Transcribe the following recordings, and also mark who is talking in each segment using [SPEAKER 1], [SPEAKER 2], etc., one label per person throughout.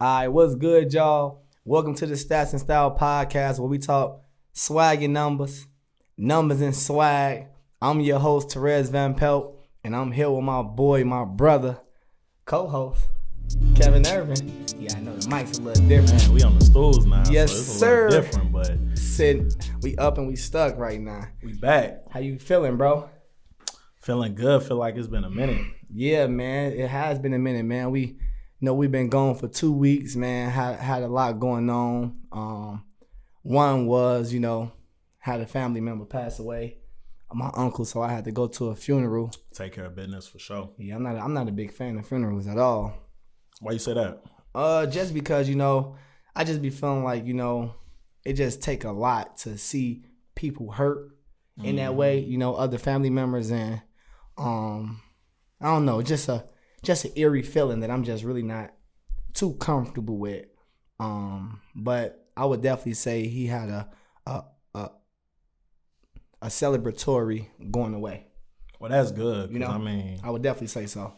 [SPEAKER 1] All right, what's good, y'all? Welcome to the Stats and Style podcast where we talk swag and numbers and swag. I'm your host, Therese Van Pelt, and I'm here with my boy, my brother, co-host, Kevin Irvin. Yeah, I know the mic's a little different.
[SPEAKER 2] Man, we on the stools now.
[SPEAKER 1] Yes,
[SPEAKER 2] so it's
[SPEAKER 1] sir.
[SPEAKER 2] A little different, but
[SPEAKER 1] Sitting, we up and we stuck right now.
[SPEAKER 2] we back.
[SPEAKER 1] How you feeling, bro?
[SPEAKER 2] Feeling good. Feel like it's been a minute.
[SPEAKER 1] Yeah, man, it has been a minute, man. We've been gone for 2 weeks, man. Had a lot going on. One was, had a family member pass away, my uncle, so I had to go to a funeral.
[SPEAKER 2] Take care of business for sure.
[SPEAKER 1] Yeah, I'm not a big fan of funerals at all.
[SPEAKER 2] Why you say that?
[SPEAKER 1] Just because, I just be feeling like, it just take a lot to see people hurt in that way, other family members, and I don't know, just an eerie feeling that I'm just really not too comfortable with. But I would definitely say he had a celebratory going away.
[SPEAKER 2] Well, that's good.
[SPEAKER 1] I would definitely say so.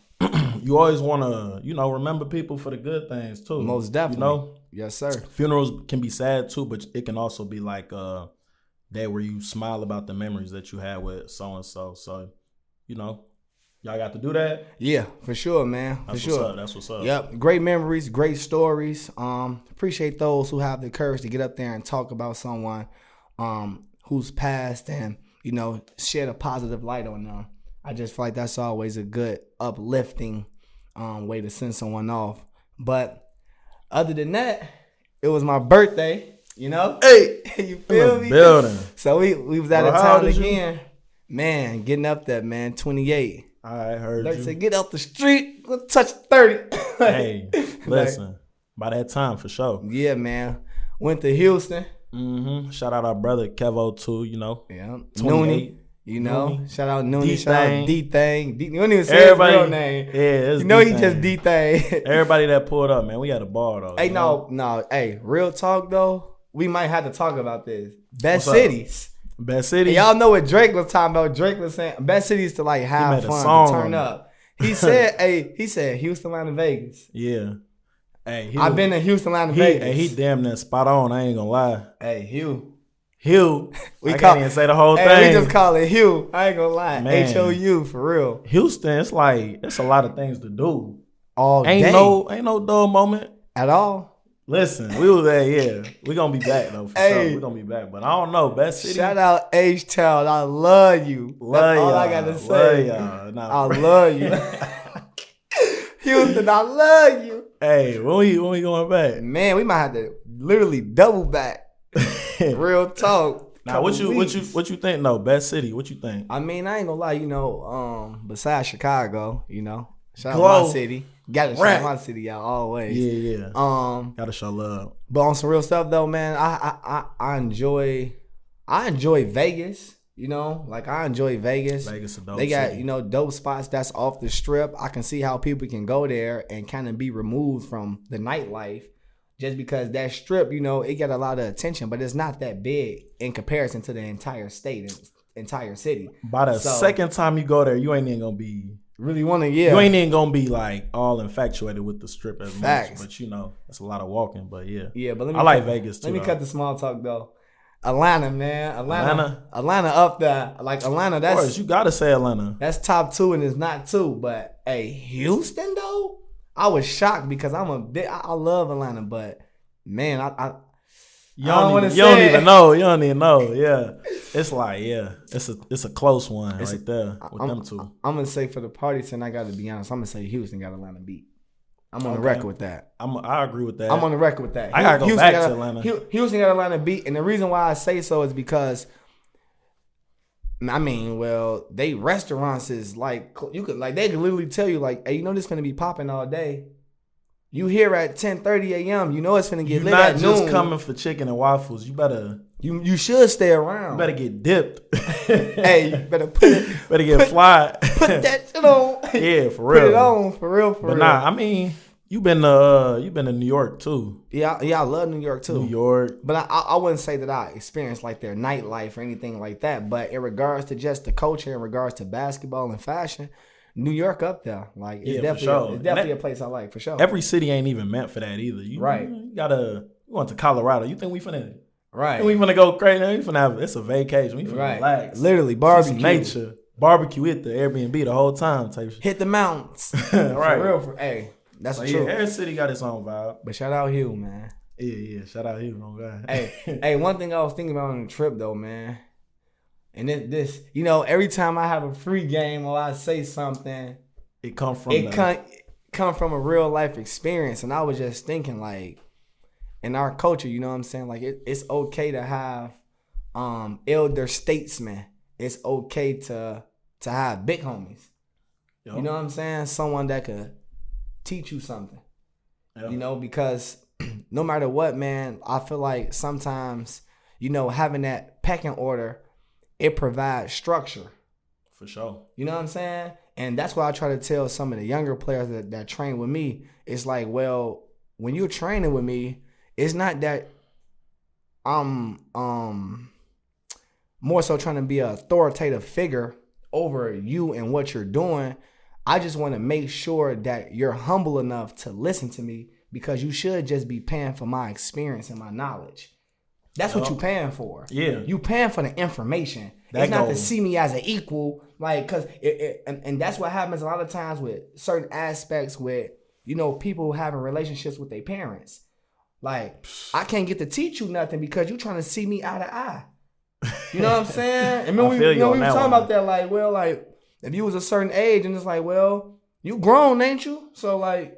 [SPEAKER 2] You always want to, remember people for the good things too.
[SPEAKER 1] Most definitely. Yes, sir.
[SPEAKER 2] Funerals can be sad too, but it can also be like a day where you smile about the memories that you had with so and so. So, y'all got to do that.
[SPEAKER 1] Yeah, for sure, man.
[SPEAKER 2] That's
[SPEAKER 1] for sure.
[SPEAKER 2] What's up. That's what's up.
[SPEAKER 1] Yep. Great memories, great stories. Appreciate those who have the courage to get up there and talk about someone who's passed and, shed a positive light on them. I just feel like that's always a good uplifting way to send someone off. But other than that, it was my birthday, Hey, you feel me?
[SPEAKER 2] Building.
[SPEAKER 1] So we was out of town again. Man, getting up there, man, 28.
[SPEAKER 2] I heard
[SPEAKER 1] They
[SPEAKER 2] you.
[SPEAKER 1] said, get off the street, let's touch 30.
[SPEAKER 2] Hey, listen, by that time for sure.
[SPEAKER 1] Yeah, man. Went to Houston.
[SPEAKER 2] Shout out our brother Kevo too,
[SPEAKER 1] Yeah.
[SPEAKER 2] 28.
[SPEAKER 1] Noonie. Shout out Noonie.
[SPEAKER 2] D-Thang.
[SPEAKER 1] Shout out D-Thang. You don't even say his real name.
[SPEAKER 2] Yeah, it's
[SPEAKER 1] He just D-Thang.
[SPEAKER 2] Everybody that pulled up, man, we had a bar though.
[SPEAKER 1] Hey, no. Hey, real talk though. We might have to talk about this. Best
[SPEAKER 2] What's
[SPEAKER 1] cities.
[SPEAKER 2] Best city.
[SPEAKER 1] And y'all know what Drake was talking about. Drake was saying best cities to like have fun, to turn up. He said, Houston, Atlanta, Vegas.
[SPEAKER 2] Yeah. Hey,
[SPEAKER 1] I've been to Houston, Atlanta, Vegas.
[SPEAKER 2] Hey, he damn near spot on. I ain't gonna lie.
[SPEAKER 1] Hey, Hugh.
[SPEAKER 2] I can't even say the whole thing.
[SPEAKER 1] We just call it HOU. I ain't gonna lie.
[SPEAKER 2] Man.
[SPEAKER 1] HOU for real.
[SPEAKER 2] Houston, it's a lot of things to do.
[SPEAKER 1] All day.
[SPEAKER 2] Ain't no dull moment
[SPEAKER 1] At all.
[SPEAKER 2] Listen, we was there, yeah. We gonna be back though, for sure. We gonna be back. But I don't know, best city.
[SPEAKER 1] Shout out H-Town. I love you. That's all I gotta say.
[SPEAKER 2] Love y'all.
[SPEAKER 1] I love you. Houston, I love you.
[SPEAKER 2] Hey, when we going back?
[SPEAKER 1] Man, we might have to literally double back. Real talk.
[SPEAKER 2] Now, what you think? No, best city. What you think?
[SPEAKER 1] I mean, I ain't gonna lie. Besides Chicago, shout out my city. Gotta shout out my city out always.
[SPEAKER 2] Yeah. Gotta show love.
[SPEAKER 1] But on some real stuff though, man, I enjoy Vegas. I enjoy Vegas.
[SPEAKER 2] Vegas a dope
[SPEAKER 1] They got,
[SPEAKER 2] city.
[SPEAKER 1] dope spots that's off the strip. I can see how people can go there and kind of be removed from the nightlife just because that strip, it got a lot of attention, but it's not that big in comparison to the entire state and entire city.
[SPEAKER 2] By the second time you go there, you ain't even gonna be
[SPEAKER 1] really want to,
[SPEAKER 2] You ain't even gonna be like all infatuated with the strip as
[SPEAKER 1] Facts.
[SPEAKER 2] much, but it's a lot of walking. But yeah,
[SPEAKER 1] but
[SPEAKER 2] I like Vegas too.
[SPEAKER 1] Let me
[SPEAKER 2] though.
[SPEAKER 1] cut the small talk though. Atlanta, man, Atlanta up there. Like Atlanta,
[SPEAKER 2] Of course, you gotta say Atlanta.
[SPEAKER 1] That's top 2 and it's not 2. But hey, Houston though, I was shocked because I love Atlanta, but man,
[SPEAKER 2] You don't even know. Yeah, it's like it's a close one right there with them two.
[SPEAKER 1] I'm gonna say for the party tonight, I got to be honest. I'm gonna say Houston got Atlanta beat. I'm on the record with that.
[SPEAKER 2] I agree with that.
[SPEAKER 1] I'm on the record with that.
[SPEAKER 2] I gotta go back to Atlanta.
[SPEAKER 1] Houston got Atlanta beat, and the reason why I say so is because, they restaurants is like they can literally tell you like, hey, this finna be popping all day. You here at 10:30 a.m. It's finna get lit at noon.
[SPEAKER 2] You're not just coming for chicken and waffles. You better.
[SPEAKER 1] You should stay around.
[SPEAKER 2] You better get dipped.
[SPEAKER 1] Hey, you better
[SPEAKER 2] get flied.
[SPEAKER 1] Put that shit on.
[SPEAKER 2] Yeah, for real.
[SPEAKER 1] Put it on for real.
[SPEAKER 2] But nah, you've been to New York too.
[SPEAKER 1] Yeah, I love New York too.
[SPEAKER 2] New York.
[SPEAKER 1] But I wouldn't say that I experienced like their nightlife or anything like that. But in regards to just the culture, in regards to basketball and fashion, New York up there. Like it's
[SPEAKER 2] Yeah, for
[SPEAKER 1] definitely
[SPEAKER 2] sure.
[SPEAKER 1] it's definitely a place I like for sure.
[SPEAKER 2] Every city ain't even meant for that either. You went to Colorado. You think we finna go crazy? We finna have it's a vacation. We finna relax.
[SPEAKER 1] Literally
[SPEAKER 2] See
[SPEAKER 1] barbecue.
[SPEAKER 2] some nature. Barbecue at the Airbnb the whole time type shit.
[SPEAKER 1] Hit the mountains.
[SPEAKER 2] Right.
[SPEAKER 1] For real. Hey, that's
[SPEAKER 2] so,
[SPEAKER 1] true.
[SPEAKER 2] Every city got its own vibe.
[SPEAKER 1] But shout out HOU, man.
[SPEAKER 2] Yeah. Shout out HOU, oh God.
[SPEAKER 1] Hey, one thing I was thinking about on the trip though, man. And this, every time I have a free game or I say something,
[SPEAKER 2] it come from
[SPEAKER 1] a real life experience. And I was just thinking, like, in our culture, you know what I'm saying? Like, it's okay to have elder statesmen. It's okay to have big homies. Yep. You know what I'm saying? Someone that could teach you something. Yep. Because no matter what, man, I feel like sometimes, having that pecking order, it provides structure.
[SPEAKER 2] For sure. You
[SPEAKER 1] know what I'm saying? And that's why I try to tell some of the younger players that train with me. It's like, well, when you're training with me, it's not that I'm more so trying to be an authoritative figure over you and what you're doing. I just want to make sure that you're humble enough to listen to me, because you should just be paying for my experience and my knowledge. That's what you're paying for.
[SPEAKER 2] Yeah.
[SPEAKER 1] You paying for the information. It's not to see me as an equal, like, because and that's what happens a lot of times with certain aspects with, people having relationships with their parents. Like, I can't get to teach you nothing because you trying to see me eye to eye. You know what I'm saying? And we were talking about that, like, well, like, if you was a certain age and it's like, well, you grown, ain't you? So, like,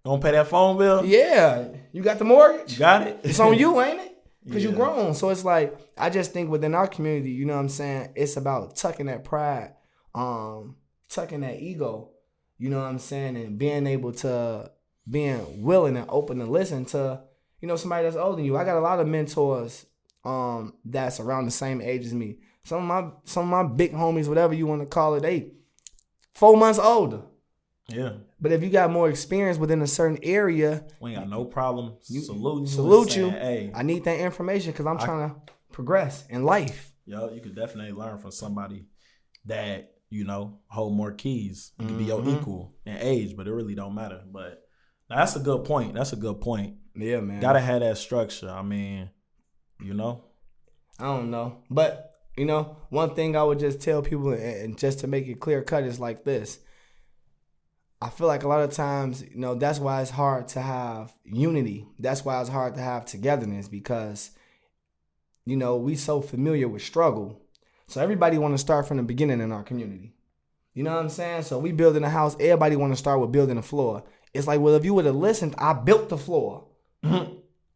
[SPEAKER 2] don't pay that phone bill?
[SPEAKER 1] Yeah. You got the mortgage?
[SPEAKER 2] You got it?
[SPEAKER 1] It's on you, ain't it? Because you grown. So it's like, I just think within our community, you know what I'm saying? It's about tucking that pride, tucking that ego, you know what I'm saying? And being willing and open to listen to, somebody that's older than you. I got a lot of mentors that's around the same age as me. Some of my big homies, whatever you want to call it, they 4 months older.
[SPEAKER 2] Yeah.
[SPEAKER 1] But if you got more experience within a certain area,
[SPEAKER 2] we ain't got no problem.
[SPEAKER 1] Salute you. Hey, I need that information because I'm trying to progress in life.
[SPEAKER 2] Yo, you could definitely learn from somebody that, hold more keys. You could be your equal in age, but it really don't matter. But that's a good point.
[SPEAKER 1] Yeah, man.
[SPEAKER 2] Gotta have that structure. I mean,
[SPEAKER 1] I don't know. But, one thing I would just tell people, and just to make it clear cut, is like this. I feel like a lot of times, that's why it's hard to have unity. That's why it's hard to have togetherness, because, we so familiar with struggle. So everybody want to start from the beginning in our community. You know what I'm saying? So we building a house. Everybody want to start with building a floor. It's like, well, if you would have listened, I built the floor. I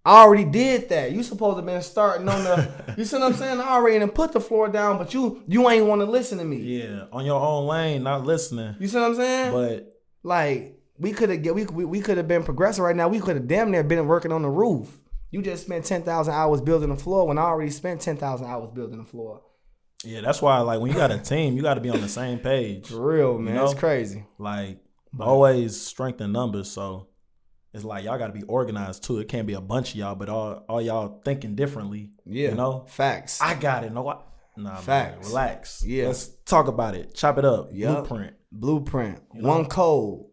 [SPEAKER 1] already did that. You supposed to have been starting on the, you see what I'm saying? I already done put the floor down, but you ain't want to listen to me.
[SPEAKER 2] Yeah, on your own lane, not listening.
[SPEAKER 1] You see what I'm saying?
[SPEAKER 2] But
[SPEAKER 1] like, we could have been progressing right now. We could have damn near been working on the roof. You just spent 10,000 hours building the floor when I already spent 10,000 hours building the floor.
[SPEAKER 2] Yeah, that's why, like, when you got a team, you got to be on the same page.
[SPEAKER 1] For real, man. It's crazy.
[SPEAKER 2] Like, always strength in numbers. So it's like y'all got to be organized too. It can't be a bunch of y'all, but all y'all thinking differently.
[SPEAKER 1] Yeah, facts.
[SPEAKER 2] I got it. Nah,
[SPEAKER 1] facts.
[SPEAKER 2] Man, relax.
[SPEAKER 1] Yeah,
[SPEAKER 2] let's talk about it. Chop it up.
[SPEAKER 1] Yep.
[SPEAKER 2] Blueprint.
[SPEAKER 1] One code.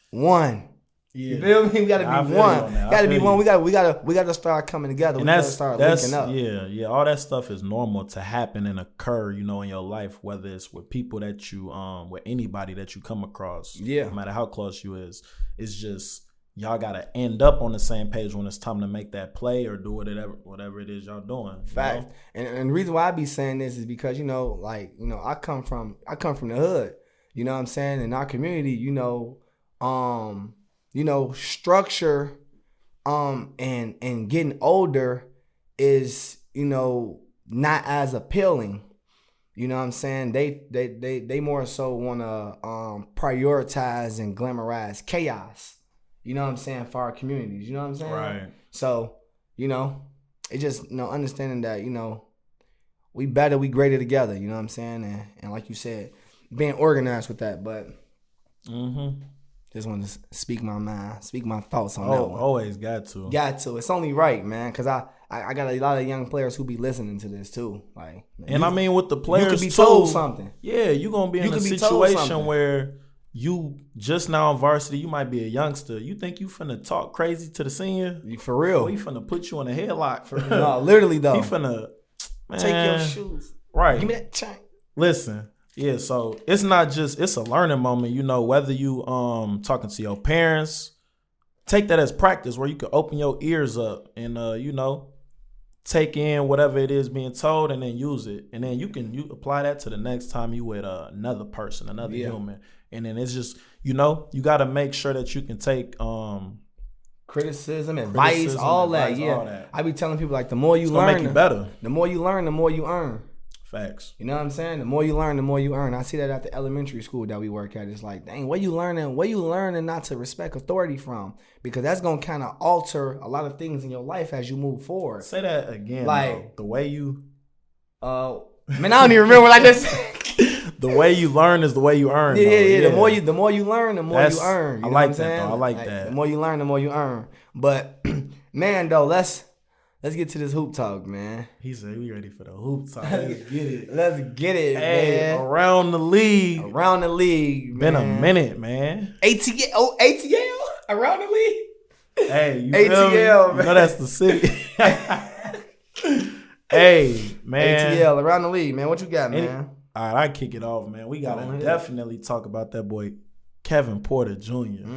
[SPEAKER 1] One. Yeah. You feel me? We gotta be one. Gotta be one. We gotta start coming together.
[SPEAKER 2] And
[SPEAKER 1] we gotta start linking up.
[SPEAKER 2] Yeah. All that stuff is normal to happen and occur, in your life, whether it's with people that you with anybody that you come across.
[SPEAKER 1] Yeah.
[SPEAKER 2] No matter how close you is. It's just y'all gotta end up on the same page when it's time to make that play or do whatever it is y'all doing.
[SPEAKER 1] Fact. And the reason why I be saying this is because, I come from the hood. You know what I'm saying? In our community, structure and getting older is, not as appealing. You know what I'm saying? They more so want to prioritize and glamorize chaos. You know what I'm saying? For our communities. You know what I'm saying?
[SPEAKER 2] Right.
[SPEAKER 1] So, it just, understanding that, we better, we greater together. You know what I'm saying? And like you said, being organized with that. But Just want to speak my mind, speak my thoughts on that one.
[SPEAKER 2] Always got to.
[SPEAKER 1] Got to. It's only right, man, because I got a lot of young players who be listening to this too. Like,
[SPEAKER 2] and I mean, with the players,
[SPEAKER 1] you could be
[SPEAKER 2] too,
[SPEAKER 1] told something.
[SPEAKER 2] Yeah, you're gonna be in a situation where you just now in varsity, you might be a youngster. You think you finna talk crazy to the senior?
[SPEAKER 1] For real?
[SPEAKER 2] He finna put you in a headlock. For real.
[SPEAKER 1] No, literally though.
[SPEAKER 2] He finna
[SPEAKER 1] take your shoes.
[SPEAKER 2] Right.
[SPEAKER 1] Give me that chain.
[SPEAKER 2] Listen. Yeah, so it's not just, it's a learning moment, whether you talking to your parents, take that as practice where you can open your ears up and take in whatever it is being told and then use it. And then you apply that to the next time you with another person, another human. And then it's just, you got to make sure that you can take
[SPEAKER 1] criticism, advice, all that.
[SPEAKER 2] All that.
[SPEAKER 1] I be telling people, like, the more you
[SPEAKER 2] it's
[SPEAKER 1] learn,
[SPEAKER 2] gonna make you better.
[SPEAKER 1] The more you learn, the more you earn.
[SPEAKER 2] Facts.
[SPEAKER 1] You know what I'm saying? The more you learn, the more you earn. I see that at the elementary school that we work at. It's like, dang, where you learning not to respect authority from? Because that's going to kind of alter a lot of things in your life as you move forward.
[SPEAKER 2] Say that again.
[SPEAKER 1] Like,
[SPEAKER 2] the way you...
[SPEAKER 1] man, I don't even remember what I just said.
[SPEAKER 2] The way you learn is the way you earn.
[SPEAKER 1] Yeah. The more you learn, the more you earn. You
[SPEAKER 2] I like that, though. I like that.
[SPEAKER 1] The more you learn, the more you earn. But, man, though, let's get to this hoop talk, man.
[SPEAKER 2] He said we ready for the hoop talk. Let's get it.
[SPEAKER 1] Let's get it, man.
[SPEAKER 2] Around the league.
[SPEAKER 1] Man.
[SPEAKER 2] Been a minute, man.
[SPEAKER 1] ATL? Around the league?
[SPEAKER 2] Hey, you
[SPEAKER 1] ATL, man.
[SPEAKER 2] That's the city. Hey, man.
[SPEAKER 1] ATL, around the league, man. What you got, man?
[SPEAKER 2] All right, I kick it off, man. We got to definitely talk about that boy, Kevin Porter Jr.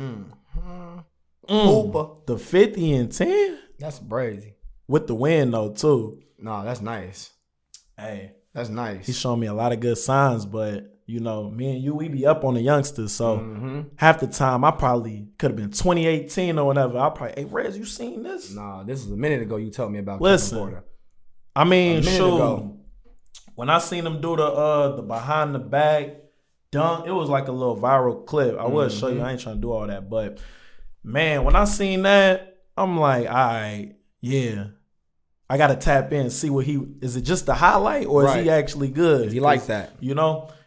[SPEAKER 1] Hooper.
[SPEAKER 2] The 50 and 10?
[SPEAKER 1] That's crazy.
[SPEAKER 2] With the win, though, too.
[SPEAKER 1] No, that's nice.
[SPEAKER 2] Hey.
[SPEAKER 1] That's nice.
[SPEAKER 2] He's showing me a lot of good signs, but, me and you, we be up on the youngsters. So, half the time, I probably could have been 2018 or whatever. I'll probably, hey, Rez, you seen this?
[SPEAKER 1] No, this is a minute ago you told me about
[SPEAKER 2] Kevin
[SPEAKER 1] Porter.
[SPEAKER 2] I mean, shoot. When I seen him do the behind the back dunk, it was like a little viral clip. I will show you. I ain't trying to do all that. But, man, when I seen that, I'm like, all right, yeah. I got to tap in and see what is it just the highlight or is he actually good?
[SPEAKER 1] Is he like that?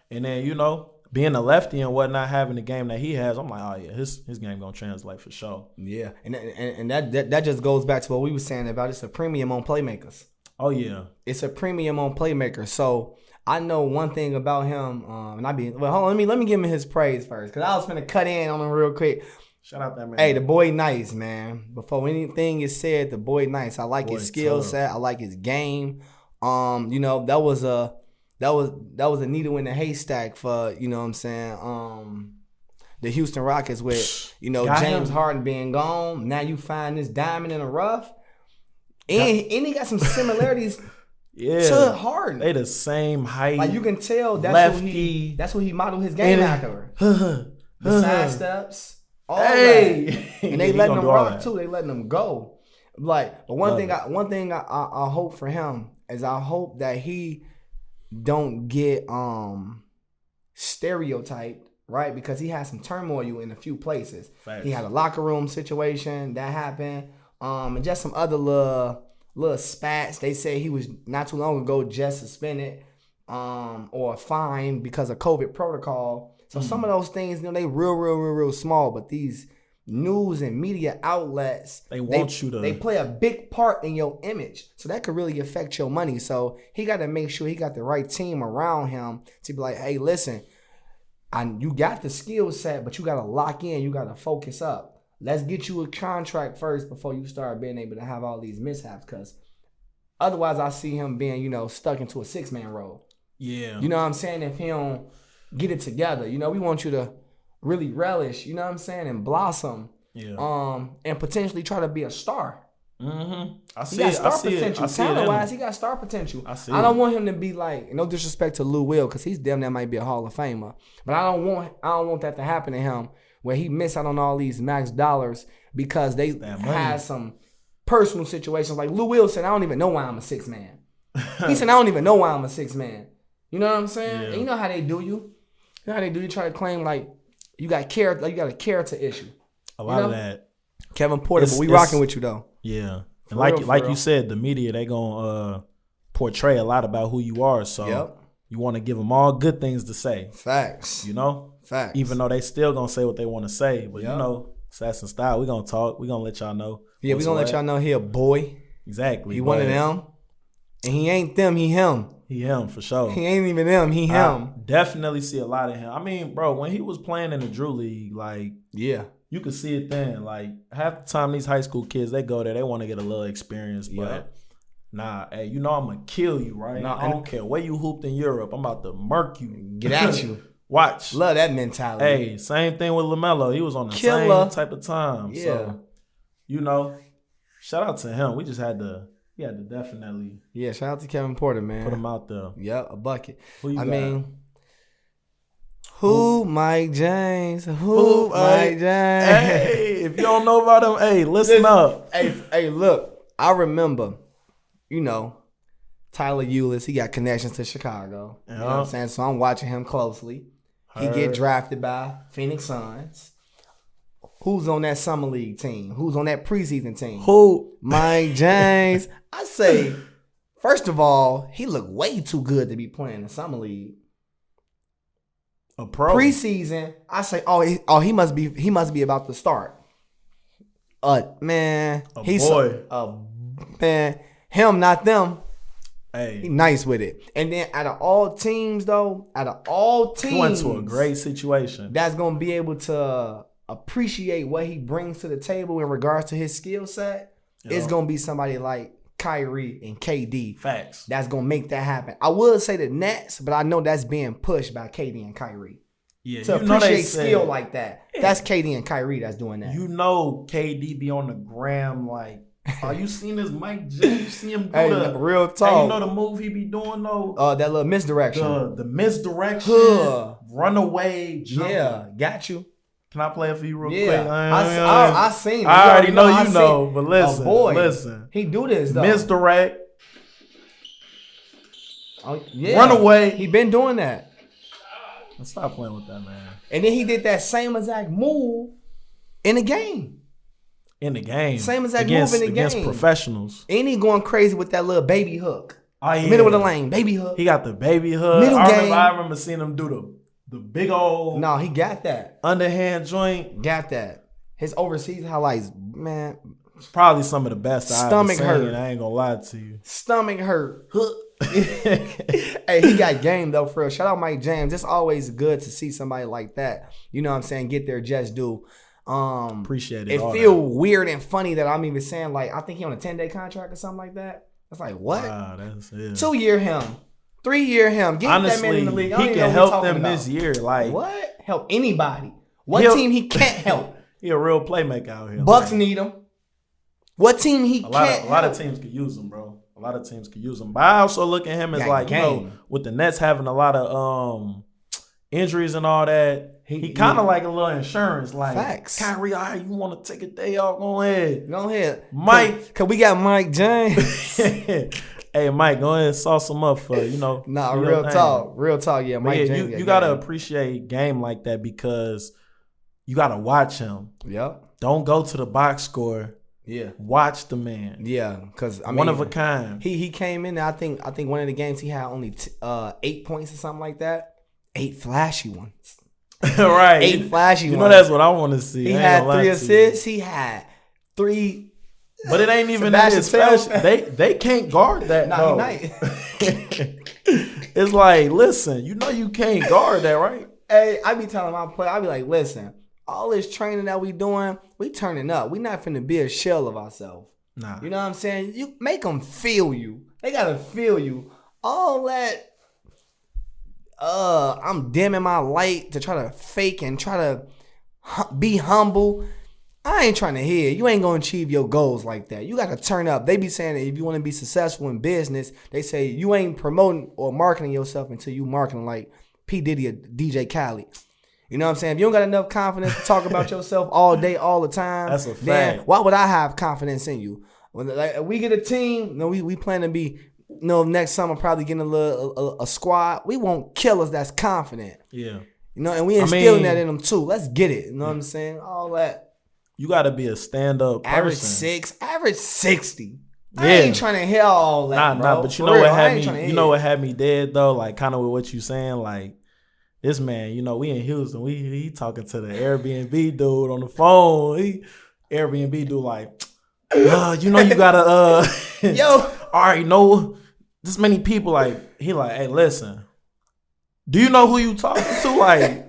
[SPEAKER 2] And then, being a lefty and whatnot, having the game that he has, I'm like, oh, yeah, his game going to translate for sure.
[SPEAKER 1] Yeah, and that just goes back to what we were saying about it's a premium on playmakers.
[SPEAKER 2] Oh, yeah.
[SPEAKER 1] It's a premium on playmakers. So I know one thing about him, and hold on, let me give him his praise first because I was going to cut in on him real quick.
[SPEAKER 2] Shout out that man.
[SPEAKER 1] Hey, the boy nice, man. Before anything is said, the boy nice. I like his skill set. I like his game. That was a needle in the haystack for, you know what I'm saying, the Houston Rockets with, James Harden being gone. Now you find this diamond in the rough. And he got some similarities to Harden.
[SPEAKER 2] They the same height.
[SPEAKER 1] Like you can tell that's who he modeled his game after. The side steps. All that. And they letting them rock too. They letting them go. Like, but one thing I hope for him is I hope that he don't get stereotyped, right? Because he had some turmoil in a few places. Facts. He had a locker room situation that happened, and just some other little spats. They say he was not too long ago just suspended, or fined because of COVID protocol. So some of those things, they real small, but these news and media outlets, they play a big part in your image. So that could really affect your money. So he got to make sure he got the right team around him to be like, hey, listen, you got the skill set, but you got to lock in. You got to focus up. Let's get you a contract first before you start being able to have all these mishaps. Because otherwise I see him being, stuck into a 6-man role.
[SPEAKER 2] Yeah.
[SPEAKER 1] You know what I'm saying? If he don't get it together. We want you to really relish, you know what I'm saying, and blossom.
[SPEAKER 2] Yeah.
[SPEAKER 1] And potentially try to be a star.
[SPEAKER 2] Mm-hmm.
[SPEAKER 1] He got star potential. Talent-wise, he got star potential. I don't want him to be like, no disrespect to Lou Will, because he's damn near might be a Hall of Famer. But I don't want that to happen to him, where he miss out on all these max dollars because they had some personal situations. Like Lou Will said, I don't even know why I'm a 6-man. He said, I don't even know why I'm a 6-man. You know what I'm saying? Yeah. And you know how they do you. You know how they do you try to claim like you got a character issue.
[SPEAKER 2] A lot of that.
[SPEAKER 1] Kevin Porter, but we rocking with you though.
[SPEAKER 2] Yeah. And like you said, the media, they gonna portray a lot about who you are. So you want to give them all good things to say.
[SPEAKER 1] Facts. Facts.
[SPEAKER 2] Even though they still gonna say what they want to say, but you know, Stats and Style, we gonna talk. We gonna let y'all know.
[SPEAKER 1] Yeah, we gonna let y'all know he a boy.
[SPEAKER 2] Exactly.
[SPEAKER 1] He one of them, and he ain't them. He him.
[SPEAKER 2] He him for sure.
[SPEAKER 1] He ain't even them. He him.
[SPEAKER 2] Definitely see a lot of him. I mean, bro, when he was playing in the Drew League, like,
[SPEAKER 1] yeah,
[SPEAKER 2] you could see it then. Like, half the time these high school kids, they go there, they want to get a little experience, but nah, hey, you know I'm gonna kill you, right? Nah, I don't care where you hooped in Europe. I'm about to murk you.
[SPEAKER 1] Get at you.
[SPEAKER 2] Watch.
[SPEAKER 1] Love that mentality.
[SPEAKER 2] Hey, same thing with LaMelo. He was on the same type of time. Yeah. So, you know, shout out to him. We had to definitely.
[SPEAKER 1] Yeah, shout out to Kevin Porter, man.
[SPEAKER 2] Put him out there.
[SPEAKER 1] Yep, a bucket.
[SPEAKER 2] Who you got?
[SPEAKER 1] Who Mike James? Who Mike James?
[SPEAKER 2] Hey, if you don't know about him, hey, listen up.
[SPEAKER 1] Hey, look, I remember, you know, Tyler Eulis, he got connections to Chicago. You know what I'm saying? So I'm watching him closely. He get drafted by Phoenix Suns. Who's on that summer league team? Who's on that preseason team?
[SPEAKER 2] Who?
[SPEAKER 1] Mike James. I say, first of all, he looked way too good to be playing the summer league.
[SPEAKER 2] A pro.
[SPEAKER 1] Preseason, I say, he must be about to start. Man, man, him, not them.
[SPEAKER 2] Hey,
[SPEAKER 1] he nice with it. And then out of all teams, he went
[SPEAKER 2] to a great situation.
[SPEAKER 1] That's gonna be able to appreciate what he brings to the table in regards to his skill set. It's gonna be somebody like Kyrie and KD.
[SPEAKER 2] Facts.
[SPEAKER 1] That's gonna make that happen. I would say the Nets, but I know that's being pushed by KD and Kyrie.
[SPEAKER 2] Yeah,
[SPEAKER 1] to appreciate skill like that. Yeah. That's KD and Kyrie that's doing that.
[SPEAKER 2] You know KD be on the gram like, oh, you seen this Mike James? You see him do
[SPEAKER 1] real talk.
[SPEAKER 2] Hey, you know the move he be doing though?
[SPEAKER 1] That little misdirection.
[SPEAKER 2] The misdirection. Runaway jump.
[SPEAKER 1] Yeah, got you.
[SPEAKER 2] Can I play it for you real quick?
[SPEAKER 1] I seen it.
[SPEAKER 2] I already know you know, but listen. Listen.
[SPEAKER 1] He do this though.
[SPEAKER 2] Misdirect.
[SPEAKER 1] Runaway. He been doing that.
[SPEAKER 2] Let's stop playing with that, man.
[SPEAKER 1] And then he did that same exact move in the game. Same exact move in the game.
[SPEAKER 2] Against professionals.
[SPEAKER 1] And he going crazy with that little baby hook.
[SPEAKER 2] Oh, yeah.
[SPEAKER 1] Middle of the lane, baby hook.
[SPEAKER 2] He got the baby hook. I remember seeing him do the big old.
[SPEAKER 1] No, he got that.
[SPEAKER 2] Underhand joint.
[SPEAKER 1] Got that. His overseas highlights, man.
[SPEAKER 2] Probably some of the best I've ever seen.
[SPEAKER 1] Hurt.
[SPEAKER 2] I ain't gonna lie to you.
[SPEAKER 1] Stomach hurt. Hey, he got game though, for real. Shout out Mike James. It's always good to see somebody like that. You know what I'm saying? Get their just due.
[SPEAKER 2] Appreciate it.
[SPEAKER 1] It feel weird and funny that I'm even saying, like, I think he on a 10-day contract or something like that. That's like, what?
[SPEAKER 2] Wow, that's it.
[SPEAKER 1] 2-year him. 3-year him. Get that man in the league.
[SPEAKER 2] He can help them this year. Like,
[SPEAKER 1] what? Help anybody. What team he can't help?
[SPEAKER 2] He a real playmaker out here.
[SPEAKER 1] Bucks need him. What team he can't help?
[SPEAKER 2] A lot of teams could use him, bro. A lot of teams could use him. But I also look at him as like, you know, with the Nets having a lot of injuries and all that, he kind of like a little insurance. Like,
[SPEAKER 1] facts.
[SPEAKER 2] Kyrie, you want to take a day off? Go ahead.
[SPEAKER 1] Mike. Because we got Mike James.
[SPEAKER 2] Hey, Mike, go ahead and sauce him up for, you know.
[SPEAKER 1] Nah, real talk. Yeah, Mike James.
[SPEAKER 2] You got to appreciate game like that because you got to watch him.
[SPEAKER 1] Yep.
[SPEAKER 2] Don't go to the box score. Yeah, watch the man.
[SPEAKER 1] Yeah, because I mean,
[SPEAKER 2] one of a kind.
[SPEAKER 1] He came in. I think one of the games he had only 8 points or something like that. 8 flashy ones.
[SPEAKER 2] Right,
[SPEAKER 1] 8 flashy ones.
[SPEAKER 2] You know that's what I want to see.
[SPEAKER 1] He had 3 assists. He had 3.
[SPEAKER 2] But it ain't even that flashy. They can't guard that.
[SPEAKER 1] Nah,
[SPEAKER 2] It's like, listen, you know you can't guard that, right?
[SPEAKER 1] Hey, I be telling my player, I be like, listen. All this training that we doing, we turning up. We not finna be a shell of ourselves.
[SPEAKER 2] Nah.
[SPEAKER 1] You know what I'm saying? You make them feel you. They gotta feel you. All that, I'm dimming my light to try to fake and try to be humble. I ain't trying to hear. You ain't gonna achieve your goals like that. You gotta turn up. They be saying that if you want to be successful in business, they say you ain't promoting or marketing yourself until you marketing like P. Diddy or DJ Khaled. You know what I'm saying? If you don't got enough confidence to talk about yourself all day, all the time,
[SPEAKER 2] that's a fact.
[SPEAKER 1] Then why would I have confidence in you? When like we get a team, we plan to be, next summer probably getting a squad. We want killers that's confident.
[SPEAKER 2] Yeah.
[SPEAKER 1] And we instilling that in them too. Let's get it. You know what I'm saying? All that.
[SPEAKER 2] You got to be a stand-up person.
[SPEAKER 1] Average 6, average 60. Yeah. I ain't trying to hear all that, bro.
[SPEAKER 2] But you know what had me dead though? Like kind of with what you saying, like This man, you know, we in Houston. He talking to the Airbnb dude on the phone. Airbnb dude like, you know, you gotta
[SPEAKER 1] Yo.
[SPEAKER 2] all right, know this many people. Like, he like, hey, listen, do you know who you talking to? Like,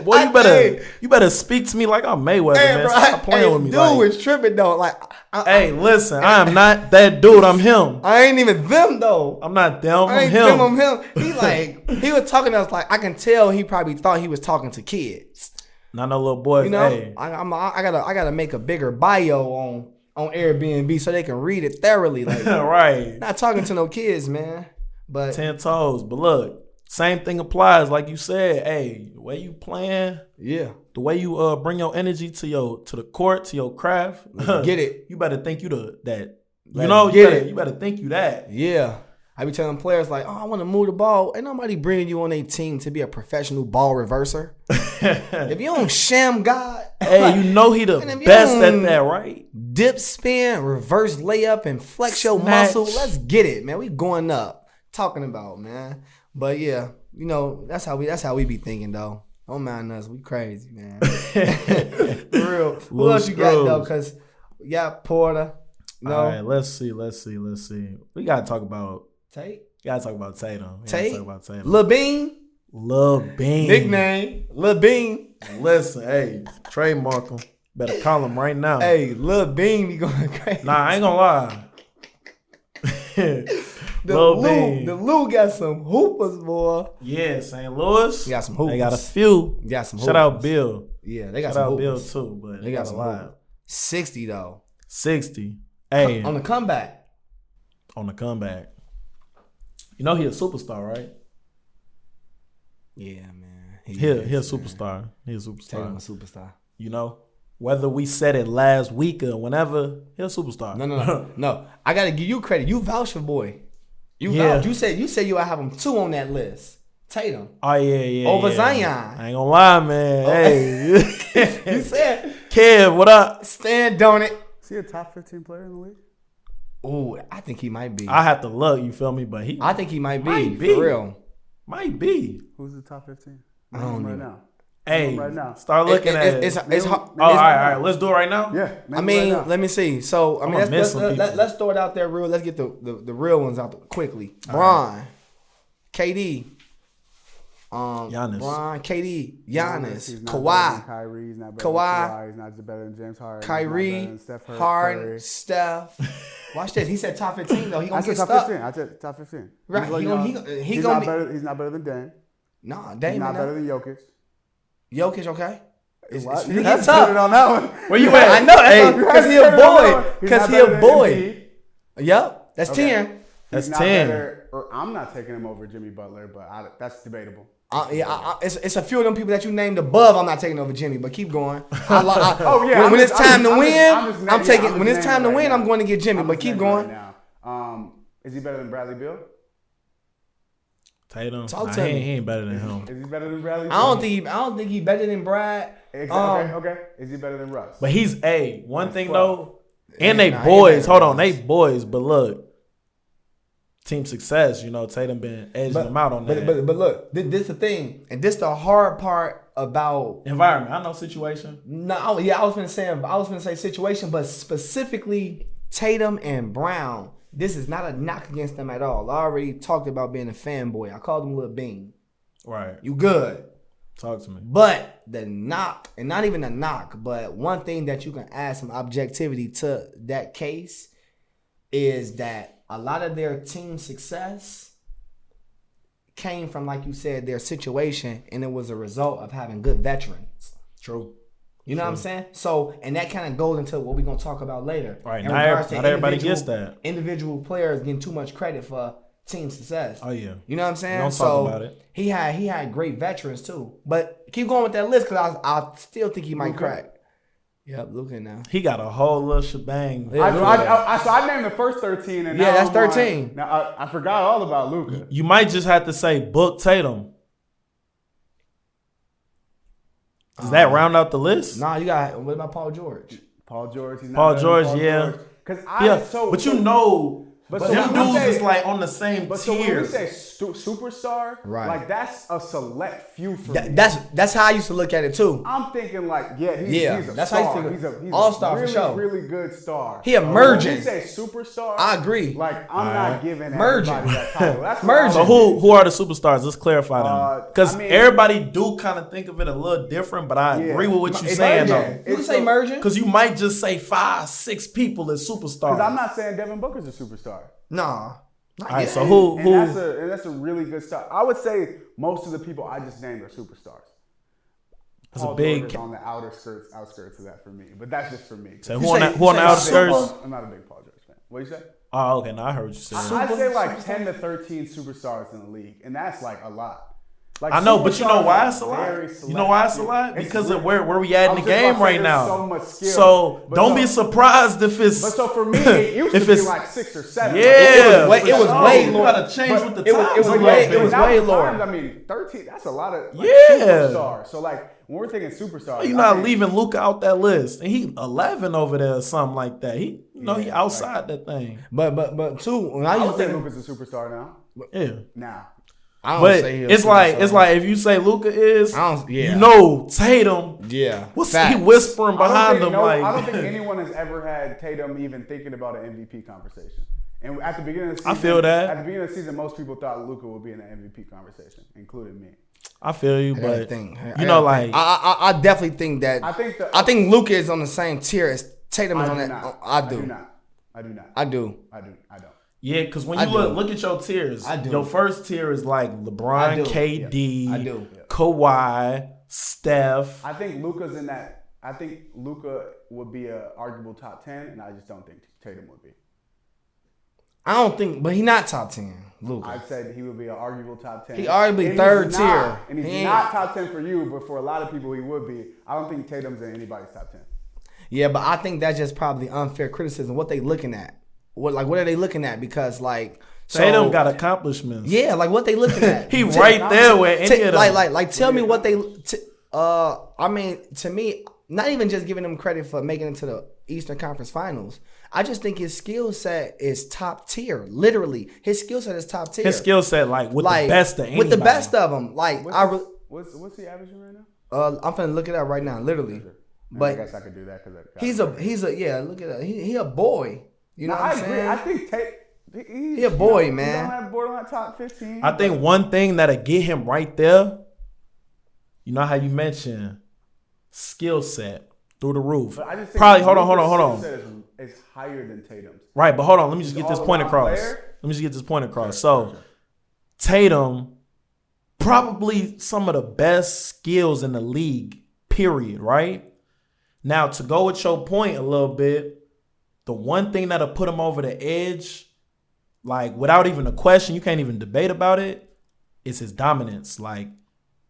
[SPEAKER 2] boy, you better speak to me like I'm Mayweather, man.
[SPEAKER 1] Bro,
[SPEAKER 2] Stop playing with me.
[SPEAKER 1] Dude
[SPEAKER 2] Like,
[SPEAKER 1] was tripping though. Like,
[SPEAKER 2] hey, listen, I am not that dude. I'm him.
[SPEAKER 1] I ain't even them though.
[SPEAKER 2] I'm not them.
[SPEAKER 1] I
[SPEAKER 2] I'm
[SPEAKER 1] ain't
[SPEAKER 2] him.
[SPEAKER 1] them. I'm him. He was talking to us like I can tell he probably thought he was talking to kids.
[SPEAKER 2] Not no little boys.
[SPEAKER 1] You know,
[SPEAKER 2] hey.
[SPEAKER 1] I gotta make a bigger bio on Airbnb so they can read it thoroughly. Like,
[SPEAKER 2] right.
[SPEAKER 1] Not talking to no kids, man. But
[SPEAKER 2] 10 toes. But look. Same thing applies, like you said. Hey, the way you playing,
[SPEAKER 1] yeah,
[SPEAKER 2] the way you bring your energy to the court, to your craft,
[SPEAKER 1] get it.
[SPEAKER 2] You better think you that.
[SPEAKER 1] You know,
[SPEAKER 2] you better think you that.
[SPEAKER 1] Yeah, I be telling players like, oh, I want to move the ball. Ain't nobody bringing you on a team to be a professional ball reverser. If you don't sham God,
[SPEAKER 2] hey, you know he the best at that, right?
[SPEAKER 1] Dip spin, reverse layup, and flex your muscle. Let's get it, man. We going up. Talking about, man. But yeah, you know, that's how we be thinking though. Don't mind us, we crazy, man. For real. Who else you got though? Cause we got Porter. No.
[SPEAKER 2] All right, let's see. We gotta talk about
[SPEAKER 1] Tate.
[SPEAKER 2] Tatum.
[SPEAKER 1] Tate.
[SPEAKER 2] Tatum.
[SPEAKER 1] Lil Bean.
[SPEAKER 2] Nickname.
[SPEAKER 1] Lil Bean.
[SPEAKER 2] Listen, hey, trademark him. Better call him right now.
[SPEAKER 1] Hey, Lil Bean be going crazy.
[SPEAKER 2] Nah, I ain't gonna lie.
[SPEAKER 1] The Lou got some hoopers, boy.
[SPEAKER 2] Yeah, St. Louis.
[SPEAKER 1] Got some hoopers.
[SPEAKER 2] They got a few.
[SPEAKER 1] Got some hoopers.
[SPEAKER 2] Shout out Bill.
[SPEAKER 1] Yeah, they got
[SPEAKER 2] Shout
[SPEAKER 1] some
[SPEAKER 2] out Bill
[SPEAKER 1] hoopers.
[SPEAKER 2] too, but
[SPEAKER 1] They got some
[SPEAKER 2] lot.
[SPEAKER 1] hoopers. 60 though.
[SPEAKER 2] 60. Hey,
[SPEAKER 1] On the comeback.
[SPEAKER 2] You know he a superstar, right?
[SPEAKER 1] Yeah, man.
[SPEAKER 2] He a superstar. He a superstar.
[SPEAKER 1] Tatum a superstar.
[SPEAKER 2] You know, whether we said it last week or whenever, he a superstar.
[SPEAKER 1] No. I gotta give you credit. You vouch for boy. You vouch. You said you would have him 2 on that list. Tatum.
[SPEAKER 2] Oh yeah.
[SPEAKER 1] Over
[SPEAKER 2] yeah.
[SPEAKER 1] Zion.
[SPEAKER 2] I ain't gonna lie, man. Hey,
[SPEAKER 1] You said
[SPEAKER 2] Kev, what up?
[SPEAKER 1] stand on it.
[SPEAKER 3] Is he a top 15 player in the league?
[SPEAKER 1] Ooh, I think he might be.
[SPEAKER 2] I have to look. You feel me? But
[SPEAKER 1] I think he might
[SPEAKER 2] be.
[SPEAKER 1] For real.
[SPEAKER 2] Might be.
[SPEAKER 3] Who's the top 15?
[SPEAKER 1] I don't
[SPEAKER 3] right
[SPEAKER 1] know.
[SPEAKER 3] now.
[SPEAKER 2] Hey,
[SPEAKER 3] Right now.
[SPEAKER 2] start looking at it.
[SPEAKER 1] It's hard.
[SPEAKER 2] All right. Let's do it right now.
[SPEAKER 3] Yeah.
[SPEAKER 1] I mean, let me see. So, I mean, let's throw it out there real. Let's get the real ones out quickly. Bron, KD,
[SPEAKER 2] Giannis.
[SPEAKER 1] Bron, KD, Giannis,
[SPEAKER 3] He's not better than
[SPEAKER 1] Kawhi,
[SPEAKER 3] Kyrie. He's not better than Kawhi. He's not better than James Harden.
[SPEAKER 1] Kyrie, Harden, Steph. Watch this. He said top 15 though. He
[SPEAKER 3] I
[SPEAKER 1] gonna
[SPEAKER 3] said
[SPEAKER 1] get
[SPEAKER 3] top
[SPEAKER 1] stuck.
[SPEAKER 3] 15. I said top 15.
[SPEAKER 1] Right.
[SPEAKER 3] He's not better than Dame.
[SPEAKER 1] Nah,
[SPEAKER 3] He's
[SPEAKER 1] Dame
[SPEAKER 3] not better than Jokic.
[SPEAKER 1] Jokic, okay.
[SPEAKER 3] What?
[SPEAKER 1] He
[SPEAKER 3] You
[SPEAKER 1] gets
[SPEAKER 3] have to put it
[SPEAKER 1] tough.
[SPEAKER 3] on that one.
[SPEAKER 2] Where you at?
[SPEAKER 1] I know. Because he a boy.
[SPEAKER 3] He's
[SPEAKER 1] Because
[SPEAKER 3] not
[SPEAKER 1] he
[SPEAKER 3] better
[SPEAKER 1] a
[SPEAKER 3] than
[SPEAKER 1] boy.
[SPEAKER 3] Embiid.
[SPEAKER 1] Yep. That's
[SPEAKER 3] Okay.
[SPEAKER 1] 10.
[SPEAKER 2] That's
[SPEAKER 3] He's not
[SPEAKER 2] 10.
[SPEAKER 3] better, or I'm not taking him over Jimmy Butler, but that's debatable.
[SPEAKER 1] It's a few of them people that you named above. I'm not taking over Jimmy, but keep going.
[SPEAKER 3] Oh, yeah,
[SPEAKER 1] When it's time to win,
[SPEAKER 3] I'm taking.
[SPEAKER 1] When it's time to win, I'm going to get Jimmy.
[SPEAKER 3] I'm
[SPEAKER 1] But
[SPEAKER 3] just
[SPEAKER 1] keep
[SPEAKER 3] naming
[SPEAKER 1] going.
[SPEAKER 3] right now. Is he better than Bradley Beal?
[SPEAKER 2] Tatum.
[SPEAKER 1] Talk to
[SPEAKER 2] he
[SPEAKER 1] me.
[SPEAKER 2] ain't better than him.
[SPEAKER 3] Is he better than Bradley Beal?
[SPEAKER 1] I don't think he's better than Brad.
[SPEAKER 3] Okay. Is he better than Russ?
[SPEAKER 2] But he's one thing
[SPEAKER 3] 12.
[SPEAKER 2] though, and they
[SPEAKER 1] Nah,
[SPEAKER 2] boys.
[SPEAKER 1] he
[SPEAKER 2] Hold on,
[SPEAKER 1] better
[SPEAKER 2] they boys. But look, team success. You know, Tatum been edging them out on that.
[SPEAKER 1] But look, this the thing, and this the hard part about
[SPEAKER 2] environment. I know situation.
[SPEAKER 1] No, yeah, I was gonna say situation, but specifically Tatum and Brown. This is not a knock against them at all. I already talked about being a fanboy. I called him Lil Bean.
[SPEAKER 2] Right.
[SPEAKER 1] You good.
[SPEAKER 2] Talk to me.
[SPEAKER 1] But the knock, and not even a knock, but one thing that you can add some objectivity to that case is that a lot of their team success came from, like you said, their situation, and it was a result of having good veterans.
[SPEAKER 2] True.
[SPEAKER 1] You know what I'm saying? So, and that kind of goes into what we're going to talk about later.
[SPEAKER 2] Right.
[SPEAKER 1] In
[SPEAKER 2] Not
[SPEAKER 1] regards to
[SPEAKER 2] everybody gets that.
[SPEAKER 1] Individual players getting too much credit for team success.
[SPEAKER 2] Oh, yeah.
[SPEAKER 1] You know what I'm saying?
[SPEAKER 2] We don't talk about it.
[SPEAKER 1] He had great veterans too. But keep going with that list because I still think he might crack. Yep, Luka now.
[SPEAKER 2] He got a whole little shebang.
[SPEAKER 3] So I named the first 13, and
[SPEAKER 1] Yeah,
[SPEAKER 3] now
[SPEAKER 1] that's
[SPEAKER 3] I'm
[SPEAKER 1] 13.
[SPEAKER 3] Now I forgot all about Luka.
[SPEAKER 2] You might just have to say book Tatum. Does that round out the list?
[SPEAKER 1] Nah, you got, what about Paul George?
[SPEAKER 3] Paul George, he's not
[SPEAKER 2] Paul
[SPEAKER 3] better than
[SPEAKER 2] George,
[SPEAKER 3] Paul
[SPEAKER 2] yeah.
[SPEAKER 3] George.
[SPEAKER 2] But you know,
[SPEAKER 3] But
[SPEAKER 2] But
[SPEAKER 3] so
[SPEAKER 2] them
[SPEAKER 3] when we
[SPEAKER 2] dudes
[SPEAKER 3] say-
[SPEAKER 2] is like on the same
[SPEAKER 3] But so when
[SPEAKER 2] tier.
[SPEAKER 3] we say superstar,
[SPEAKER 1] Right.
[SPEAKER 3] like that's a select few for me.
[SPEAKER 1] That's how I used to look at it too.
[SPEAKER 3] I'm thinking like, he's a
[SPEAKER 1] that's how you
[SPEAKER 3] star.
[SPEAKER 1] think
[SPEAKER 3] He's a
[SPEAKER 1] all-star for
[SPEAKER 3] really,
[SPEAKER 1] sure.
[SPEAKER 3] really good star.
[SPEAKER 1] He emerging.
[SPEAKER 3] When we say superstar,
[SPEAKER 1] I agree.
[SPEAKER 3] Like I'm not giving
[SPEAKER 1] Merging.
[SPEAKER 3] everybody that title. That's
[SPEAKER 1] Merging.
[SPEAKER 2] So who are the superstars? Let's clarify them. Because
[SPEAKER 3] I mean-
[SPEAKER 2] everybody do kind of think of it a little different, but I agree with what you're saying
[SPEAKER 1] Merging.
[SPEAKER 2] though.
[SPEAKER 1] You can say merging.
[SPEAKER 2] Because you might just say 5, 6 people as superstars.
[SPEAKER 3] Because I'm not saying Devin Booker's a superstar.
[SPEAKER 1] Nah.
[SPEAKER 2] All right, so who?
[SPEAKER 3] And that's a really good star. I would say most of the people I just named are superstars.
[SPEAKER 2] That's a
[SPEAKER 3] Paul
[SPEAKER 2] big.
[SPEAKER 3] George is on the outskirts of that for me, but that's just for me.
[SPEAKER 2] So who on the outskirts?
[SPEAKER 3] I'm not a big Paul George fan. What do you say?
[SPEAKER 2] Oh, okay. Now I heard what you said.
[SPEAKER 3] I'd say like 10 to 13 superstars in the league, and that's like a lot. Like
[SPEAKER 2] I know, but you know why it's a
[SPEAKER 3] superstars
[SPEAKER 2] lot?
[SPEAKER 3] are very
[SPEAKER 2] You know why it's a lot?
[SPEAKER 3] It's
[SPEAKER 2] Because of
[SPEAKER 3] really-
[SPEAKER 2] where we at in
[SPEAKER 3] I
[SPEAKER 2] the
[SPEAKER 3] was just
[SPEAKER 2] game
[SPEAKER 3] about to say
[SPEAKER 2] right
[SPEAKER 3] there's
[SPEAKER 2] now.
[SPEAKER 3] so much skill.
[SPEAKER 2] So
[SPEAKER 3] But
[SPEAKER 2] don't
[SPEAKER 3] so-
[SPEAKER 2] be surprised if it's.
[SPEAKER 3] But so for me, it used
[SPEAKER 2] if
[SPEAKER 3] to be
[SPEAKER 2] it's-
[SPEAKER 3] like 6 or 7.
[SPEAKER 2] Yeah,
[SPEAKER 1] It was
[SPEAKER 2] for sure.
[SPEAKER 1] way
[SPEAKER 2] You
[SPEAKER 1] lower.
[SPEAKER 2] gotta change with the
[SPEAKER 1] It was-
[SPEAKER 2] times.
[SPEAKER 1] it was
[SPEAKER 2] a little
[SPEAKER 1] way-
[SPEAKER 2] bit.
[SPEAKER 1] it was
[SPEAKER 3] Now
[SPEAKER 1] way
[SPEAKER 3] with
[SPEAKER 1] lower.
[SPEAKER 3] times, I mean, 13, that's a lot of like,
[SPEAKER 2] Yeah.
[SPEAKER 3] superstars. So like when we're thinking superstars,
[SPEAKER 2] You're not leaving Luka out that list, and he 11 over there or something like that. He outside that thing.
[SPEAKER 1] But too, when I
[SPEAKER 3] I
[SPEAKER 1] used
[SPEAKER 3] would
[SPEAKER 1] to
[SPEAKER 3] say
[SPEAKER 1] think,
[SPEAKER 3] Luka's a superstar now.
[SPEAKER 2] Yeah.
[SPEAKER 3] Now.
[SPEAKER 1] I don't
[SPEAKER 2] But
[SPEAKER 1] say he a
[SPEAKER 2] it's
[SPEAKER 1] superstar.
[SPEAKER 2] like if you say Luka is,
[SPEAKER 1] I don't- yeah.
[SPEAKER 2] you know Tatum.
[SPEAKER 1] yeah,
[SPEAKER 2] What's
[SPEAKER 1] facts.
[SPEAKER 2] he whispering
[SPEAKER 3] I don't
[SPEAKER 2] behind
[SPEAKER 3] think-
[SPEAKER 2] him
[SPEAKER 3] no,
[SPEAKER 2] like?
[SPEAKER 3] I don't think anyone has ever had Tatum even thinking about an MVP conversation. And at the beginning of the season,
[SPEAKER 2] I feel that.
[SPEAKER 3] At the beginning of the season, most people thought Luka would be in the MVP conversation, including me.
[SPEAKER 2] I feel you,
[SPEAKER 1] I gotta
[SPEAKER 2] but
[SPEAKER 1] think.
[SPEAKER 2] you know, like
[SPEAKER 1] I definitely think that.
[SPEAKER 3] I think
[SPEAKER 1] Luka is on the same tier as Tatum is on that. I do.
[SPEAKER 3] I do not.
[SPEAKER 1] I do.
[SPEAKER 3] I don't.
[SPEAKER 2] yeah, because when
[SPEAKER 1] I
[SPEAKER 2] you
[SPEAKER 1] do.
[SPEAKER 2] look at your tiers,
[SPEAKER 1] I do.
[SPEAKER 2] your first tier is like
[SPEAKER 1] I
[SPEAKER 2] LeBron,
[SPEAKER 1] do.
[SPEAKER 2] KD,
[SPEAKER 1] I do.
[SPEAKER 2] Kawhi, Steph.
[SPEAKER 3] I think Luka's in that. I think Luka would be a arguable top 10, and I just don't think Tatum would be.
[SPEAKER 1] I don't think, but he not top 10. Luka.
[SPEAKER 3] I'd say that he would be an arguable top 10.
[SPEAKER 1] He arguably
[SPEAKER 3] And
[SPEAKER 1] third
[SPEAKER 3] he's
[SPEAKER 1] tier.
[SPEAKER 3] not- And
[SPEAKER 1] He
[SPEAKER 3] he's
[SPEAKER 1] ain't-
[SPEAKER 3] not top 10 for you, but for a lot of people, he would be. I don't think Tatum's in anybody's top 10.
[SPEAKER 1] Yeah, but I think that's just probably unfair criticism. What they looking at? What are they looking at? Because like
[SPEAKER 2] Tatum got accomplishments.
[SPEAKER 1] Yeah, like what they looking at?
[SPEAKER 2] He right there with any of them.
[SPEAKER 1] Like tell me what they. I mean, to me, not even just giving him credit for making it to the Eastern Conference Finals. I just think his skill set is top tier. Literally, his skill set is top tier.
[SPEAKER 2] His skill set, like with the best of anybody.
[SPEAKER 1] With the best of them, like
[SPEAKER 3] What's he averaging right now?
[SPEAKER 1] I'm finna look it up right now, literally. But
[SPEAKER 3] I guess I could do that because
[SPEAKER 1] he's a yeah. Look at that. He a boy. You know what I'm saying?
[SPEAKER 3] I think Tatum.
[SPEAKER 1] He a boy, man.
[SPEAKER 3] He don't have borderline top 15.
[SPEAKER 2] I think one thing that'll get him right there, you know how you mentioned skill set through the roof.
[SPEAKER 3] But I just think
[SPEAKER 2] Probably hold
[SPEAKER 3] Luka's
[SPEAKER 2] on.
[SPEAKER 3] skill set is higher than Tatum's.
[SPEAKER 2] Right, but hold on. Let me just get
[SPEAKER 3] He's
[SPEAKER 2] this
[SPEAKER 3] all
[SPEAKER 2] point
[SPEAKER 3] around
[SPEAKER 2] across.
[SPEAKER 3] player?
[SPEAKER 2] Let me just get this point across. So, Tatum, probably some of the best skills in the league, period, right? Now, to go with your point a little bit, the one thing that'll put him over the edge, like without even a question, you can't even debate about it, is his dominance. Like,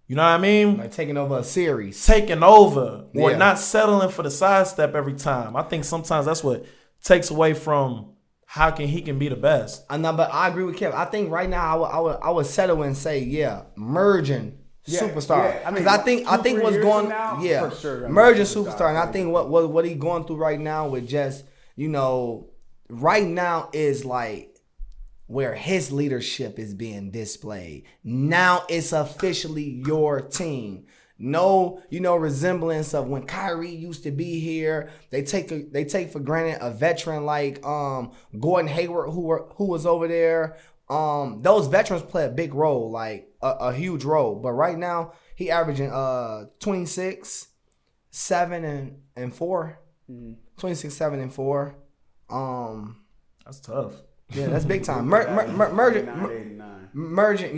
[SPEAKER 2] you know what I mean?
[SPEAKER 1] Like taking over a series.
[SPEAKER 2] Taking over or
[SPEAKER 1] Yeah.
[SPEAKER 2] not settling for the sidestep every time. I think sometimes that's what takes away from how he can be the best.
[SPEAKER 1] I know, but I agree with Kev. I think right now I would settle and say merging superstar.
[SPEAKER 3] Yeah, I mean,
[SPEAKER 1] Because I think
[SPEAKER 3] 2-3
[SPEAKER 1] what's
[SPEAKER 3] years
[SPEAKER 1] going
[SPEAKER 3] from now, for sure gonna be
[SPEAKER 1] merging
[SPEAKER 3] a superstar.
[SPEAKER 1] superstar. And I think what he going through right now with just right now is like where his leadership is being displayed. Now it's officially your team. No, resemblance of when Kyrie used to be here. They take for granted a veteran like Gordon Hayward who was over there. Those veterans play a big role, like a huge role. But right now he averaging 26, 7 and 4. 26, 7 and 4.
[SPEAKER 2] That's tough.
[SPEAKER 1] Yeah, that's big time.
[SPEAKER 3] 89.
[SPEAKER 1] Merging,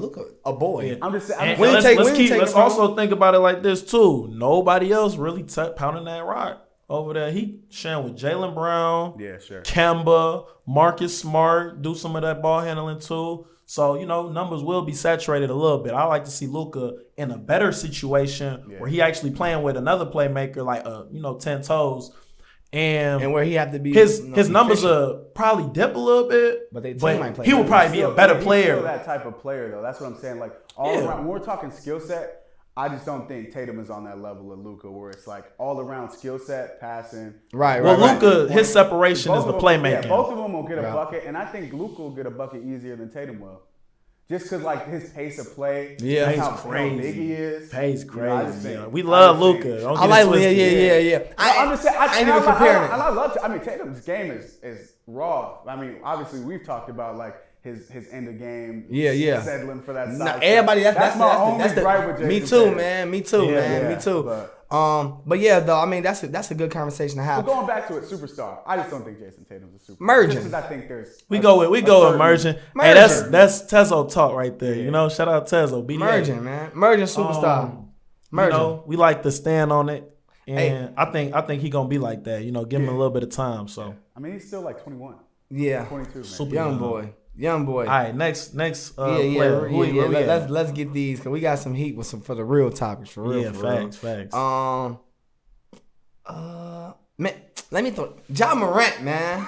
[SPEAKER 1] Luka, a boy.
[SPEAKER 3] Yeah. I'm just saying.
[SPEAKER 2] And
[SPEAKER 1] When you take
[SPEAKER 2] let's
[SPEAKER 1] it from-
[SPEAKER 2] also think about it like this too. Nobody else really pounding that rock over there. He sharing with Jaylen Brown,
[SPEAKER 3] Yeah, sure.
[SPEAKER 2] Kemba, Marcus Smart, do some of that ball handling too. So, numbers will be saturated a little bit. I like to see Luka in a better situation where he actually playing with another playmaker like 10 toes. And
[SPEAKER 1] where he have to be
[SPEAKER 2] his numbers
[SPEAKER 1] efficient.
[SPEAKER 2] will probably dip a little bit,
[SPEAKER 1] But they
[SPEAKER 2] but
[SPEAKER 1] might play
[SPEAKER 2] he will
[SPEAKER 1] better.
[SPEAKER 2] probably be a better
[SPEAKER 3] He's
[SPEAKER 2] player.
[SPEAKER 3] still that type of player though. That's what I'm saying. Like all
[SPEAKER 2] Yeah.
[SPEAKER 3] around, when we're talking skill set, I just don't think Tatum is on that level of Luka, where it's like all around skill set, passing.
[SPEAKER 1] Right.
[SPEAKER 2] Well, Luka, his separation is the playmaking.
[SPEAKER 3] Yeah, both of them will get a bucket, and I think Luka will get a bucket easier than Tatum will. Just because, like, his pace of play, how big he is.
[SPEAKER 2] Pace crazy. We love Luka.
[SPEAKER 1] I like yeah.
[SPEAKER 3] I'm just saying,
[SPEAKER 1] I ain't even comparing it.
[SPEAKER 3] And I love I mean, Tatum's game is raw. I mean, obviously, we've talked about, like, his end of game, settling for that side.
[SPEAKER 1] No, everybody, that's
[SPEAKER 3] my only gripe with Jason
[SPEAKER 1] Me too,
[SPEAKER 3] Tatum.
[SPEAKER 1] man. Me too. But yeah, though, I mean, that's a good conversation to have.
[SPEAKER 3] But going back to it, superstar. I just don't think Jason Tatum's a superstar.
[SPEAKER 1] Merging.
[SPEAKER 3] Just 'cause I think there's
[SPEAKER 2] we go with merging. Hey, that's Tezo talk right there. You know, shout out Tezo. BDA.
[SPEAKER 1] Merging, man. Merging superstar. Merging.
[SPEAKER 2] You know, we like to stand on it, and I think he gonna be like that. You know, give him a little bit of time. So
[SPEAKER 3] I mean, he's still like 21.
[SPEAKER 1] Yeah,
[SPEAKER 3] 22. Man.
[SPEAKER 1] Super young boy. All
[SPEAKER 2] right, next player.
[SPEAKER 1] Let's get these because we got some heat with for the real topics for real.
[SPEAKER 2] Yeah, facts.
[SPEAKER 1] Man, let me throw Ja Morant, man.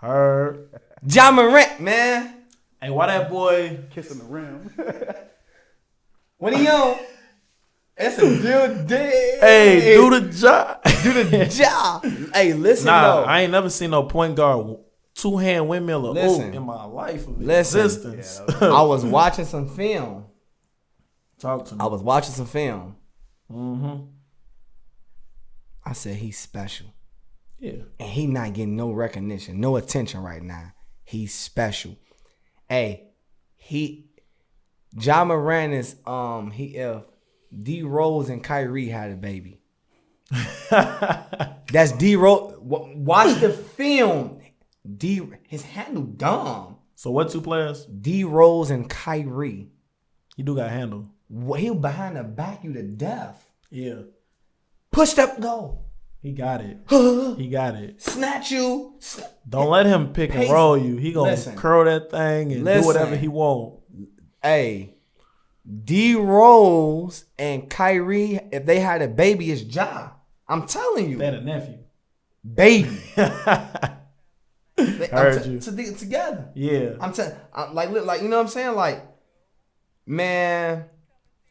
[SPEAKER 2] Heard.
[SPEAKER 1] Ja Morant, man.
[SPEAKER 2] Hey, why that boy
[SPEAKER 3] kissing the rim?
[SPEAKER 1] When he on, it's a good day.
[SPEAKER 2] Hey, do the job.
[SPEAKER 1] Hey, listen though.
[SPEAKER 2] I ain't never seen no point guard two-hand windmill in my life of existence.
[SPEAKER 1] I was watching some film.
[SPEAKER 2] Talk to me.
[SPEAKER 1] I was watching some film.
[SPEAKER 2] Mm-hmm.
[SPEAKER 1] I said he's special.
[SPEAKER 2] Yeah.
[SPEAKER 1] And he not getting no recognition, no attention right now. He's special. Hey, Ja Morant is if D Rose and Kyrie had a baby. That's D Rose. Watch the film. His handle dumb.
[SPEAKER 2] So what two players?
[SPEAKER 1] D Rose and Kyrie.
[SPEAKER 2] He do got handle.
[SPEAKER 1] He'll behind the back you to death.
[SPEAKER 2] Yeah.
[SPEAKER 1] Push up, go.
[SPEAKER 2] He got it. He got it.
[SPEAKER 1] Snatch you.
[SPEAKER 2] Don't let him pick and roll you. He gonna curl that thing and do whatever he want.
[SPEAKER 1] Hey, D Rose and Kyrie, if they had a baby, it's Ja. I'm telling you.
[SPEAKER 2] They had a nephew.
[SPEAKER 1] Baby.
[SPEAKER 2] Heard you.
[SPEAKER 1] Together.
[SPEAKER 2] Yeah.
[SPEAKER 1] I'm telling, like, you know what I'm saying? Like, man,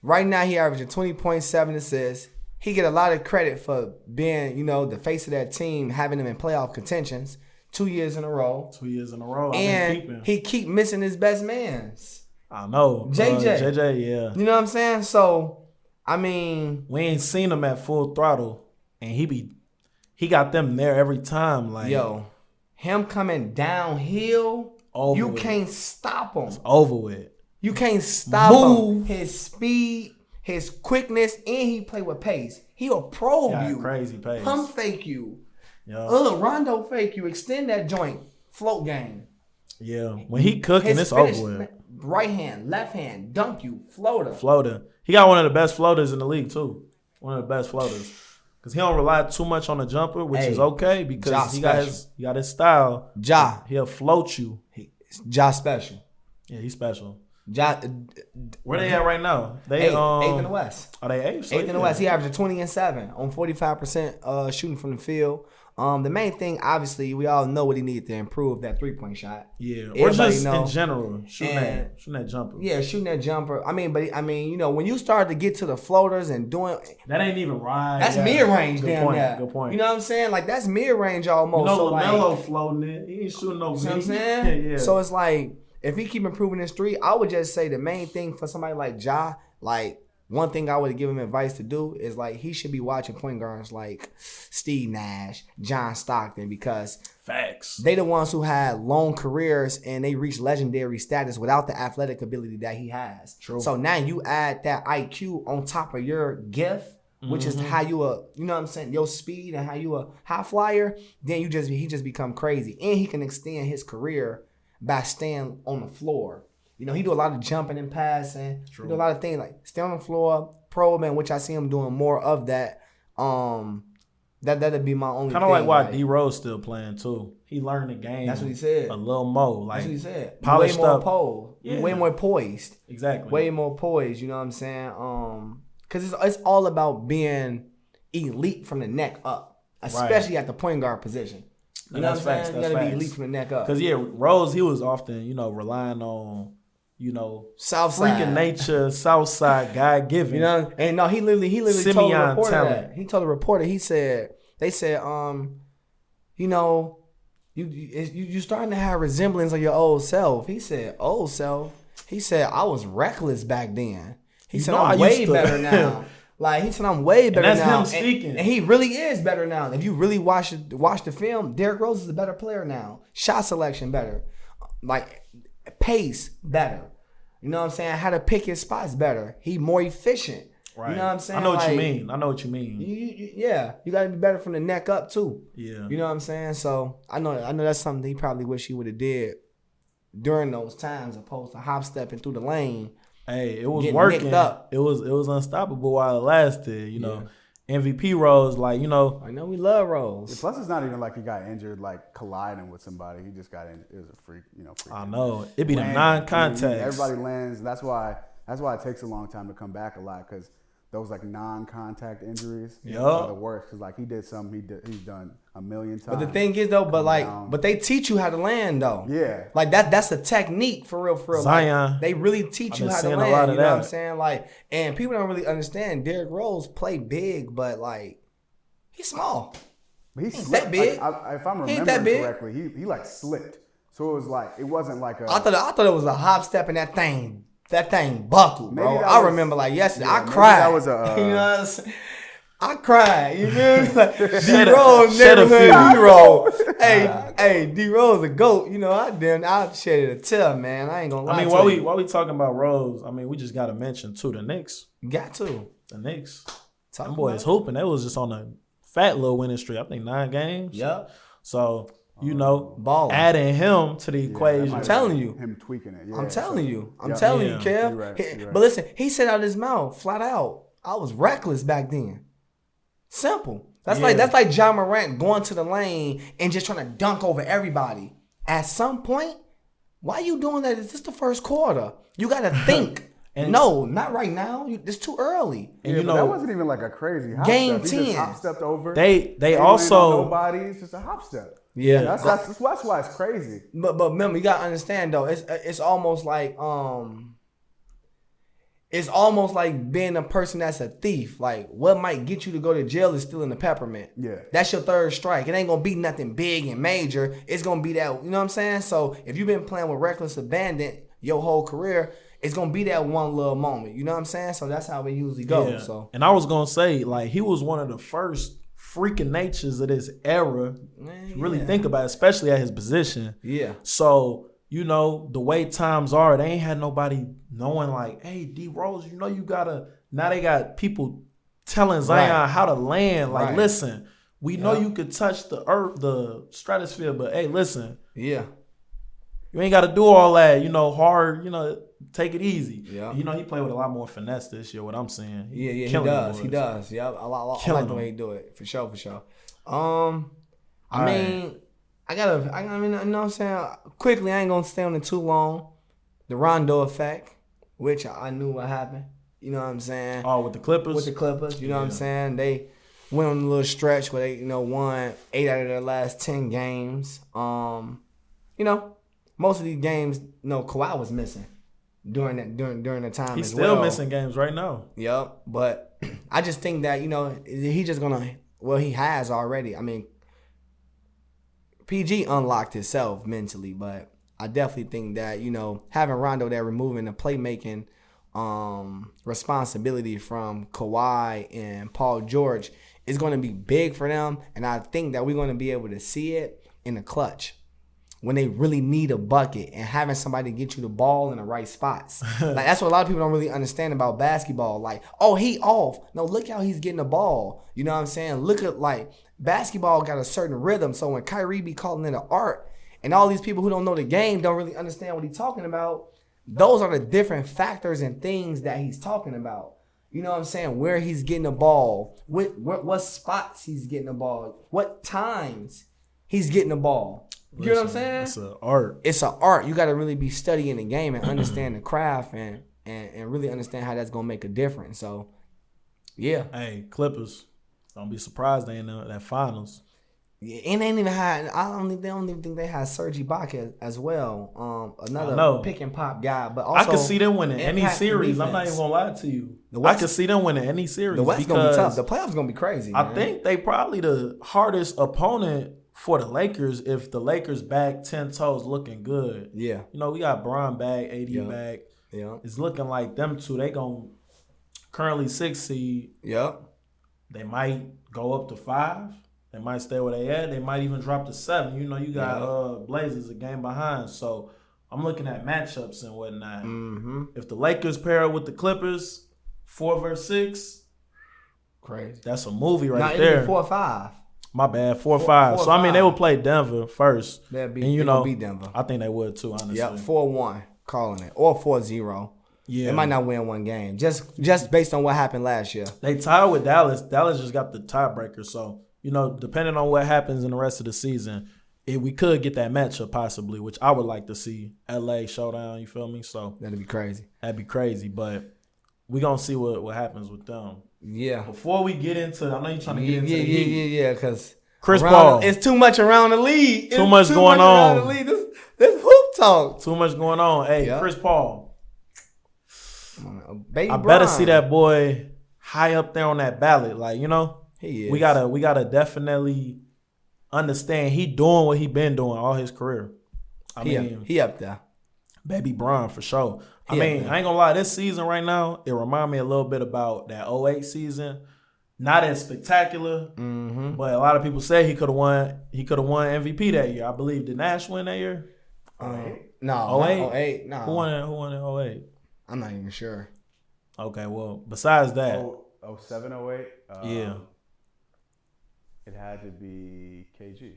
[SPEAKER 1] right now he averaging 20.7 assists. He get a lot of credit for being, you know, the face of that team, having them in playoff contentions 2 years in a row.
[SPEAKER 2] 2 years in a row.
[SPEAKER 1] And he keep missing his best mans.
[SPEAKER 2] I know. JJ, yeah.
[SPEAKER 1] You know what I'm saying? So, I mean,
[SPEAKER 2] we ain't seen him at full throttle, and he got them there every time. Like,
[SPEAKER 1] yo, him coming downhill, you can't stop him.
[SPEAKER 2] It's over with.
[SPEAKER 1] You can't stop him. His speed, his quickness, and he play with pace. He'll probe you.
[SPEAKER 2] Crazy pace.
[SPEAKER 1] Pump fake you. Rondo fake you. Extend that joint. Float game.
[SPEAKER 2] Yeah. When he cooking, it's over with.
[SPEAKER 1] Right hand, left hand, dunk you,
[SPEAKER 2] floater. He got one of the best floaters in the league too. One of the best floaters. Because he don't rely too much on the jumper, which is okay because he got his style. He'll float you.
[SPEAKER 1] Ja special.
[SPEAKER 2] Yeah, he's special.
[SPEAKER 1] Where
[SPEAKER 2] they at right now? They
[SPEAKER 1] eighth in the West.
[SPEAKER 2] Are they eighth?
[SPEAKER 1] Eighth in the West. He averaged 20-7 on 45% shooting from the field. The main thing, obviously, we all know what he needed to improve that 3-point shot.
[SPEAKER 2] Yeah, or just in general, shooting that jumper.
[SPEAKER 1] Yeah, shooting that jumper. I mean, you know, when you start to get to the floaters and doing
[SPEAKER 2] that, ain't even right.
[SPEAKER 1] That's mid range.
[SPEAKER 2] Good point.
[SPEAKER 1] You know what I'm saying? Like that's mid range almost.
[SPEAKER 2] You know,
[SPEAKER 1] so
[SPEAKER 2] LaMelo floating it. He ain't shooting no.
[SPEAKER 1] You know what I'm saying? Yeah. So it's like if he keep improving his three, I would just say the main thing for somebody like Ja, like. One thing I would give him advice to do is like he should be watching point guards like Steve Nash, John Stockton, because
[SPEAKER 2] facts.
[SPEAKER 1] They the ones who had long careers and they reached legendary status without the athletic ability that he has.
[SPEAKER 2] True.
[SPEAKER 1] So now you add that IQ on top of your gift, which is how you you know what I'm saying, your speed and how you a high flyer. Then he just become crazy, and he can extend his career by staying on the floor. You know, he do a lot of jumping and passing. True. He do a lot of things like stay on the floor, probing, which I see him doing more of that. That'd be my only
[SPEAKER 2] kind of like why D Rose still playing too. He learned the game.
[SPEAKER 1] That's what he said.
[SPEAKER 2] A little more. Like,
[SPEAKER 1] that's what he said.
[SPEAKER 2] Polished
[SPEAKER 1] way more
[SPEAKER 2] up.
[SPEAKER 1] Way more poised.
[SPEAKER 2] Exactly.
[SPEAKER 1] Way more poised. You know what I'm saying? Because it's all about being elite from the neck up, especially at the point guard position. You know what I'm saying? You gotta be elite from the neck up.
[SPEAKER 2] Because Rose, he was often, you know, relying on
[SPEAKER 1] Southside.
[SPEAKER 2] freaking nature, Southside, God given.
[SPEAKER 1] And no, he literally
[SPEAKER 2] Simeon
[SPEAKER 1] told the reporter
[SPEAKER 2] talent.
[SPEAKER 1] that. He told the reporter, they said, you starting to have resemblance of your old self. He said, old self. He said, I was reckless back then. He said, I'm way better now. Like, he said, I'm way better now.
[SPEAKER 2] And that's him speaking.
[SPEAKER 1] And he really is better now. If you really watch the film, Derrick Rose is a better player now. Shot selection better. Like, pace better. You know what I'm saying? How to pick his spots better. He more efficient.
[SPEAKER 2] Right.
[SPEAKER 1] You know what I'm saying?
[SPEAKER 2] I know what you mean. I know what you mean.
[SPEAKER 1] You got to be better from the neck up too.
[SPEAKER 2] Yeah.
[SPEAKER 1] You know what I'm saying? So I know that's something he probably wish he would have did during those times, opposed to hop stepping through the lane.
[SPEAKER 2] Hey, it was working. It was unstoppable while it lasted. MVP Rose, I
[SPEAKER 1] know we love Rose.
[SPEAKER 3] Plus, it's not even like he got injured, like colliding with somebody. He just got injured. It was a freak,
[SPEAKER 2] I know. It be the non-contacts.
[SPEAKER 3] Everybody lands. That's why it takes a long time to come back a lot, because those like non-contact injuries are the worst. Because he did something he's done a million times.
[SPEAKER 1] But the thing is though, but they teach you how to land though.
[SPEAKER 3] Yeah.
[SPEAKER 1] Like that's a technique for real.
[SPEAKER 2] Zion.
[SPEAKER 1] They really teach you how to land. You know what I'm saying? And people don't really understand. Derrick Rose play big, but he's small.
[SPEAKER 3] But
[SPEAKER 1] he ain't that big.
[SPEAKER 3] If I'm remembering correctly, he slipped. So it wasn't like a.
[SPEAKER 1] I thought it was a hop step in that thing. That thing buckled, bro. I remember yesterday. I cried. That was a. You know what I'm saying? I cried. You feel me? D-Rose neighborhood hero. Hey, D-Rose a goat. I shedded a tear, man. I ain't gonna lie.
[SPEAKER 2] While we talking about Rose, we just gotta mention too the Knicks.
[SPEAKER 1] Got to.
[SPEAKER 2] The Knicks. Them boys hooping. They was just on a fat little winning streak. I think 9 games.
[SPEAKER 1] Yep.
[SPEAKER 2] So.
[SPEAKER 1] Balling.
[SPEAKER 2] Adding him to the equation.
[SPEAKER 1] I'm telling you.
[SPEAKER 3] Him tweaking it. Yeah,
[SPEAKER 1] I'm telling you, Kev.
[SPEAKER 3] You're right.
[SPEAKER 1] But listen, he said out of his mouth, flat out, I was reckless back then. Simple. That's like John Morant going to the lane and just trying to dunk over everybody. At some point, why you doing that? Is this the first quarter? You got to think. And no, not right now. It's too early.
[SPEAKER 3] And that wasn't even like a crazy hop
[SPEAKER 1] game
[SPEAKER 3] step.
[SPEAKER 1] 10.
[SPEAKER 3] He just hop stepped over.
[SPEAKER 2] They also
[SPEAKER 3] nobody. It's just a hop step.
[SPEAKER 1] Yeah,
[SPEAKER 3] that's why it's crazy.
[SPEAKER 1] But remember, you gotta understand though. It's almost like being a person that's a thief. Like, what might get you to go to jail is stealing the peppermint.
[SPEAKER 3] Yeah,
[SPEAKER 1] that's your third strike. It ain't gonna be nothing big and major. It's gonna be that. You know what I'm saying? So if you've been playing with reckless abandon your whole career, it's gonna be that one little moment. You know what I'm saying? So that's how it usually goes. Yeah. So,
[SPEAKER 2] and I was gonna say, he was one of the first freaking natures of this era. Really think about it, especially at his position.
[SPEAKER 1] Yeah.
[SPEAKER 2] So, the way times are, they ain't had nobody knowing hey, D Rose, you gotta. Now they got people telling Zion how to land. Listen, we know you could touch the earth, the stratosphere, but hey, listen.
[SPEAKER 1] Yeah.
[SPEAKER 2] You ain't gotta do all that, hard, take it easy.
[SPEAKER 1] Yeah.
[SPEAKER 2] He played with a lot more finesse this year, what I'm saying.
[SPEAKER 1] He does. Yeah. I like the way he do it. For sure. I mean, you know what I'm saying? Quickly, I ain't gonna stay on it too long. The Rondo effect, which I knew what happened. You know what I'm saying?
[SPEAKER 2] Oh, with the Clippers?
[SPEAKER 1] You know what I'm saying? They went on a little stretch where they, won 8 out of their last 10 games. Most of these games, Kawhi was missing during the time.
[SPEAKER 2] He's still missing games right now.
[SPEAKER 1] Yep. But I just think that, he just gonna, he has already. I mean, PG unlocked himself mentally, but I definitely think that, having Rondo there, removing the playmaking responsibility from Kawhi and Paul George is going to be big for them. And I think that we're going to be able to see it in the clutch when they really need a bucket and having somebody get you the ball in the right spots. That's what a lot of people don't really understand about basketball. He off. No, look how he's getting the ball. You know what I'm saying? Look at basketball got a certain rhythm. So when Kyrie be calling it an art and all these people who don't know the game don't really understand what he's talking about, those are the different factors and things that he's talking about. You know what I'm saying? Where he's getting the ball, what spots he's getting the ball, what times he's getting the ball. You know what I'm saying?
[SPEAKER 2] It's an art.
[SPEAKER 1] It's an art. You got to really be studying the game and understand the craft and really understand how that's going to make a difference. So, yeah.
[SPEAKER 2] Hey, Clippers, don't be surprised they in that finals.
[SPEAKER 1] Yeah, and they ain't even had. They don't even think they had Serge Ibaka as well. Another pick and pop guy, but also
[SPEAKER 2] I could see them winning any series.
[SPEAKER 1] Defense.
[SPEAKER 2] I'm not even gonna lie to you. I could see them winning any series.
[SPEAKER 1] The West gonna be tough. The playoffs gonna be crazy.
[SPEAKER 2] I think they probably the hardest opponent for the Lakers if the Lakers back 10 toes looking good.
[SPEAKER 1] Yeah,
[SPEAKER 2] you know we got Bron back, AD back.
[SPEAKER 1] Yeah,
[SPEAKER 2] it's looking like them two. They gonna currently 6 seed.
[SPEAKER 1] Yep.
[SPEAKER 2] They might go up to 5. They might stay where they at. They might even drop to 7. You know, you got Blazers a game behind. So I'm looking at matchups and whatnot.
[SPEAKER 1] Mm-hmm.
[SPEAKER 2] If the Lakers pair up with the Clippers, 4 versus 6,
[SPEAKER 1] crazy.
[SPEAKER 2] That's a movie right
[SPEAKER 1] there.
[SPEAKER 2] there.
[SPEAKER 1] 4 or 5.
[SPEAKER 2] My bad, 4 or 5. So I mean, they would play Denver first.
[SPEAKER 1] They'd be,
[SPEAKER 2] and you know,
[SPEAKER 1] beat Denver.
[SPEAKER 2] I think they would too. Honestly.
[SPEAKER 1] Yep, 4-1, calling it, or 4-0. Yeah, they might not win one game just based on what happened last year.
[SPEAKER 2] They tied with Dallas. Dallas just got the tiebreaker. So you know, depending on what happens in the rest of the season, we could get that matchup possibly, which I would like to see. LA showdown. You feel me? So
[SPEAKER 1] that'd be crazy.
[SPEAKER 2] That'd be crazy, but we gonna see what happens with them.
[SPEAKER 1] Yeah.
[SPEAKER 2] Before we get into, I know you're trying to get into the Heat.
[SPEAKER 1] Yeah, because
[SPEAKER 2] Chris Paul.
[SPEAKER 1] It's too much around the league.
[SPEAKER 2] Too much going on.
[SPEAKER 1] This hoop talk.
[SPEAKER 2] Too much going on. Hey, Chris Paul.
[SPEAKER 1] Baby
[SPEAKER 2] I better see that boy high up there on that ballot. Like, you know,
[SPEAKER 1] he is.
[SPEAKER 2] We gotta definitely understand he doing what he been doing all his career. I mean,
[SPEAKER 1] he up there.
[SPEAKER 2] Baby Bron for sure. I ain't gonna lie, this season right now, it remind me a little bit about that 08 season. Not as spectacular, but a lot of people say he could have won MVP that year. I believe. Did Nash win that year?
[SPEAKER 1] No. 08? No.
[SPEAKER 2] Who won in 08?
[SPEAKER 1] I'm not even sure.
[SPEAKER 2] Okay, well, besides that.
[SPEAKER 3] 07, 08?
[SPEAKER 2] Yeah.
[SPEAKER 3] It had to be KG.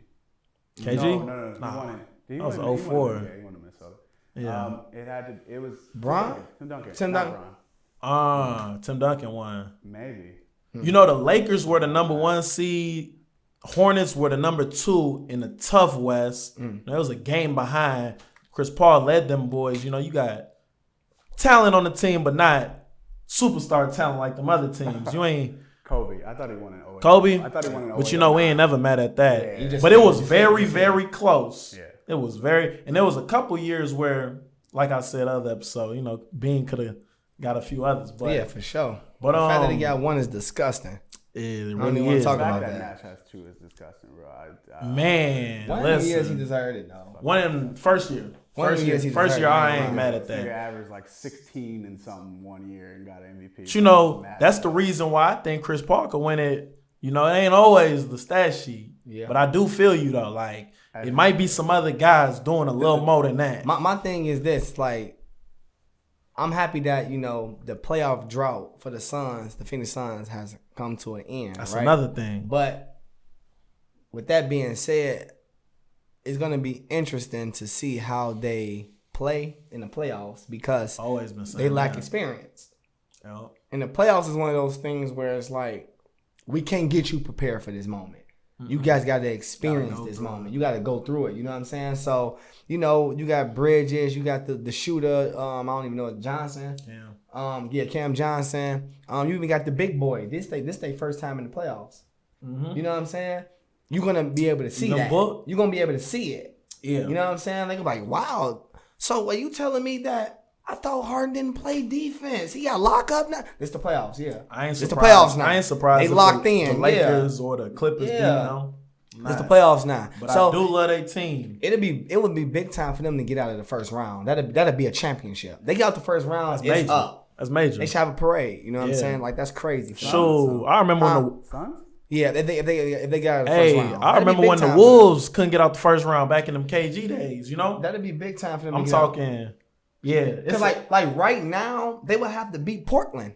[SPEAKER 2] KG?
[SPEAKER 3] No. He won it.
[SPEAKER 2] That was 04.
[SPEAKER 3] He won in Minnesota.
[SPEAKER 2] Yeah.
[SPEAKER 3] It was
[SPEAKER 1] Bron?
[SPEAKER 3] Tim Duncan.
[SPEAKER 1] Tim Duncan.
[SPEAKER 2] Tim Duncan won.
[SPEAKER 3] Maybe.
[SPEAKER 2] You know, the Lakers were the number 1 seed. Hornets were the number 2 in the tough West. There was a game behind. Chris Paul led them boys. You know, you got talent on the team, but not superstar talent like them other teams. You ain't
[SPEAKER 3] Kobe. I thought he won in 08.
[SPEAKER 2] Kobe?
[SPEAKER 3] I thought he won in 08.
[SPEAKER 2] But you know, we ain't never mad at that.
[SPEAKER 3] Yeah.
[SPEAKER 2] But it was very, very close.
[SPEAKER 3] Yeah.
[SPEAKER 2] It was and there was a couple years where, like I said other episode, you know, Bean could have got a few others. But
[SPEAKER 1] yeah, for sure.
[SPEAKER 2] But
[SPEAKER 1] the fact that he got 1 is disgusting.
[SPEAKER 2] It
[SPEAKER 1] really
[SPEAKER 2] is.
[SPEAKER 1] Want to talk
[SPEAKER 3] the
[SPEAKER 1] about
[SPEAKER 3] fact
[SPEAKER 1] that.
[SPEAKER 3] Nash has 2 is disgusting, bro.
[SPEAKER 2] Man,
[SPEAKER 1] one of the years he deserved it though.
[SPEAKER 2] One in first year. First year, I ain't mad at that.
[SPEAKER 3] He averaged like 16 and something 1 year and got an MVP.
[SPEAKER 2] But you know, that's the reason why I think Chris Paul could win it. You know, it ain't always the stat sheet.
[SPEAKER 1] Yeah.
[SPEAKER 2] But I do feel you though. Like it might be some other guys doing a little more than that.
[SPEAKER 1] My thing is this, like, I'm happy that, you know, the playoff drought for the Phoenix Suns has come to an end.
[SPEAKER 2] That's
[SPEAKER 1] right?
[SPEAKER 2] another thing.
[SPEAKER 1] But with that being said, it's going to be interesting to see how they play in the playoffs because
[SPEAKER 2] always been saying
[SPEAKER 1] they lack
[SPEAKER 2] that.
[SPEAKER 1] experience.
[SPEAKER 2] Yep.
[SPEAKER 1] And the playoffs is one of those things where it's like, we can't get you prepared for this moment. You guys got to experience this moment. You got to go through it. You know what I'm saying? So, you know, you got Bridges, you got the shooter. I don't even know, Johnson.
[SPEAKER 2] Yeah.
[SPEAKER 1] Cam Johnson. You even got the big boy. This they first time in the playoffs. You know what I'm saying? You're gonna be able to see that. You're gonna be able to see it.
[SPEAKER 2] Yeah.
[SPEAKER 1] You know what I'm saying? They're like, wow. So are you telling me that? I thought Harden didn't play defense. He got locked up now. It's the playoffs, yeah.
[SPEAKER 2] I ain't surprised.
[SPEAKER 1] It's the playoffs now.
[SPEAKER 2] I ain't surprised.
[SPEAKER 1] They locked in.
[SPEAKER 2] The Lakers or the Clippers beat them.
[SPEAKER 1] It's the playoffs now.
[SPEAKER 2] But
[SPEAKER 1] so
[SPEAKER 2] I do love their team.
[SPEAKER 1] It would be big time for them to get out of the first round. That'd be a championship. They get out the first round.
[SPEAKER 2] That's
[SPEAKER 1] it's
[SPEAKER 2] major.
[SPEAKER 1] up.
[SPEAKER 2] That's major.
[SPEAKER 1] They should have a parade. You know what I'm saying? Like that's crazy.
[SPEAKER 2] Sure. I remember when the
[SPEAKER 3] Suns?
[SPEAKER 1] Yeah, if they got out of the first round.
[SPEAKER 2] I remember when the Wolves couldn't get out the first round back in them KG days. You know,
[SPEAKER 1] that'd be big time for them.
[SPEAKER 2] I'm talking. Yeah,
[SPEAKER 1] because like right now they would have to beat Portland.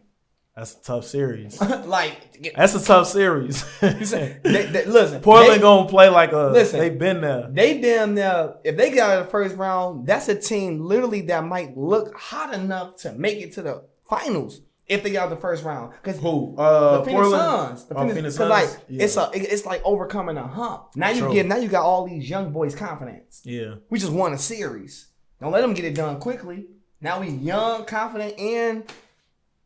[SPEAKER 2] That's a tough series.
[SPEAKER 1] That's
[SPEAKER 2] a tough series.
[SPEAKER 1] Listen,
[SPEAKER 2] Portland gonna play like a. They've been there.
[SPEAKER 1] They damn near. If they got out of the first round, that's a team literally that might look hot enough to make it to the finals if they got out of the first round. Because the Phoenix Suns. The Phoenix Suns. Like it's like overcoming a hump. Now you got all these young boys' confidence.
[SPEAKER 2] Yeah,
[SPEAKER 1] we just won a series. Don't let them get it done quickly. Now we young, confident, and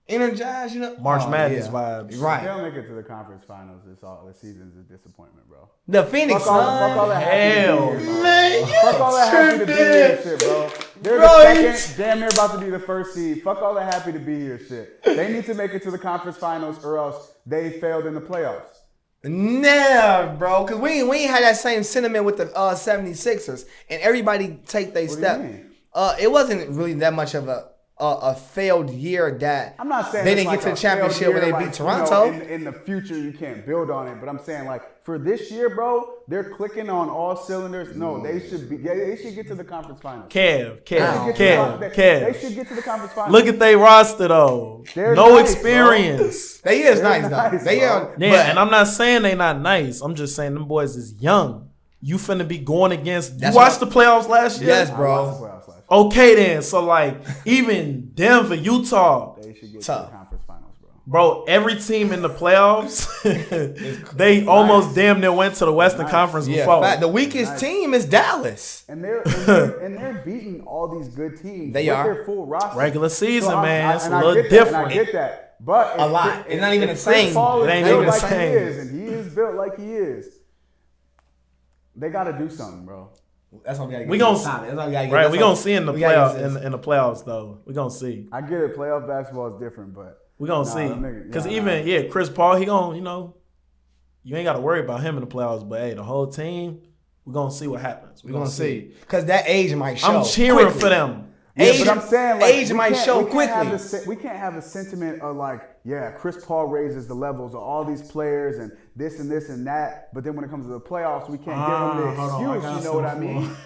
[SPEAKER 1] energized, you know.
[SPEAKER 2] March Madness vibes.
[SPEAKER 1] Right.
[SPEAKER 3] If they don't make it to the conference finals, the season's a disappointment, bro.
[SPEAKER 1] The Phoenix Suns.
[SPEAKER 3] Fuck all that
[SPEAKER 2] Hell,
[SPEAKER 3] man. Fuck all that happy to be here shit, bro. They're the second, damn near about to be the first seed. Fuck all that happy to be here shit. They need to make it to the conference finals or else they failed in the playoffs.
[SPEAKER 1] Never, bro. Because we ain't had that same sentiment with the 76ers. And everybody take their step.
[SPEAKER 3] Do you mean?
[SPEAKER 1] It wasn't really that much of a failed year that
[SPEAKER 3] I'm not saying
[SPEAKER 1] they
[SPEAKER 3] it's
[SPEAKER 1] didn't
[SPEAKER 3] like
[SPEAKER 1] get to the
[SPEAKER 3] a failed
[SPEAKER 1] championship when
[SPEAKER 3] year,
[SPEAKER 1] they
[SPEAKER 3] like,
[SPEAKER 1] beat Toronto.
[SPEAKER 3] in the future, you can't build on it. But I'm saying, like, for this year, bro, they're clicking on all cylinders. No, they should get to the conference finals.
[SPEAKER 2] Kev.
[SPEAKER 3] They should get to the conference finals.
[SPEAKER 2] Look at their roster though.
[SPEAKER 3] They're
[SPEAKER 2] no
[SPEAKER 3] nice,
[SPEAKER 2] experience.
[SPEAKER 1] They is
[SPEAKER 3] They're
[SPEAKER 1] nice,
[SPEAKER 3] nice,
[SPEAKER 1] though. They
[SPEAKER 3] bro.
[SPEAKER 1] are.
[SPEAKER 2] Yeah,
[SPEAKER 1] but
[SPEAKER 2] and I'm not saying they not nice. I'm just saying them boys is young. You finna be going against.
[SPEAKER 1] That's
[SPEAKER 2] You watched
[SPEAKER 1] what-
[SPEAKER 2] the playoffs last year?
[SPEAKER 1] Yes,
[SPEAKER 3] I
[SPEAKER 1] bro.
[SPEAKER 3] watched the playoffs last year.
[SPEAKER 2] Okay then. So like even Denver, Utah,
[SPEAKER 3] They should get
[SPEAKER 1] Tough.
[SPEAKER 3] to the conference finals, bro.
[SPEAKER 2] bro, every team in the playoffs, they almost damn near went to the Western Conference
[SPEAKER 1] Yeah,
[SPEAKER 2] before.
[SPEAKER 1] fact, the weakest team is Dallas.
[SPEAKER 3] And they're beating all these good teams.
[SPEAKER 1] They
[SPEAKER 3] with
[SPEAKER 1] are.
[SPEAKER 3] their full roster.
[SPEAKER 2] Regular season, man, it's a
[SPEAKER 3] I
[SPEAKER 2] little
[SPEAKER 3] get that, and
[SPEAKER 2] different.
[SPEAKER 3] I get that, but
[SPEAKER 1] A lot. It's not even the same.
[SPEAKER 3] Chris Paul
[SPEAKER 2] It ain't
[SPEAKER 3] is built
[SPEAKER 2] even the
[SPEAKER 3] like
[SPEAKER 2] same.
[SPEAKER 3] he is, and he is built like he is. They got to do something, bro.
[SPEAKER 1] That's what we got to
[SPEAKER 2] We gonna see, right? We gonna see in the playoffs. In the playoffs, though, we gonna see.
[SPEAKER 3] I get it. Playoff basketball is different, but
[SPEAKER 2] We gonna
[SPEAKER 3] Nah,
[SPEAKER 2] see.
[SPEAKER 3] them niggas-
[SPEAKER 2] Because
[SPEAKER 3] yeah,
[SPEAKER 2] Chris Paul, he gonna, you ain't got to worry about him in the playoffs. But hey, the whole team, we gonna see what happens.
[SPEAKER 1] We're going to see. Because that age might show.
[SPEAKER 2] I'm cheering
[SPEAKER 1] quickly.
[SPEAKER 2] for them.
[SPEAKER 3] Yeah,
[SPEAKER 1] Age,
[SPEAKER 3] but I'm saying, like,
[SPEAKER 1] age
[SPEAKER 3] we
[SPEAKER 1] might
[SPEAKER 3] can't-
[SPEAKER 1] show
[SPEAKER 3] we can't have
[SPEAKER 1] quickly.
[SPEAKER 3] we can't have a sentiment of like, yeah, Chris Paul raises the levels of all these players and this and that. But then when it comes to the playoffs, we can't give him the
[SPEAKER 2] hold on, I
[SPEAKER 3] excuse.
[SPEAKER 2] got
[SPEAKER 3] You know what I
[SPEAKER 2] some
[SPEAKER 3] mean?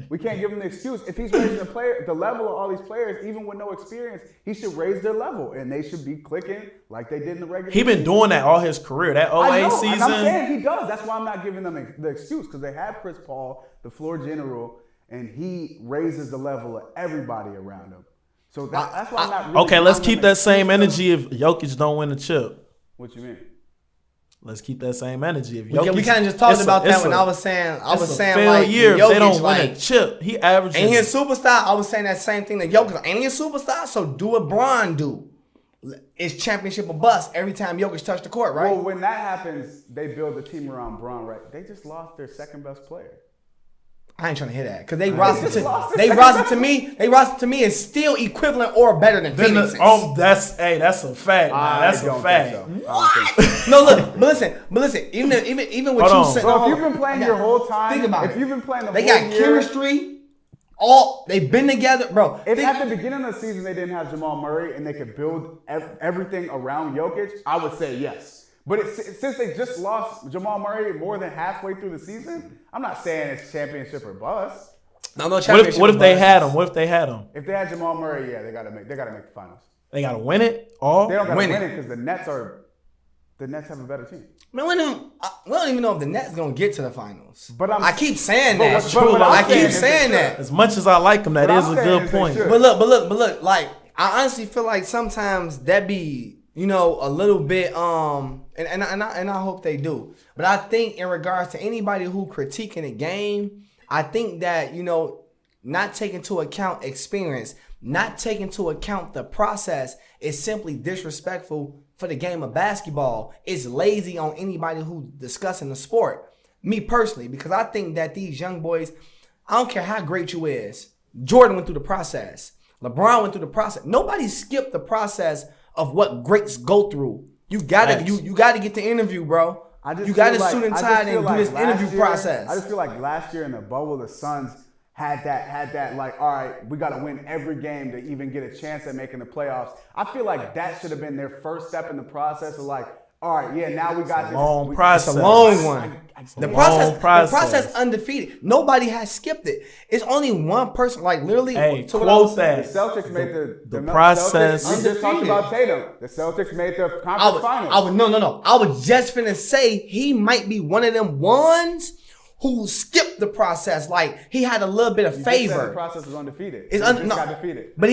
[SPEAKER 3] We can't give him the excuse. If he's raising the level of all these players, even with no experience, he should raise their level and they should be clicking like they did in the regular.
[SPEAKER 2] He been doing that all his career. That 08
[SPEAKER 3] I know,
[SPEAKER 2] season.
[SPEAKER 3] and I'm saying he does. That's why I'm not giving them the excuse because they have Chris Paul, the floor general, and he raises the level of everybody around him. So that's why I'm not. Really
[SPEAKER 2] Okay, let's
[SPEAKER 3] giving
[SPEAKER 2] keep
[SPEAKER 3] them
[SPEAKER 2] that same
[SPEAKER 3] excuse.
[SPEAKER 2] energy if Jokic don't win the chip.
[SPEAKER 3] What you mean?
[SPEAKER 2] Let's keep that same energy. If
[SPEAKER 1] We
[SPEAKER 2] Jokic,
[SPEAKER 1] kind of just talked
[SPEAKER 2] it's
[SPEAKER 1] about that
[SPEAKER 2] it's
[SPEAKER 1] when
[SPEAKER 2] a-
[SPEAKER 1] I was saying
[SPEAKER 2] it's a
[SPEAKER 1] like
[SPEAKER 2] failure if
[SPEAKER 1] Jokic,
[SPEAKER 2] they don't win
[SPEAKER 1] like,
[SPEAKER 2] a chip. He averaging.
[SPEAKER 1] ain't he a superstar? I was saying that same thing to Jokic. Ain't he a superstar? So do what Bron do. It's championship or bust every time Jokic touched the court, right?
[SPEAKER 3] Well, when that happens, they build a team around Bron, right? They just lost their second best player.
[SPEAKER 1] I ain't trying to hear that because they
[SPEAKER 3] just
[SPEAKER 1] roster
[SPEAKER 3] lost
[SPEAKER 1] to me is still equivalent or better than
[SPEAKER 2] Then
[SPEAKER 1] Phoenix.
[SPEAKER 2] that's a fact. Man. That's a fact.
[SPEAKER 1] No, look, but listen. Even what
[SPEAKER 2] Hold
[SPEAKER 1] you
[SPEAKER 2] on.
[SPEAKER 1] said,
[SPEAKER 3] Bro, if you've been playing your whole time,
[SPEAKER 1] think about
[SPEAKER 3] if
[SPEAKER 1] it.
[SPEAKER 3] you've been playing the
[SPEAKER 1] They
[SPEAKER 3] whole
[SPEAKER 1] got
[SPEAKER 3] year,
[SPEAKER 1] chemistry. They've been together, bro.
[SPEAKER 3] If at the beginning of the season they didn't have Jamal Murray and they could build everything around Jokic, I would say yes. But since they just lost Jamal Murray more than halfway through the season, I'm not saying it's championship or bust.
[SPEAKER 1] No
[SPEAKER 2] What
[SPEAKER 1] championship.
[SPEAKER 2] if they
[SPEAKER 1] bust.
[SPEAKER 2] had him? What if they had him?
[SPEAKER 3] If they had Jamal Murray, yeah, they gotta make the finals.
[SPEAKER 2] They gotta win it all.
[SPEAKER 3] They don't gotta
[SPEAKER 1] Win
[SPEAKER 3] win
[SPEAKER 1] it.
[SPEAKER 3] it because the Nets have a better team.
[SPEAKER 1] Man, we don't even know if the Nets gonna get to the finals.
[SPEAKER 3] But
[SPEAKER 1] I keep saying
[SPEAKER 3] but
[SPEAKER 1] that.
[SPEAKER 3] what I'm
[SPEAKER 1] I
[SPEAKER 3] saying
[SPEAKER 1] keep
[SPEAKER 3] is
[SPEAKER 1] saying
[SPEAKER 3] they
[SPEAKER 1] that.
[SPEAKER 2] As much as I like him, that
[SPEAKER 3] What
[SPEAKER 2] is
[SPEAKER 3] I'm
[SPEAKER 2] a
[SPEAKER 3] saying
[SPEAKER 2] good
[SPEAKER 3] is they
[SPEAKER 2] point.
[SPEAKER 3] should.
[SPEAKER 1] But look. Like I honestly feel like sometimes that be a little bit and I hope they do. But I think in regards to anybody who critiquing the game, I think that not taking into account experience, not taking into account the process is simply disrespectful for the game of basketball. It's lazy on anybody who's discussing the sport. Me personally, because I think that these young boys, I don't care how great you is. Jordan went through the process. LeBron went through the process. Nobody skipped the process of what greats go through. You gotta you gotta get the interview, bro. You gotta suit and tie and do this interview process.
[SPEAKER 3] I just feel like last year in the bubble, the Suns had that like, all right, we got to win every game to even get a chance at making the playoffs. I feel like that should have been their first step in the process of like, all right, yeah, now we got this.
[SPEAKER 2] Long process.
[SPEAKER 1] It's a long one. The
[SPEAKER 2] long
[SPEAKER 1] process undefeated. Nobody has skipped it. It's only one person, like literally.
[SPEAKER 2] Hey,
[SPEAKER 1] to what
[SPEAKER 2] quote
[SPEAKER 3] The
[SPEAKER 2] that.
[SPEAKER 3] Celtics made the
[SPEAKER 2] process.
[SPEAKER 3] Celtics, we just talked about Tatum. The Celtics made the conference finals.
[SPEAKER 1] I was just finna say he might be one of them ones who skipped the process. Like he had a little bit of
[SPEAKER 3] You just said
[SPEAKER 1] favor.
[SPEAKER 3] the process was undefeated.
[SPEAKER 1] It's
[SPEAKER 3] He just got defeated.
[SPEAKER 1] But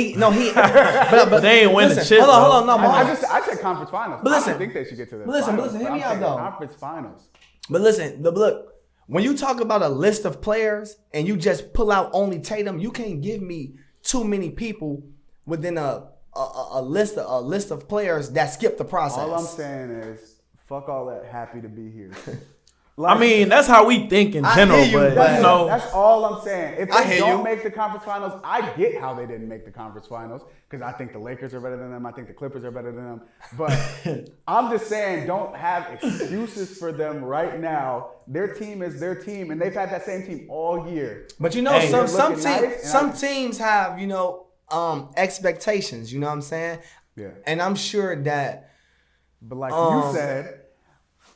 [SPEAKER 1] but
[SPEAKER 2] they ain't win the
[SPEAKER 1] listen,
[SPEAKER 2] chip,
[SPEAKER 1] Hold on, no,
[SPEAKER 3] I said conference finals.
[SPEAKER 1] But listen,
[SPEAKER 3] I don't think they should get to the
[SPEAKER 1] but listen,
[SPEAKER 3] finals.
[SPEAKER 1] hear me
[SPEAKER 3] I'm
[SPEAKER 1] out,
[SPEAKER 3] saying
[SPEAKER 1] though.
[SPEAKER 3] Conference finals.
[SPEAKER 1] But listen, look, when you talk about a list of players and you just pull out only Tatum, you can't give me too many people within a a list of players that skip the process.
[SPEAKER 3] All I'm saying is, fuck all that happy to be here.
[SPEAKER 2] I mean, that's how we think in general, but
[SPEAKER 3] that's all I'm saying. If they don't
[SPEAKER 1] you.
[SPEAKER 3] make the conference finals, I get how they didn't make the conference finals because I think the Lakers are better than them. I think the Clippers are better than them. But I'm just saying, don't have excuses for them right now. Their team is their team, and they've had that same team all year.
[SPEAKER 1] But you know,
[SPEAKER 3] Hey,
[SPEAKER 1] some teams have, you know, expectations. You know what I'm saying?
[SPEAKER 3] Yeah.
[SPEAKER 1] And I'm sure that.
[SPEAKER 3] But like you said,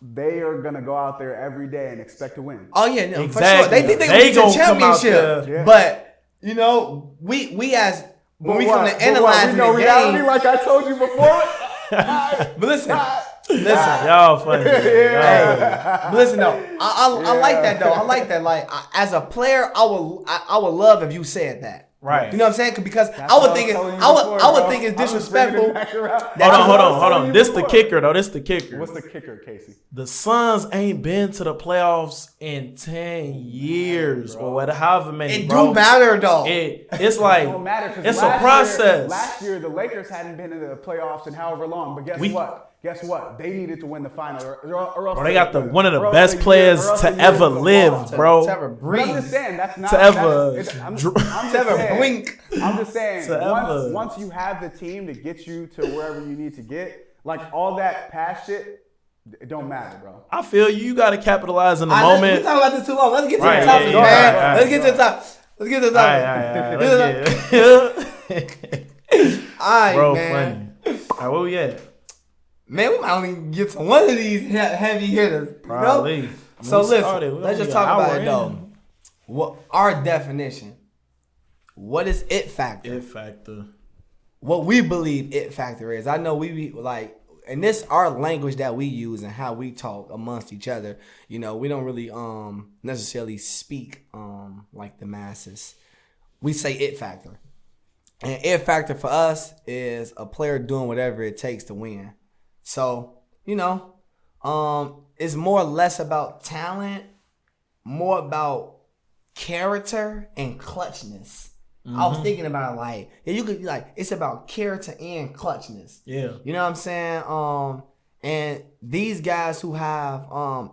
[SPEAKER 3] they are gonna go out there every day and expect to win.
[SPEAKER 1] Oh yeah, no,
[SPEAKER 2] Exactly.
[SPEAKER 1] for sure. They think they
[SPEAKER 2] They
[SPEAKER 1] gonna win the
[SPEAKER 2] gonna come out
[SPEAKER 1] championship.
[SPEAKER 3] there. Yeah.
[SPEAKER 1] But you know, we as when we come to analyzing the
[SPEAKER 3] reality,
[SPEAKER 1] game.
[SPEAKER 3] like I told you before.
[SPEAKER 1] But listen,
[SPEAKER 2] y'all funny.
[SPEAKER 1] But listen though, I like that though. I like that. Like as a player, I would love if you said that.
[SPEAKER 2] Right.
[SPEAKER 1] You know what I'm saying? Because
[SPEAKER 3] That's
[SPEAKER 1] I
[SPEAKER 3] what
[SPEAKER 1] would
[SPEAKER 3] I
[SPEAKER 1] think
[SPEAKER 3] was telling you
[SPEAKER 1] I
[SPEAKER 3] before,
[SPEAKER 1] would
[SPEAKER 3] bro.
[SPEAKER 1] think it's
[SPEAKER 3] I'm just bringing
[SPEAKER 1] disrespectful.
[SPEAKER 3] it back around.
[SPEAKER 2] Hold on. This the
[SPEAKER 3] before.
[SPEAKER 2] kicker though. This the kicker.
[SPEAKER 3] What's the kicker, Casey?
[SPEAKER 2] The Suns ain't been to the playoffs in 10 years or whatever, however many.
[SPEAKER 1] It
[SPEAKER 2] bro.
[SPEAKER 1] do matter though.
[SPEAKER 2] It's like
[SPEAKER 3] It don't matter because
[SPEAKER 2] it's a process.
[SPEAKER 3] Last year, the Lakers hadn't been in the playoffs in however long. But guess what? They needed to win the final, or else
[SPEAKER 2] Bro, they got one of the
[SPEAKER 3] or
[SPEAKER 2] best
[SPEAKER 3] else
[SPEAKER 2] players
[SPEAKER 3] or else
[SPEAKER 2] to
[SPEAKER 3] the year
[SPEAKER 2] ever
[SPEAKER 3] was
[SPEAKER 2] live,
[SPEAKER 3] lost.
[SPEAKER 2] bro.
[SPEAKER 1] To ever
[SPEAKER 3] But
[SPEAKER 1] breathe.
[SPEAKER 3] I'm just saying that's not
[SPEAKER 2] To ever
[SPEAKER 3] I'm
[SPEAKER 1] to ever
[SPEAKER 3] saying,
[SPEAKER 1] blink.
[SPEAKER 3] I'm just saying
[SPEAKER 2] To ever.
[SPEAKER 3] once you have the team to get you to wherever you need to get, like all that past shit, it don't matter, bro.
[SPEAKER 2] I feel you got to capitalize in the
[SPEAKER 1] We
[SPEAKER 2] moment.
[SPEAKER 1] talking about this too long. Let's get to
[SPEAKER 2] Right,
[SPEAKER 1] the topic,
[SPEAKER 2] yeah,
[SPEAKER 1] man.
[SPEAKER 2] right,
[SPEAKER 1] Let's get to the top. Let's get to the topic. All right,
[SPEAKER 2] Bro,
[SPEAKER 1] man.
[SPEAKER 2] funny. All right, where we at?
[SPEAKER 1] Man, we might only get to one of these heavy hitters. You know?
[SPEAKER 2] Probably.
[SPEAKER 1] So
[SPEAKER 2] We
[SPEAKER 1] listen,
[SPEAKER 2] started. We
[SPEAKER 1] let's
[SPEAKER 2] only
[SPEAKER 1] just
[SPEAKER 2] got
[SPEAKER 1] talk
[SPEAKER 2] an
[SPEAKER 1] about
[SPEAKER 2] hour
[SPEAKER 1] it though.
[SPEAKER 2] in.
[SPEAKER 1] What our definition? What is it factor?
[SPEAKER 2] It factor.
[SPEAKER 1] What we believe it factor is. I know we be like, and this our language that we use and how we talk amongst each other. You know, we don't really necessarily speak like the masses. We say it factor, and it factor for us is a player doing whatever it takes to win. So you know, it's more or less about talent, more about character and clutchness. I was thinking about it like, yeah, you could like it's about character and clutchness.
[SPEAKER 2] Yeah.
[SPEAKER 1] You know what I'm saying? And these guys who have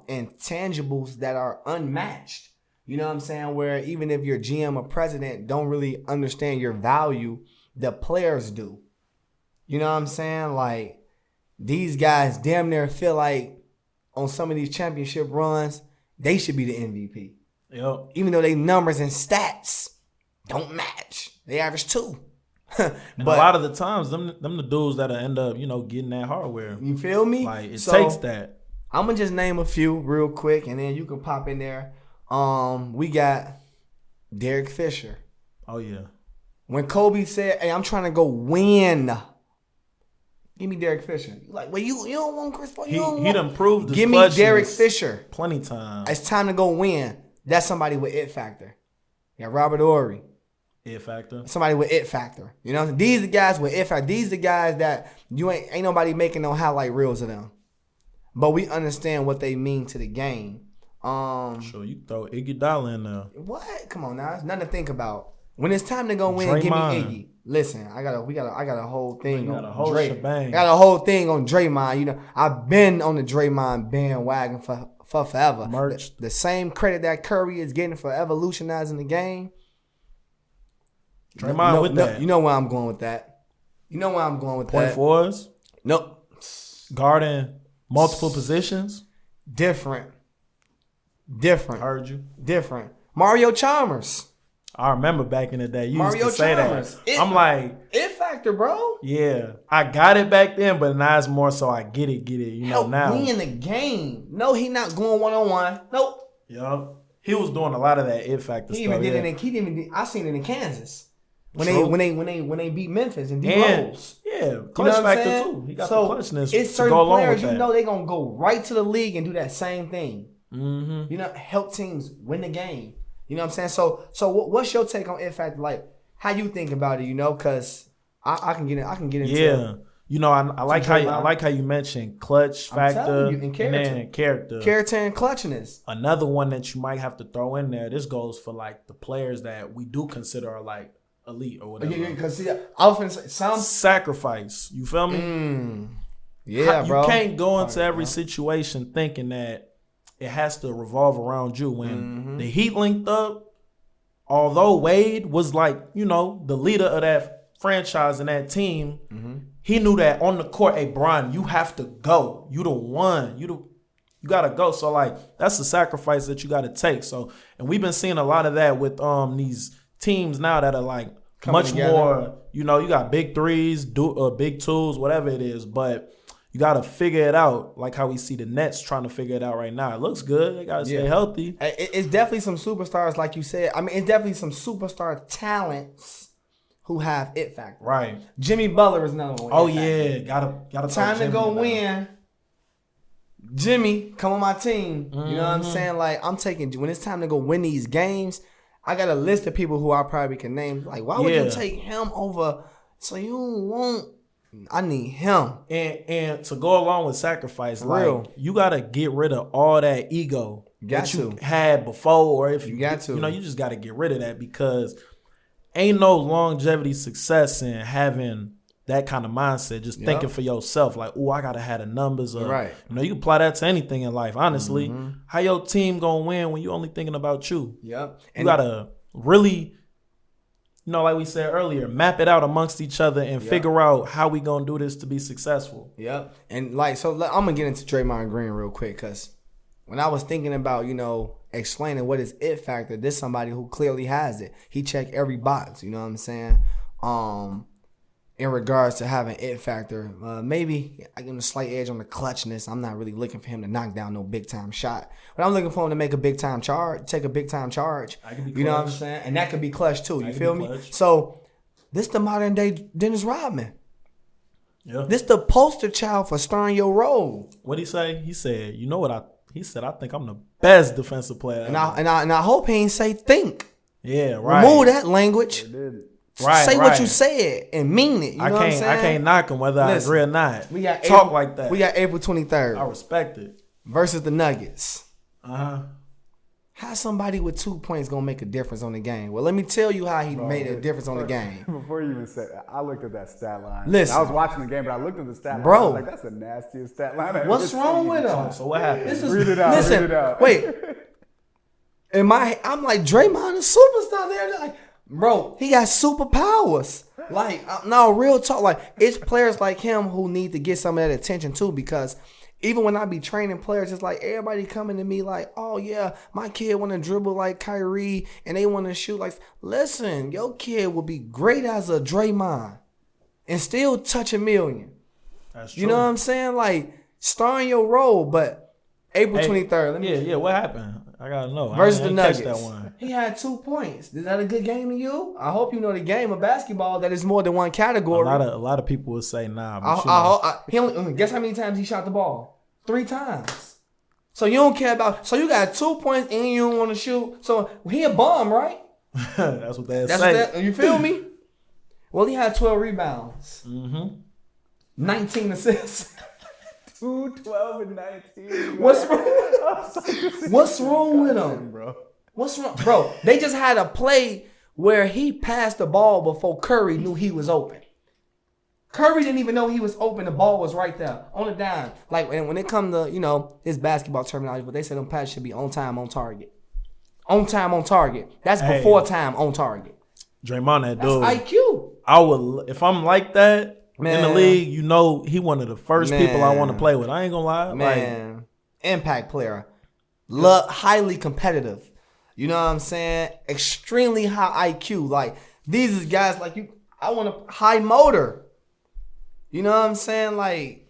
[SPEAKER 1] intangibles that are unmatched. You know what I'm saying? Where even if your GM or president don't really understand your value, the players do. You know what I'm saying? Like these guys damn near feel like on some of these championship runs, they should be the MVP.
[SPEAKER 2] Yep.
[SPEAKER 1] Even though they numbers and stats don't match. They average 2.
[SPEAKER 2] And a lot of the times, them the dudes that'll end up, getting that hardware.
[SPEAKER 1] You feel me?
[SPEAKER 2] Like it takes that.
[SPEAKER 1] I'm gonna just name a few real quick, and then you can pop in there. We got Derek Fisher.
[SPEAKER 2] Oh yeah.
[SPEAKER 1] When Kobe said, "Hey, I'm trying to go win," give me Derek Fisher. You like, well, you don't want Chris Paul.
[SPEAKER 2] He done proved his
[SPEAKER 1] Give me
[SPEAKER 2] clutchness
[SPEAKER 1] Derek Fisher.
[SPEAKER 2] plenty times.
[SPEAKER 1] It's time to go win. That's somebody with it factor. Yeah, Robert Horry.
[SPEAKER 2] It factor.
[SPEAKER 1] Somebody with it factor. You know, these are the guys with it factor. These are the guys that you ain't nobody making no highlight reels of them. But we understand what they mean to the game.
[SPEAKER 2] Sure, you throw Iguodala in there.
[SPEAKER 1] What? Come on now. It's nothing to think about. When it's time to go win, give me
[SPEAKER 2] Draymond.
[SPEAKER 1] Iggy. Listen, I got a whole thing
[SPEAKER 2] You
[SPEAKER 1] on
[SPEAKER 2] got a whole
[SPEAKER 1] Dray.
[SPEAKER 2] shebang.
[SPEAKER 1] I got a whole thing on Draymond. You know, I've been on the Draymond bandwagon for forever.
[SPEAKER 2] Merch.
[SPEAKER 1] The same credit that Curry is getting for evolutionizing the game.
[SPEAKER 2] Draymond with that.
[SPEAKER 1] You know where I'm going with that.
[SPEAKER 2] Point fours,
[SPEAKER 1] Nope.
[SPEAKER 2] guarding multiple positions.
[SPEAKER 1] Different.
[SPEAKER 2] Heard you.
[SPEAKER 1] Different. Mario Chalmers.
[SPEAKER 2] I remember back in the day, you
[SPEAKER 1] Mario
[SPEAKER 2] used to say
[SPEAKER 1] Chalmers.
[SPEAKER 2] that. I'm like,
[SPEAKER 1] It factor, bro.
[SPEAKER 2] yeah, I got it back then, but now it's more so I get it.
[SPEAKER 1] Help
[SPEAKER 2] now.
[SPEAKER 1] me in the game. No, he not going one-on-one. Nope.
[SPEAKER 2] Yup. He was doing a lot of that it factor
[SPEAKER 1] He
[SPEAKER 2] stuff.
[SPEAKER 1] even did
[SPEAKER 2] yeah.
[SPEAKER 1] it. He didn't even. I seen it in Kansas when
[SPEAKER 2] True.
[SPEAKER 1] they beat Memphis and D
[SPEAKER 2] And
[SPEAKER 1] Rose.
[SPEAKER 2] yeah,
[SPEAKER 1] You know
[SPEAKER 2] clutch
[SPEAKER 1] what I'm
[SPEAKER 2] factor
[SPEAKER 1] saying?
[SPEAKER 2] too. He got
[SPEAKER 1] So
[SPEAKER 2] the clutchness
[SPEAKER 1] it's
[SPEAKER 2] to
[SPEAKER 1] certain
[SPEAKER 2] go along
[SPEAKER 1] players
[SPEAKER 2] with that.
[SPEAKER 1] you know they gonna go right to the league and do that same thing.
[SPEAKER 2] Mm-hmm.
[SPEAKER 1] You know, help teams win the game. You know what I'm saying? So what's your take on it factor? Like how you think about it? You know, because I can get into
[SPEAKER 2] Yeah. I like how you mentioned clutch
[SPEAKER 1] I'm
[SPEAKER 2] factor
[SPEAKER 1] telling you, and character.
[SPEAKER 2] then character.
[SPEAKER 1] character and clutchness.
[SPEAKER 2] Another one that you might have to throw in there. This goes for like the players that we do consider are like elite or whatever.
[SPEAKER 1] Yeah, because I was finna say some
[SPEAKER 2] sacrifice. You feel me?
[SPEAKER 1] Yeah, bro.
[SPEAKER 2] You can't go into every situation thinking that it has to revolve around you. When the Heat linked up, although Wade was like, you know, the leader of that franchise and that team, he knew that on the court, hey, Brian, you have to go. You the one. You gotta go. So like that's a sacrifice that you gotta take. So and we've been seeing a lot of that with these teams now that are like coming much together. More, you know, you got big threes, big twos, whatever it is, but you got to figure it out, like how we see the Nets trying to figure it out right now. It looks good. They got to stay healthy.
[SPEAKER 1] It's definitely some superstars, like you said. I mean, it's definitely some superstar talents who have it factor.
[SPEAKER 2] Right.
[SPEAKER 1] Jimmy Butler is another one.
[SPEAKER 2] Oh, yeah. Gotta
[SPEAKER 1] time to go win. Jimmy, come on my team. You know what I'm saying? Like, I'm taking, when it's time to go win these games, I got a list of people who I probably can name. Like, why would you take him over? So you won't. I need him.
[SPEAKER 2] And to go along with sacrifice, like you gotta get rid of all that ego that you had before, or if you got to, you know, you just gotta get rid of that because ain't no longevity success in having that kind of mindset, just thinking for yourself, like, oh, I gotta have the numbers of, you know, you can apply that to anything in life, honestly. How your team gonna win when you only thinking about you? You gotta really, you know, like we said earlier, map it out amongst each other and figure out how we gonna do this to be successful.
[SPEAKER 1] And like, so I'm gonna get into Draymond Green real quick, because when I was thinking about, you know, explaining what is it factor, this somebody who clearly has it. He checked every box, you know what I'm saying? In regards to having it factor, maybe I give him a slight edge on the clutchness. I'm not really looking for him to knock down no big time shot, but I'm looking for him to make a big time charge, take a big time charge. You know what I'm saying? And that could be clutch too. You feel me? So this the modern day Dennis Rodman. This the poster child for starring your role.
[SPEAKER 2] What'd he say? He said, you know what he said, I think I'm the best defensive player.
[SPEAKER 1] And I hope he ain't say think.
[SPEAKER 2] Right.
[SPEAKER 1] Remove that language. Say what you said and mean it. You know what I'm saying?
[SPEAKER 2] I can't knock him whether I agree or not.
[SPEAKER 1] We got
[SPEAKER 2] talk like that.
[SPEAKER 1] We got April 23rd.
[SPEAKER 2] I respect it.
[SPEAKER 1] Versus the Nuggets. How somebody with 2 points gonna make a difference on the game? Well, let me tell you how he made a difference on the game.
[SPEAKER 3] Before you even said that, I looked at that stat line.
[SPEAKER 1] Listen,
[SPEAKER 3] I was watching the game, but I looked at the stat line.
[SPEAKER 1] Bro,
[SPEAKER 3] I was like, that's the nastiest stat line.
[SPEAKER 1] What's wrong with him?
[SPEAKER 2] So what happened?
[SPEAKER 3] Read it out.
[SPEAKER 1] Listen,
[SPEAKER 3] read it out.
[SPEAKER 1] Wait. I'm like, Draymond a superstar there. Like, bro, he got superpowers. Like, no, real talk. Like, it's players like him who need to get some of that attention too, because even when I be training players, it's like everybody coming to me like, oh yeah, my kid want to dribble like Kyrie and they want to shoot like. Listen, your kid will be great as a Draymond and still touch a million.
[SPEAKER 2] That's true.
[SPEAKER 1] You know what I'm saying? Like, star in your role, but April 23rd.
[SPEAKER 2] What happened? I gotta know.
[SPEAKER 1] Versus the Nuggets.
[SPEAKER 2] That one.
[SPEAKER 1] He had 2 points. Is that a good game to you? I hope you know the game of basketball that is more than one category.
[SPEAKER 2] A lot of people would say nah. But
[SPEAKER 1] he only, guess how many times he shot the ball? 3 times. So you don't care about. So you got 2 points and you don't want to shoot. So he a bum, right?
[SPEAKER 2] That's what they say.
[SPEAKER 1] You feel me? Well, he had 12 rebounds. 19 assists.
[SPEAKER 3] 2, 12, and 19.
[SPEAKER 1] What's wrong with him, bro? What's wrong, bro? They just had a play where he passed the ball before Curry knew he was open. Curry didn't even know he was open. The ball was right there on the dime. Like, and when it comes to, you know, his basketball terminology, but they said them passes should be on time, on target. On time, on target. That's before time, on target.
[SPEAKER 2] Draymond, that dude.
[SPEAKER 1] That's IQ.
[SPEAKER 2] I would, if I'm like that. Man. In the league, you know, he one of the first people I want to play with. I ain't gonna lie.
[SPEAKER 1] Man, like, impact player. Highly competitive. You know what I'm saying? Extremely high IQ. Like, these is guys like you. I want a high motor. You know what I'm saying? Like,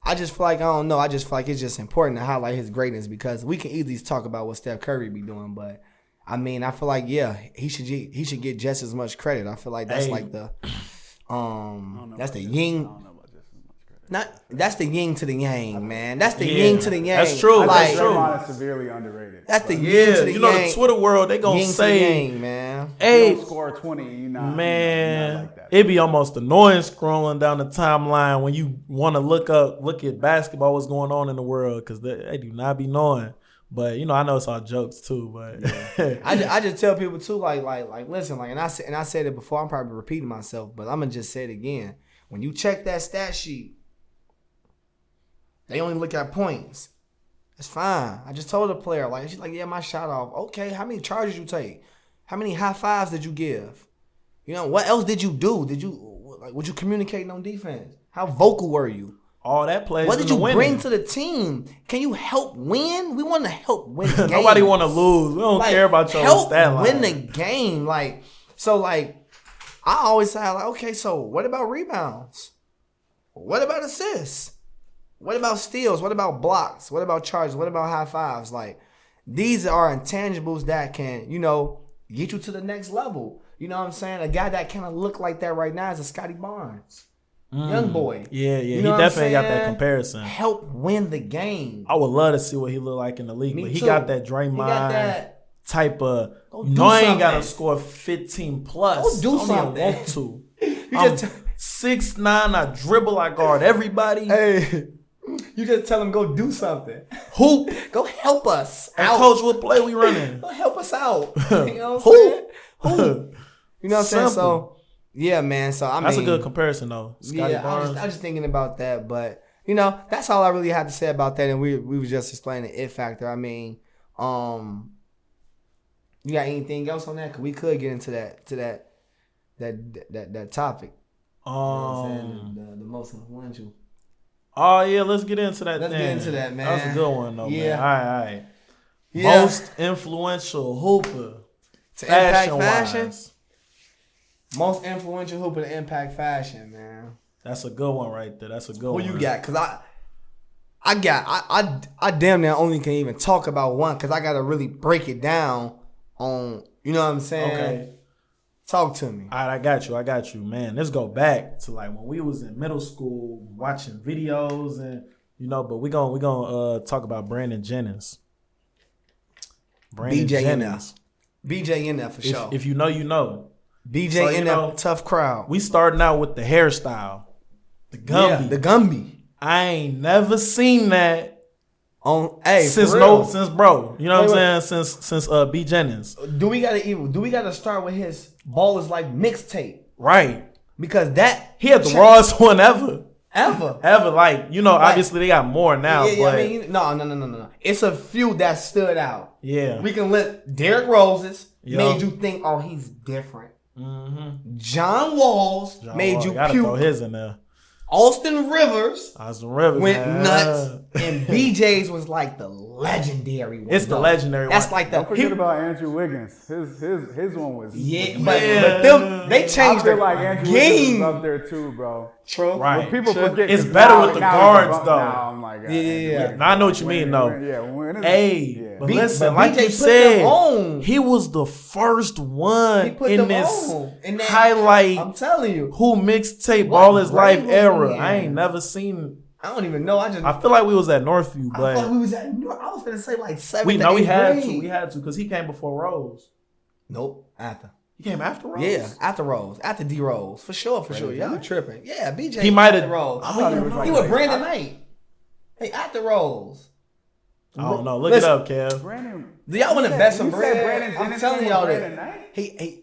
[SPEAKER 1] I just feel like, I don't know. I just feel like it's just important to highlight his greatness because we can easily talk about what Steph Curry be doing. But, I mean, I feel like, yeah, he should get just as much credit. I feel like that's like the... that's the yin. That's the yin to the yang, man. That's the yin to the yang.
[SPEAKER 2] That's true.
[SPEAKER 1] Like,
[SPEAKER 3] Draymond is severely underrated.
[SPEAKER 1] That's the yin to the yang.
[SPEAKER 2] You know, the Twitter world, they gonna say,
[SPEAKER 1] yang, man.
[SPEAKER 3] Hey, you don't score 20, you not.
[SPEAKER 2] Man,
[SPEAKER 3] you're not like that.
[SPEAKER 2] it be almost annoying scrolling down the timeline when you want to look at basketball, what's going on in the world, because they do not be knowing But I know it's all jokes too. But
[SPEAKER 1] I just tell people too, like listen, and I said it before. I'm probably repeating myself, but I'm gonna just say it again. When you check that stat sheet, they only look at points. It's fine. I just told the player, she's like, yeah, my shot off. Okay, how many charges you take? How many high fives did you give? What else did you do? Would you communicate on defense? How vocal were you?
[SPEAKER 2] All that plays.
[SPEAKER 1] What did you bring to the team? Can you help win? We want to help win games.
[SPEAKER 2] Nobody want to lose. We don't care about your stat line.
[SPEAKER 1] Help win the game. I always say, okay, so what about rebounds? What about assists? What about steals? What about blocks? What about charges? What about high fives? These are intangibles that can, get you to the next level. You know what I'm saying? A guy that kind of look like that right now is a Scotty Barnes. Young boy.
[SPEAKER 2] Yeah. He definitely got that comparison.
[SPEAKER 1] Help win the game.
[SPEAKER 2] I would love to see what he look like in the league.
[SPEAKER 1] Me
[SPEAKER 2] but he
[SPEAKER 1] too.
[SPEAKER 2] got that Draymond type of, I ain't got to score 15 plus.
[SPEAKER 1] Go do
[SPEAKER 2] I
[SPEAKER 1] something.
[SPEAKER 2] don't want to. I'm 6'9", I dribble, I guard everybody.
[SPEAKER 1] Hey, you just tell him go do something.
[SPEAKER 2] Hoop.
[SPEAKER 1] Go help us
[SPEAKER 2] And
[SPEAKER 1] out.
[SPEAKER 2] coach, what play we running?
[SPEAKER 1] Go help us out. You know what I'm saying? Hoop. You know what I'm saying?
[SPEAKER 2] Simple.
[SPEAKER 1] So, yeah, man. So,
[SPEAKER 2] That's a good comparison, though. Scotty Barnes.
[SPEAKER 1] I was just thinking about that. But, that's all I really had to say about that. And we were just explaining the it factor. I mean, you got anything else on that? Because we could get into that topic. You know what I'm saying? The most influential.
[SPEAKER 2] Oh, yeah, let's get into that.
[SPEAKER 1] Let's get into that, man.
[SPEAKER 2] That was a good one, though,
[SPEAKER 1] Yeah.
[SPEAKER 2] man. All right.
[SPEAKER 1] Yeah.
[SPEAKER 2] Most influential hooper.
[SPEAKER 1] To impact fashion?
[SPEAKER 2] Fashion-wise.
[SPEAKER 1] Most influential hooper to impact fashion, man.
[SPEAKER 2] That's a good one right there. That's a good
[SPEAKER 1] Who
[SPEAKER 2] one.
[SPEAKER 1] you got? Because I damn near only can even talk about one because I got to really break it down on, you know what I'm saying?
[SPEAKER 2] Okay.
[SPEAKER 1] Talk to me.
[SPEAKER 2] All right, I got you, man. Let's go back to when we was in middle school watching videos and but we gonna talk about Brandon Jennings.
[SPEAKER 1] BJ Jennings. BJ in there for sure.
[SPEAKER 2] If you know, you know.
[SPEAKER 1] BJ in that tough crowd.
[SPEAKER 2] We starting out with the hairstyle. The Gumby.
[SPEAKER 1] Yeah, the Gumby.
[SPEAKER 2] I ain't never seen that since bro. You know what I'm saying? Since B Jennings.
[SPEAKER 1] Do we gotta start with his Ballers Like mixtape?
[SPEAKER 2] Right.
[SPEAKER 1] Because that
[SPEAKER 2] he had the rawest one ever.
[SPEAKER 1] Ever.
[SPEAKER 2] Obviously they got more now.
[SPEAKER 1] Yeah,
[SPEAKER 2] but
[SPEAKER 1] I mean, no. It's a few that stood out.
[SPEAKER 2] Yeah.
[SPEAKER 1] We can let Derrick Rose's
[SPEAKER 2] Yo.
[SPEAKER 1] made you think, oh, he's different.
[SPEAKER 2] Mm-hmm.
[SPEAKER 1] John Wall's made you
[SPEAKER 2] gotta
[SPEAKER 1] puke.
[SPEAKER 2] throw his in there.
[SPEAKER 1] Austin Rivers
[SPEAKER 2] went
[SPEAKER 1] nuts, and BJ's was like the legendary one.
[SPEAKER 2] It's the legendary
[SPEAKER 1] That's
[SPEAKER 2] one.
[SPEAKER 1] like the.
[SPEAKER 3] Don't forget about Andrew Wiggins. His one was.
[SPEAKER 1] But them they
[SPEAKER 3] I
[SPEAKER 1] changed
[SPEAKER 3] feel
[SPEAKER 1] the
[SPEAKER 3] like Andrew
[SPEAKER 1] game.
[SPEAKER 3] Wiggins was up there too, bro.
[SPEAKER 1] True.
[SPEAKER 2] Right.
[SPEAKER 3] When people forget,
[SPEAKER 2] It's
[SPEAKER 3] 'cause
[SPEAKER 2] better
[SPEAKER 3] now-
[SPEAKER 2] with the
[SPEAKER 3] now
[SPEAKER 2] guards,
[SPEAKER 3] it's a bump
[SPEAKER 2] though.
[SPEAKER 3] Now I'm like,
[SPEAKER 1] Yeah.
[SPEAKER 2] Now I know what you mean, though.
[SPEAKER 3] Yeah.
[SPEAKER 2] Hey, but listen,
[SPEAKER 1] but
[SPEAKER 2] like
[SPEAKER 1] BJ
[SPEAKER 2] you
[SPEAKER 1] put
[SPEAKER 2] said,
[SPEAKER 1] them on.
[SPEAKER 2] he was the first one
[SPEAKER 1] He put
[SPEAKER 2] in
[SPEAKER 1] them
[SPEAKER 2] this
[SPEAKER 1] on. In that-
[SPEAKER 2] highlight
[SPEAKER 1] I'm telling you.
[SPEAKER 2] Who mixtape
[SPEAKER 1] What
[SPEAKER 2] all his life
[SPEAKER 1] grade was
[SPEAKER 2] era.
[SPEAKER 1] he in?
[SPEAKER 2] I ain't never seen.
[SPEAKER 1] I don't even know.
[SPEAKER 2] I feel like we was at Northview,
[SPEAKER 1] I
[SPEAKER 2] but
[SPEAKER 1] thought we was at. I was gonna say like 7th.
[SPEAKER 2] we
[SPEAKER 1] to 8th
[SPEAKER 2] had
[SPEAKER 1] grade.
[SPEAKER 2] to. We had to because he came before Rose.
[SPEAKER 1] Nope. After.
[SPEAKER 2] He came after Rose.
[SPEAKER 1] Yeah, after Rose, after D Rose, for sure. Y'all tripping. Yeah, BJ.
[SPEAKER 2] He might
[SPEAKER 1] after
[SPEAKER 2] have-
[SPEAKER 1] Rose.
[SPEAKER 3] I thought he was like
[SPEAKER 1] He was
[SPEAKER 3] that.
[SPEAKER 1] Brandon Knight. Hey, after Rose.
[SPEAKER 2] I don't know. Look
[SPEAKER 1] Listen,
[SPEAKER 2] it up, Kev.
[SPEAKER 3] Brandon.
[SPEAKER 1] Do y'all want to bet some bread?
[SPEAKER 3] Brandon
[SPEAKER 1] I'm
[SPEAKER 3] Jennings
[SPEAKER 1] telling
[SPEAKER 3] came
[SPEAKER 1] y'all
[SPEAKER 3] with
[SPEAKER 1] that.
[SPEAKER 3] Brandon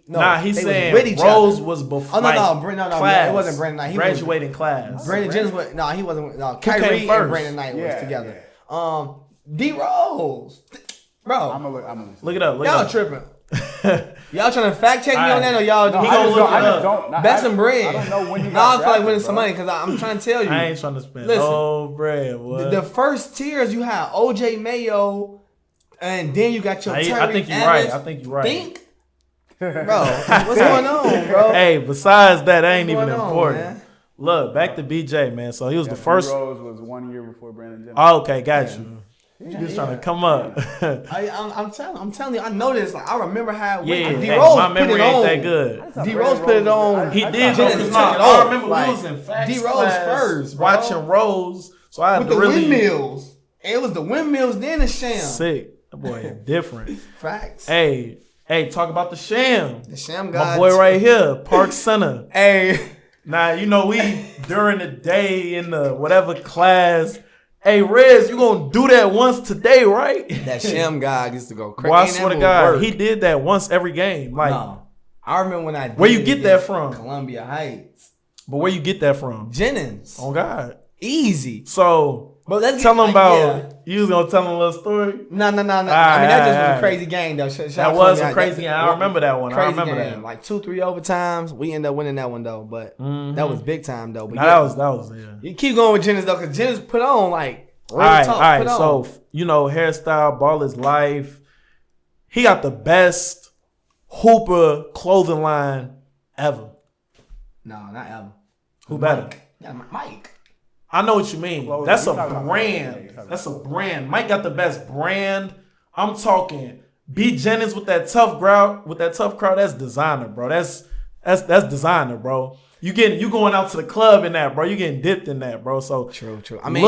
[SPEAKER 3] Knight?
[SPEAKER 2] He's
[SPEAKER 1] they
[SPEAKER 2] saying
[SPEAKER 1] was with each
[SPEAKER 2] Rose
[SPEAKER 1] other.
[SPEAKER 2] was before.
[SPEAKER 1] Oh, no,
[SPEAKER 2] class,
[SPEAKER 1] it wasn't Brandon Knight. He
[SPEAKER 2] graduating class.
[SPEAKER 1] Brandon Jennings was he wasn't. No,
[SPEAKER 2] came
[SPEAKER 1] Kyrie and
[SPEAKER 2] first?
[SPEAKER 1] Brandon Knight was
[SPEAKER 3] Yeah,
[SPEAKER 1] together. D Rose, bro.
[SPEAKER 3] I'm gonna
[SPEAKER 2] Look it up. Look
[SPEAKER 1] Y'all
[SPEAKER 2] it up.
[SPEAKER 1] tripping. Y'all trying to fact check me on that, or y'all
[SPEAKER 2] No,
[SPEAKER 1] just
[SPEAKER 2] he gonna look it
[SPEAKER 3] I just
[SPEAKER 2] up.
[SPEAKER 3] don't.
[SPEAKER 1] bet some
[SPEAKER 3] I
[SPEAKER 1] bread?
[SPEAKER 3] don't know when you
[SPEAKER 1] No,
[SPEAKER 3] got
[SPEAKER 1] I feel like winning
[SPEAKER 3] drafted,
[SPEAKER 1] some
[SPEAKER 3] bro.
[SPEAKER 1] money because I'm trying to tell you.
[SPEAKER 2] I ain't trying to spend
[SPEAKER 1] Listen,
[SPEAKER 2] no bread. What?
[SPEAKER 1] The first tiers you had OJ Mayo, and then you got your.
[SPEAKER 2] I
[SPEAKER 1] Tyreke
[SPEAKER 2] think you're
[SPEAKER 1] Evans.
[SPEAKER 2] right. I think you're right.
[SPEAKER 1] Think, bro, what's going on, bro?
[SPEAKER 2] Hey, besides that, ain't
[SPEAKER 1] What's
[SPEAKER 2] even
[SPEAKER 1] going on,
[SPEAKER 2] important.
[SPEAKER 1] man?
[SPEAKER 2] Look, back to BJ, man. So he was the
[SPEAKER 3] D
[SPEAKER 2] first.
[SPEAKER 3] Rose was 1 year before Brandon Jennings.
[SPEAKER 2] Oh, okay, got you. You just trying to come up.
[SPEAKER 1] I'm telling you, I know this. Like I remember how
[SPEAKER 2] Yeah,
[SPEAKER 1] D
[SPEAKER 2] hey,
[SPEAKER 1] Rose
[SPEAKER 2] my
[SPEAKER 1] put
[SPEAKER 2] memory
[SPEAKER 1] it
[SPEAKER 2] ain't
[SPEAKER 1] on.
[SPEAKER 2] that good.
[SPEAKER 1] D Rose put it on.
[SPEAKER 2] He did.
[SPEAKER 1] Jennings
[SPEAKER 2] Because
[SPEAKER 1] took it
[SPEAKER 2] I
[SPEAKER 1] off.
[SPEAKER 2] remember
[SPEAKER 1] Like,
[SPEAKER 2] we was in facts
[SPEAKER 1] D Rose
[SPEAKER 2] class
[SPEAKER 1] first, bro.
[SPEAKER 2] watching Rose. So I had
[SPEAKER 1] with
[SPEAKER 2] to
[SPEAKER 1] the
[SPEAKER 2] really
[SPEAKER 1] windmills. And it was the windmills, then the sham.
[SPEAKER 2] sick. That boy is different.
[SPEAKER 1] Facts.
[SPEAKER 2] Hey, talk about the sham.
[SPEAKER 1] The sham
[SPEAKER 2] My
[SPEAKER 1] guy.
[SPEAKER 2] boy right here, Park Center.
[SPEAKER 1] Hey.
[SPEAKER 2] Now, we during the day in the whatever class, Hey, Rez, you gonna do that once today, right?
[SPEAKER 1] That Shem guy used to go crazy.
[SPEAKER 2] Well, I swear to God, he did that once every game. Like,
[SPEAKER 1] no, I remember when I did
[SPEAKER 2] where you get that from?
[SPEAKER 1] Columbia Heights.
[SPEAKER 2] But where you get that from?
[SPEAKER 1] Jennings.
[SPEAKER 2] Oh God,
[SPEAKER 1] easy.
[SPEAKER 2] So,
[SPEAKER 1] but let's
[SPEAKER 2] tell them about.
[SPEAKER 1] Yeah.
[SPEAKER 2] You was gonna tell them a little story?
[SPEAKER 1] No. I mean, that just was a crazy game, though.
[SPEAKER 2] That was a crazy game. I remember that one. I remember
[SPEAKER 1] game.
[SPEAKER 2] that.
[SPEAKER 1] Like 2-3 overtimes. We ended up winning that one, though. But that was big time, though. But
[SPEAKER 2] that was.
[SPEAKER 1] You keep going with Jennings, though, because Jennings put on, like,
[SPEAKER 2] all right. So, hairstyle, ball is life. He got the best hooper clothing line ever.
[SPEAKER 1] No, not ever.
[SPEAKER 2] Who better?
[SPEAKER 1] Yeah, Mike.
[SPEAKER 2] I know what you mean. That's a brand. That's a brand. Mike got the best brand. I'm talking B. Jennings with that tough crowd. That's designer, bro. That's designer, bro. You going out to the club in that, bro. You getting dipped in that, bro. So
[SPEAKER 1] true. I mean,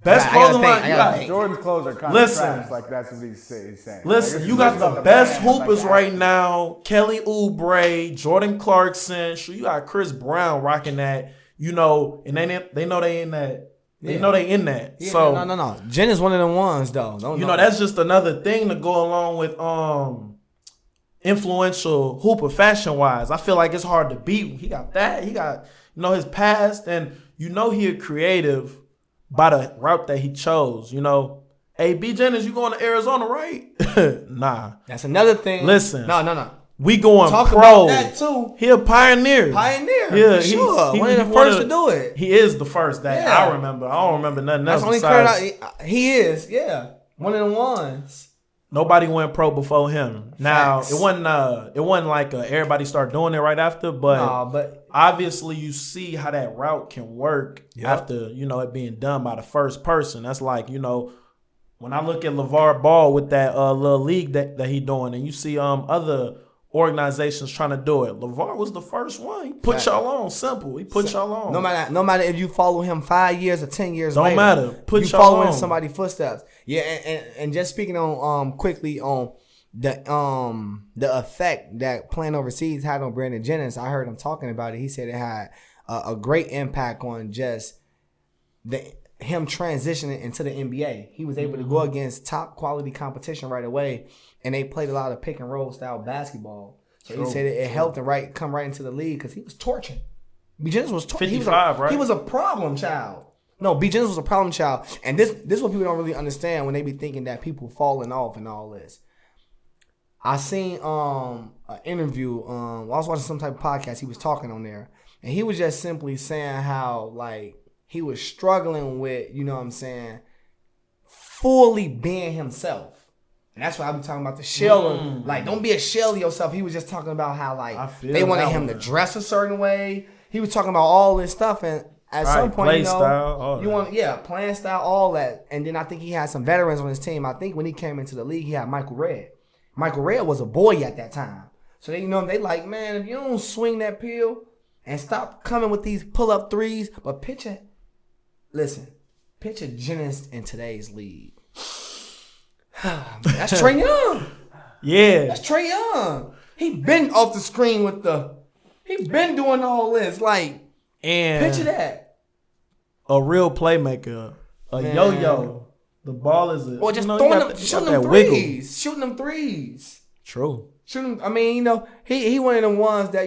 [SPEAKER 2] best clothing line.
[SPEAKER 3] Jordan's clothes are kind of trash. Like that's what he's saying.
[SPEAKER 2] Listen, you got the best hoopers right now. Kelly Oubre, Jordan Clarkson. Sure, you got Chris Brown rocking that. And they know they in that. They know they in that.
[SPEAKER 1] Yeah,
[SPEAKER 2] so
[SPEAKER 1] no. Jennings one of them ones though.
[SPEAKER 2] That's just another thing to go along with influential hooper fashion wise. I feel like it's hard to beat. He got that. He got his past, and he a creative by the route that he chose. Hey, B. Jennings, you going to Arizona, right? Nah.
[SPEAKER 1] That's another thing.
[SPEAKER 2] Listen.
[SPEAKER 1] No.
[SPEAKER 2] We going
[SPEAKER 1] Talk
[SPEAKER 2] pro.
[SPEAKER 1] About that too.
[SPEAKER 2] He a pioneer.
[SPEAKER 1] Yeah, for sure. One of the first to do it.
[SPEAKER 2] He is the first that I remember. I don't remember nothing else.
[SPEAKER 1] That's only he is. Yeah, one of the ones.
[SPEAKER 2] Nobody went pro before him. Now
[SPEAKER 1] Facts.
[SPEAKER 2] it wasn't like everybody started doing it right after, but obviously you see how that route can work after it being done by the first person. That's like when I look at LeVar Ball with that little league that he doing, and you see other organizations trying to do it. LeVar was the first one. He put y'all on. Simple. He put y'all on.
[SPEAKER 1] No matter if you follow him 5 years or 10 years later.
[SPEAKER 2] Don't matter. Put
[SPEAKER 1] you
[SPEAKER 2] y'all
[SPEAKER 1] following
[SPEAKER 2] on.
[SPEAKER 1] somebody's footsteps. Yeah, and just speaking on quickly on the effect that playing overseas had on Brandon Jennings. I heard him talking about it. He said it had a great impact on just him transitioning into the NBA. He was able to go against top quality competition right away. And they played a lot of pick and roll style basketball. So he said it helped him come right into the league because he was torching. B. Jennings was torching.
[SPEAKER 2] 55, right?
[SPEAKER 1] He was a problem child. No, B. Jennings was a problem child. And this is what people don't really understand when they be thinking that people falling off and all this. I seen an interview. I was watching some type of podcast. He was talking on there. And he was just simply saying how he was struggling with, fully being himself. And that's why I be talking about the shell. Don't be a shell of yourself. He was just talking about how they wanted him to dress a certain way. He was talking about all this stuff, and at some point,
[SPEAKER 2] play style,
[SPEAKER 1] playing style, all that. And then I think he had some veterans on his team. I think when he came into the league, he had Michael Redd. Michael Redd was a boy at that time, so they like, man, if you don't swing that pill and stop coming with these pull-up threes, but picture Jennings in today's league. That's Trae Young.
[SPEAKER 2] Yeah.
[SPEAKER 1] That's Trae Young. He been off the screen he been doing all this.
[SPEAKER 2] And
[SPEAKER 1] picture that.
[SPEAKER 2] A real playmaker. Yo-yo. The ball is
[SPEAKER 1] or just shooting them threes. Shooting them threes.
[SPEAKER 2] True.
[SPEAKER 1] Shooting. I mean, he one of them ones that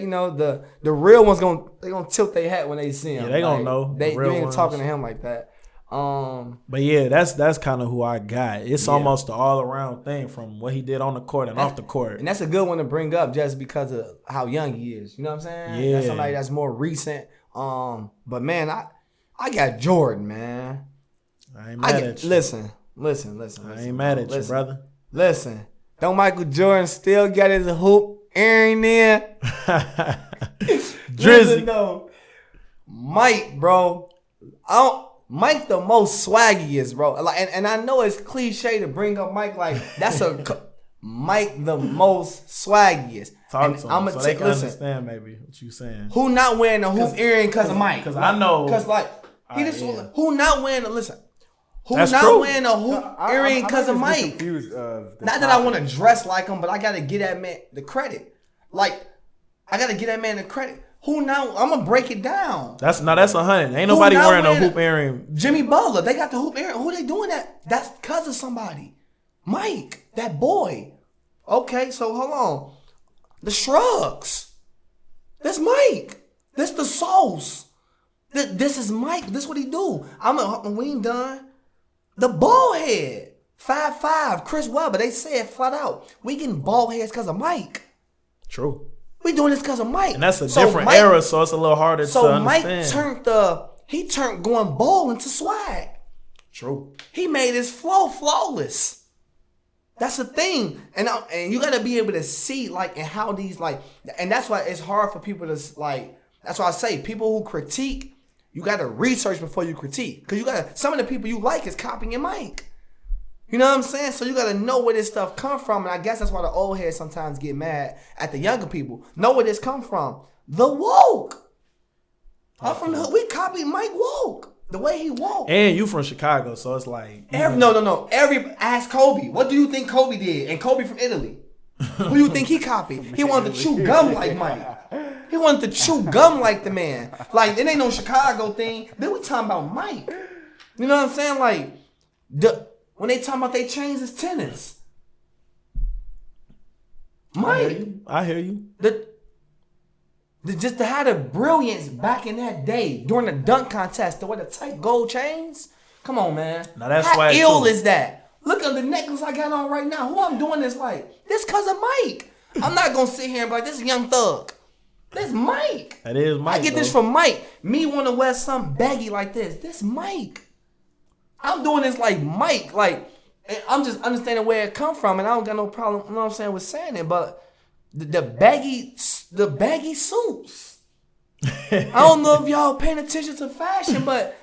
[SPEAKER 1] the real ones they gonna tilt their hat when they see him.
[SPEAKER 2] Yeah, they gonna know.
[SPEAKER 1] You ain't talking to him like that.
[SPEAKER 2] But yeah, that's kind of who I got. It's almost an all around thing from what he did on the court and off the court.
[SPEAKER 1] And that's a good one to bring up just because of how young he is. You know what I'm saying?
[SPEAKER 2] Yeah.
[SPEAKER 1] That's somebody that's more recent. But man, I got Jordan, man.
[SPEAKER 2] I ain't mad at you.
[SPEAKER 1] Listen.
[SPEAKER 2] I ain't mad at you, brother.
[SPEAKER 1] Listen. Don't Michael Jordan still get his hoop in there?
[SPEAKER 2] Drizzy.
[SPEAKER 1] No. Mike, bro. Mike the most swaggiest, bro. And I know it's cliche to bring up Mike that's Mike the most swaggiest.
[SPEAKER 2] Talk to him so they can understand maybe what you saying.
[SPEAKER 1] Who not wearing a hoop earring because of Mike?
[SPEAKER 2] Because I know.
[SPEAKER 1] Because who not wearing
[SPEAKER 2] That's true.
[SPEAKER 1] wearing a hoop earring because of Mike? Not that I want to dress like him, but I got to give that man the credit. I got to give that man the credit. Who now? I'm gonna break it down.
[SPEAKER 2] That's 100. Ain't nobody
[SPEAKER 1] now
[SPEAKER 2] wearing a
[SPEAKER 1] wearing
[SPEAKER 2] hoop earring.
[SPEAKER 1] Jimmy Butler, they got the hoop earring. Who they doing that? That's because of somebody. Mike, that boy. Okay, so hold on. The Shrugs. That's Mike. This the Sauce. This is Mike. This what he do. We ain't done. The bald head. 5'5", Chris Webber. They said flat out, we getting bald heads because of Mike.
[SPEAKER 2] True.
[SPEAKER 1] We doing this because of Mike.
[SPEAKER 2] And that's a different era, so it's a little harder to understand.
[SPEAKER 1] So Mike turned going bald into swag.
[SPEAKER 2] True.
[SPEAKER 1] He made his flow flawless. That's the thing. And you got to be able to see, like, and how these, like, and that's why it's hard for people to, like, that's why I say people who critique, you got to research before you critique. Because some of the people you like is copying Mike. You know what I'm saying? So you got to know where this stuff come from. And I guess that's why the old heads sometimes get mad at the younger people. Know where this come from. The woke. I'm from the hood. We copied Mike woke. The way he woke.
[SPEAKER 2] And you from Chicago, so it's like...
[SPEAKER 1] No. Ask Kobe. What do you think Kobe did? And Kobe from Italy. Who do you think he copied? He wanted to chew gum like Mike. He wanted to chew gum like the man. Like, it ain't no Chicago thing. Then we talking about Mike. You know what I'm saying? Like, when they talking about they chains is tennis. Mike.
[SPEAKER 2] I hear you.
[SPEAKER 1] Just to have the brilliance back in that day during the dunk contest, to wear the tight gold chains. Come on, man.
[SPEAKER 2] Now that's
[SPEAKER 1] how
[SPEAKER 2] swag
[SPEAKER 1] ill
[SPEAKER 2] too.
[SPEAKER 1] is that? Look at the necklace I got on right now. Who I'm doing this like? This cause of Mike. I'm not gonna sit here and be like, this is Young Thug. This Mike.
[SPEAKER 2] That is Mike.
[SPEAKER 1] I get this from Mike. Me want to wear something baggy like this. This Mike. I'm doing this like Mike. Like, I'm just understanding where it come from, and I don't got no problem. You know what I'm saying with saying it, but the baggy suits. I don't know if y'all paying attention to fashion, but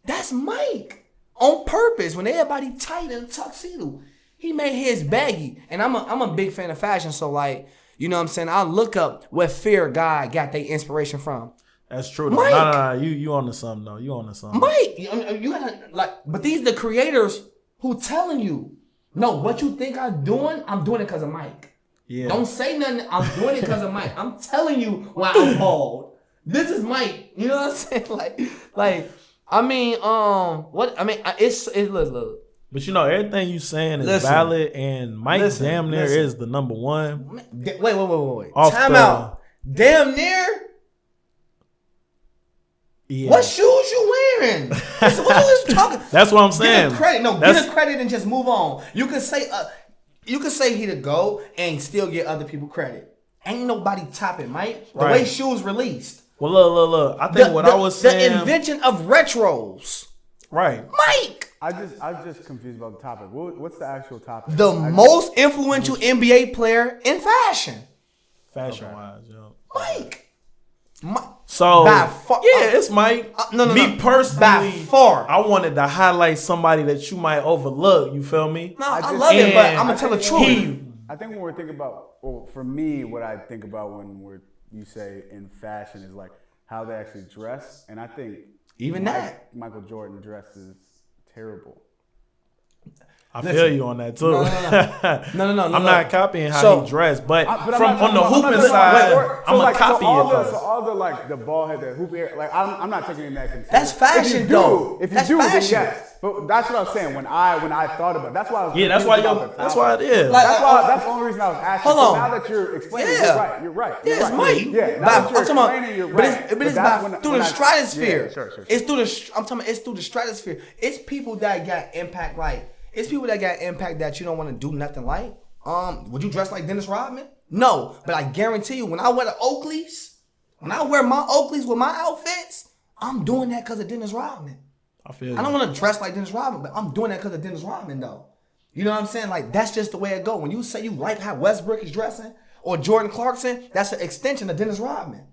[SPEAKER 1] that's Mike on purpose. When everybody tight in a tuxedo, he made his baggy, and I'm a big fan of fashion. So like, you know what I'm saying? I look up where Fear God got their inspiration from.
[SPEAKER 2] That's true. Though.
[SPEAKER 1] Mike.
[SPEAKER 2] No. You on to something though. You on to something.
[SPEAKER 1] Mike, you gotta like, but these the creators who telling you, no, what you think I'm doing it because of Mike.
[SPEAKER 2] Yeah.
[SPEAKER 1] Don't say nothing. I'm doing it because of Mike. I'm telling you why I'm bald. This is Mike. You know what I'm saying? Like, I mean, look.
[SPEAKER 2] But you know, everything you saying is valid, and Mike damn near is the number one.
[SPEAKER 1] Wait. Time out. Damn near. Yeah. What shoes you wearing? What you talking?
[SPEAKER 2] That's what I'm saying.
[SPEAKER 1] Give him credit. No, give him credit and just move on. You can say he the GOAT and still get other people credit. Ain't nobody topping Mike. The way shoes released.
[SPEAKER 2] Well, look. I think I was saying,
[SPEAKER 1] the invention of retros.
[SPEAKER 2] Right.
[SPEAKER 1] Mike.
[SPEAKER 3] I'm just confused about the topic. What's the actual topic?
[SPEAKER 1] The most influential NBA player in fashion.
[SPEAKER 2] Fashion-wise, yo.
[SPEAKER 1] Mike.
[SPEAKER 2] So
[SPEAKER 1] by far,
[SPEAKER 2] it's Mike. Me personally,
[SPEAKER 1] by far,
[SPEAKER 2] I wanted to highlight somebody that you might overlook. You feel me?
[SPEAKER 1] No, I love it, but I'm gonna tell the truth.
[SPEAKER 3] I think when we're thinking about, for me, what I think about when you say in fashion is like how they actually dress, and I think
[SPEAKER 1] even
[SPEAKER 3] Michael Jordan dresses terrible.
[SPEAKER 2] I feel you on that too.
[SPEAKER 1] No.
[SPEAKER 2] I'm not copying how he dressed, but on the hooping side, I'm gonna copy it.
[SPEAKER 3] So all the like the ball head, the hoop air, like I'm not taking in that consideration.
[SPEAKER 1] That's fashion, though.
[SPEAKER 3] If you do, then yes. But that's what I was saying when I thought about it. That's why I was.
[SPEAKER 2] Yeah, that's why it is.
[SPEAKER 3] That's the only reason I was asking.
[SPEAKER 1] Hold on.
[SPEAKER 3] So now that you're explaining, you're right.
[SPEAKER 1] Yeah, it's Mike.
[SPEAKER 3] Yeah, now that you're explaining, you're right.
[SPEAKER 1] But it's through the stratosphere.
[SPEAKER 3] Yeah, sure.
[SPEAKER 1] It's through the stratosphere. It's people that got impact like. It's people that got impact that you don't want to do nothing like. Would you dress like Dennis Rodman? No, but I guarantee you, when I wear the Oakleys, when I wear my Oakleys with my outfits, I'm doing that because of Dennis Rodman. I don't want to dress like Dennis Rodman, but I'm doing that because of Dennis Rodman, though. You know what I'm saying? Like, that's just the way it go. When you say you like how Westbrook is dressing or Jordan Clarkson, that's an extension of Dennis Rodman.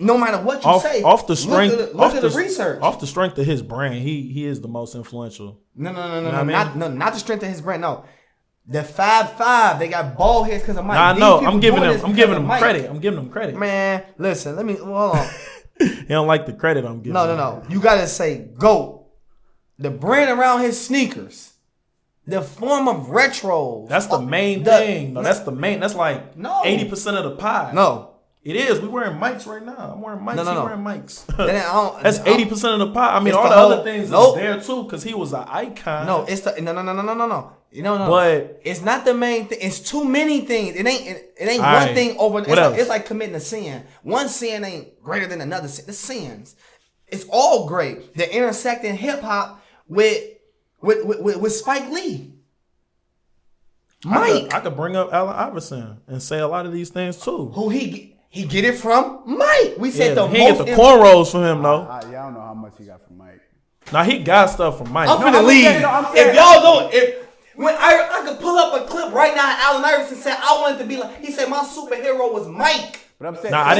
[SPEAKER 1] No matter what you say,
[SPEAKER 2] off the strength,
[SPEAKER 1] look at the research.
[SPEAKER 2] Off the strength of his brand, he is the most influential.
[SPEAKER 1] No, not the strength of his brand. No, the 5'5", they got bald heads because of Mike.
[SPEAKER 2] I know. I'm giving him credit. I'm giving him credit.
[SPEAKER 1] Man, listen. Hold on.
[SPEAKER 2] He don't like the credit I'm giving.
[SPEAKER 1] No. You gotta say GOAT. The brand around his sneakers. The form of retros.
[SPEAKER 2] That's the main thing. No, that's the main. That's like 80% of the pie.
[SPEAKER 1] No.
[SPEAKER 2] It is. We wearing mics right now. I'm wearing mics.
[SPEAKER 1] No.
[SPEAKER 2] He wearing mics.
[SPEAKER 1] Then
[SPEAKER 2] That's 80% of the pie. I mean,
[SPEAKER 1] It's
[SPEAKER 2] all
[SPEAKER 1] the
[SPEAKER 2] the
[SPEAKER 1] whole-
[SPEAKER 2] other things
[SPEAKER 1] Nope.
[SPEAKER 2] is there too, because he was an icon.
[SPEAKER 1] No, it's the no. You know,
[SPEAKER 2] But
[SPEAKER 1] it's not the main thing. It's too many things. It ain't
[SPEAKER 2] All
[SPEAKER 1] one
[SPEAKER 2] right.
[SPEAKER 1] thing over.
[SPEAKER 2] What else?
[SPEAKER 1] It's like committing a sin. One sin ain't greater than another sin. The sins, it's all great. They're intersecting hip hop with Spike Lee. Mike,
[SPEAKER 2] I could bring up Allen Iverson and say a lot of these things too.
[SPEAKER 1] who he get it from? Mike. We said
[SPEAKER 2] Yeah,
[SPEAKER 1] the
[SPEAKER 2] he ain't
[SPEAKER 1] most.
[SPEAKER 2] get the cornrows from him though.
[SPEAKER 3] Yeah, I don't know how much he got from Mike.
[SPEAKER 2] Now he got stuff from Mike.
[SPEAKER 1] I'm finna
[SPEAKER 3] I'm
[SPEAKER 1] leave.
[SPEAKER 3] saying- no, I'm saying-
[SPEAKER 1] If y'all don't, when I could pull up a clip right now, Allen Iverson said I wanted to be like. He said my superhero was Mike.
[SPEAKER 3] But I'm saying,
[SPEAKER 2] Nah, I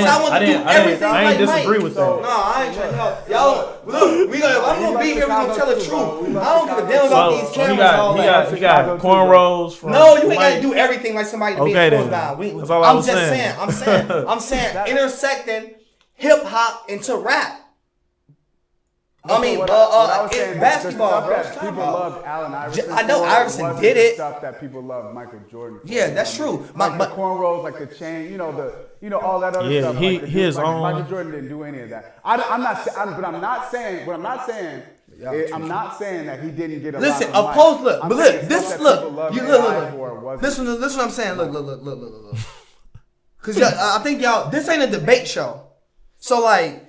[SPEAKER 2] ain't disagree with
[SPEAKER 1] No,
[SPEAKER 2] that.
[SPEAKER 1] I ain't trying to help. Y'all, look, I'm gonna be here. We gonna tell the truth. I don't give a damn about these
[SPEAKER 2] So
[SPEAKER 1] cameras
[SPEAKER 2] he
[SPEAKER 1] and all that.
[SPEAKER 2] got cornrows from
[SPEAKER 1] No, you ain't
[SPEAKER 2] Mike.
[SPEAKER 1] gotta do everything like somebody to be
[SPEAKER 2] Okay,
[SPEAKER 1] exposed
[SPEAKER 2] then.
[SPEAKER 1] down.
[SPEAKER 2] That's all I was
[SPEAKER 1] I'm
[SPEAKER 2] saying.
[SPEAKER 1] saying. I'm saying intersecting hip hop into rap. I mean,
[SPEAKER 3] what I was saying,
[SPEAKER 1] basketball,
[SPEAKER 3] the
[SPEAKER 1] bro.
[SPEAKER 3] stuff that people loved Allen Iverson.
[SPEAKER 1] I know
[SPEAKER 3] for
[SPEAKER 1] Iverson
[SPEAKER 3] wasn't
[SPEAKER 1] did
[SPEAKER 3] the
[SPEAKER 1] it.
[SPEAKER 3] Stuff that people loved Michael Jordan. For,
[SPEAKER 1] Yeah, that's
[SPEAKER 3] you know
[SPEAKER 1] true.
[SPEAKER 3] what I mean? Like
[SPEAKER 1] But-
[SPEAKER 3] the cornrows, like the chain, all that other
[SPEAKER 2] Yeah,
[SPEAKER 3] stuff.
[SPEAKER 2] he-
[SPEAKER 3] like
[SPEAKER 2] his own-
[SPEAKER 3] Michael Jordan didn't do any of that. I'm not saying that he didn't get a
[SPEAKER 1] Listen,
[SPEAKER 3] lot.
[SPEAKER 1] oppose. Look,
[SPEAKER 3] I'm
[SPEAKER 1] but
[SPEAKER 3] saying
[SPEAKER 1] look, this
[SPEAKER 3] stuff that
[SPEAKER 1] look.
[SPEAKER 3] people loved
[SPEAKER 1] You
[SPEAKER 3] AI for
[SPEAKER 1] look.
[SPEAKER 3] wasn't-
[SPEAKER 1] Listen to what I'm saying. Look. Because I think y'all. This ain't a debate show, so like.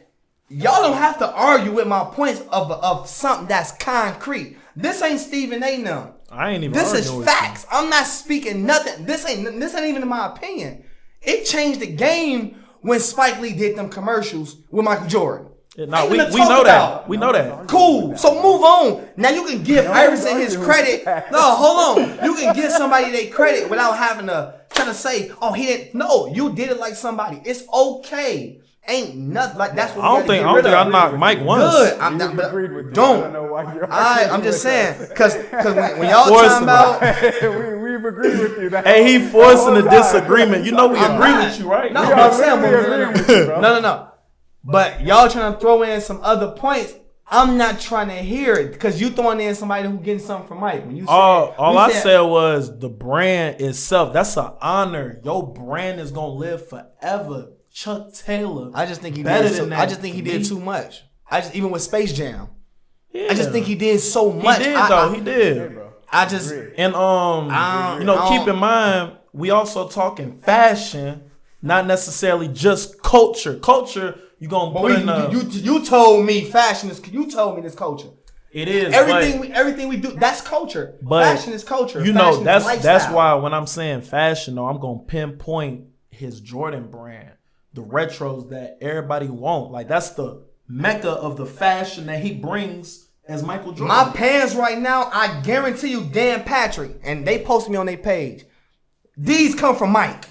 [SPEAKER 1] Y'all don't have to argue with my points of something that's concrete. This ain't Stephen A. now.
[SPEAKER 2] I ain't even.
[SPEAKER 1] This is
[SPEAKER 2] arguing with
[SPEAKER 1] facts. I'm not speaking nothing. This ain't even in my opinion. It changed the game when Spike Lee did them commercials with Michael Jordan.
[SPEAKER 2] you. No,
[SPEAKER 1] Ain't
[SPEAKER 2] we
[SPEAKER 1] nothing to
[SPEAKER 2] know
[SPEAKER 1] talk
[SPEAKER 2] that.
[SPEAKER 1] about.
[SPEAKER 2] We know that.
[SPEAKER 1] Cool. So move on. Now you can give Iverson his credit. No, hold on. You can give somebody their credit without having to try to say, oh, he didn't. No, you did it like somebody. It's okay. Ain't nothing like that's what
[SPEAKER 2] I don't think I knocked Mike once.
[SPEAKER 1] Good. I'm not,
[SPEAKER 3] We've agreed with you.
[SPEAKER 1] don't.
[SPEAKER 3] I don't know why you're
[SPEAKER 1] I'm just saying, because when y'all
[SPEAKER 2] Forcing
[SPEAKER 1] talking about,
[SPEAKER 3] we've agreed with you.
[SPEAKER 2] Hey, he forcing a disagreement. You know we
[SPEAKER 1] I'm
[SPEAKER 2] agree
[SPEAKER 1] not.
[SPEAKER 2] with you, right?
[SPEAKER 1] No,
[SPEAKER 3] We
[SPEAKER 1] but
[SPEAKER 3] are
[SPEAKER 1] I'm saying,
[SPEAKER 3] literally agreeing with you, bro.
[SPEAKER 1] no. But y'all trying to throw in some other points. I'm not trying to hear it because you throwing in somebody who getting something from Mike. When you said,
[SPEAKER 2] All I said was the brand itself. That's an honor. Your brand is gonna live forever. Chuck Taylor.
[SPEAKER 1] I just think he
[SPEAKER 2] better
[SPEAKER 1] did.
[SPEAKER 2] than that
[SPEAKER 1] I just think he
[SPEAKER 2] to
[SPEAKER 1] did
[SPEAKER 2] me.
[SPEAKER 1] too much. Even with Space Jam,
[SPEAKER 2] Yeah.
[SPEAKER 1] I just think he did so
[SPEAKER 2] He
[SPEAKER 1] much.
[SPEAKER 2] did
[SPEAKER 1] I-
[SPEAKER 2] though.
[SPEAKER 1] I-
[SPEAKER 2] He did.
[SPEAKER 3] Bro.
[SPEAKER 1] I just.
[SPEAKER 2] And keep in mind, we also talking fashion, not necessarily just culture. Culture, you gonna
[SPEAKER 1] But
[SPEAKER 2] put in a,
[SPEAKER 1] you told me fashion is. You told me this culture.
[SPEAKER 2] it is
[SPEAKER 1] Everything we do, that's culture.
[SPEAKER 2] But
[SPEAKER 1] Fashion is culture.
[SPEAKER 2] You know,
[SPEAKER 1] Fashion is
[SPEAKER 2] that's
[SPEAKER 1] lifestyle.
[SPEAKER 2] why when I'm saying fashion, though, I'm gonna pinpoint his Jordan brand, the retros that everybody want. Like that's the mecca of the fashion that he brings as Michael Jordan.
[SPEAKER 1] My pants right now, I guarantee you, Dan Patrick, and they posted me on their page. These come from Mike.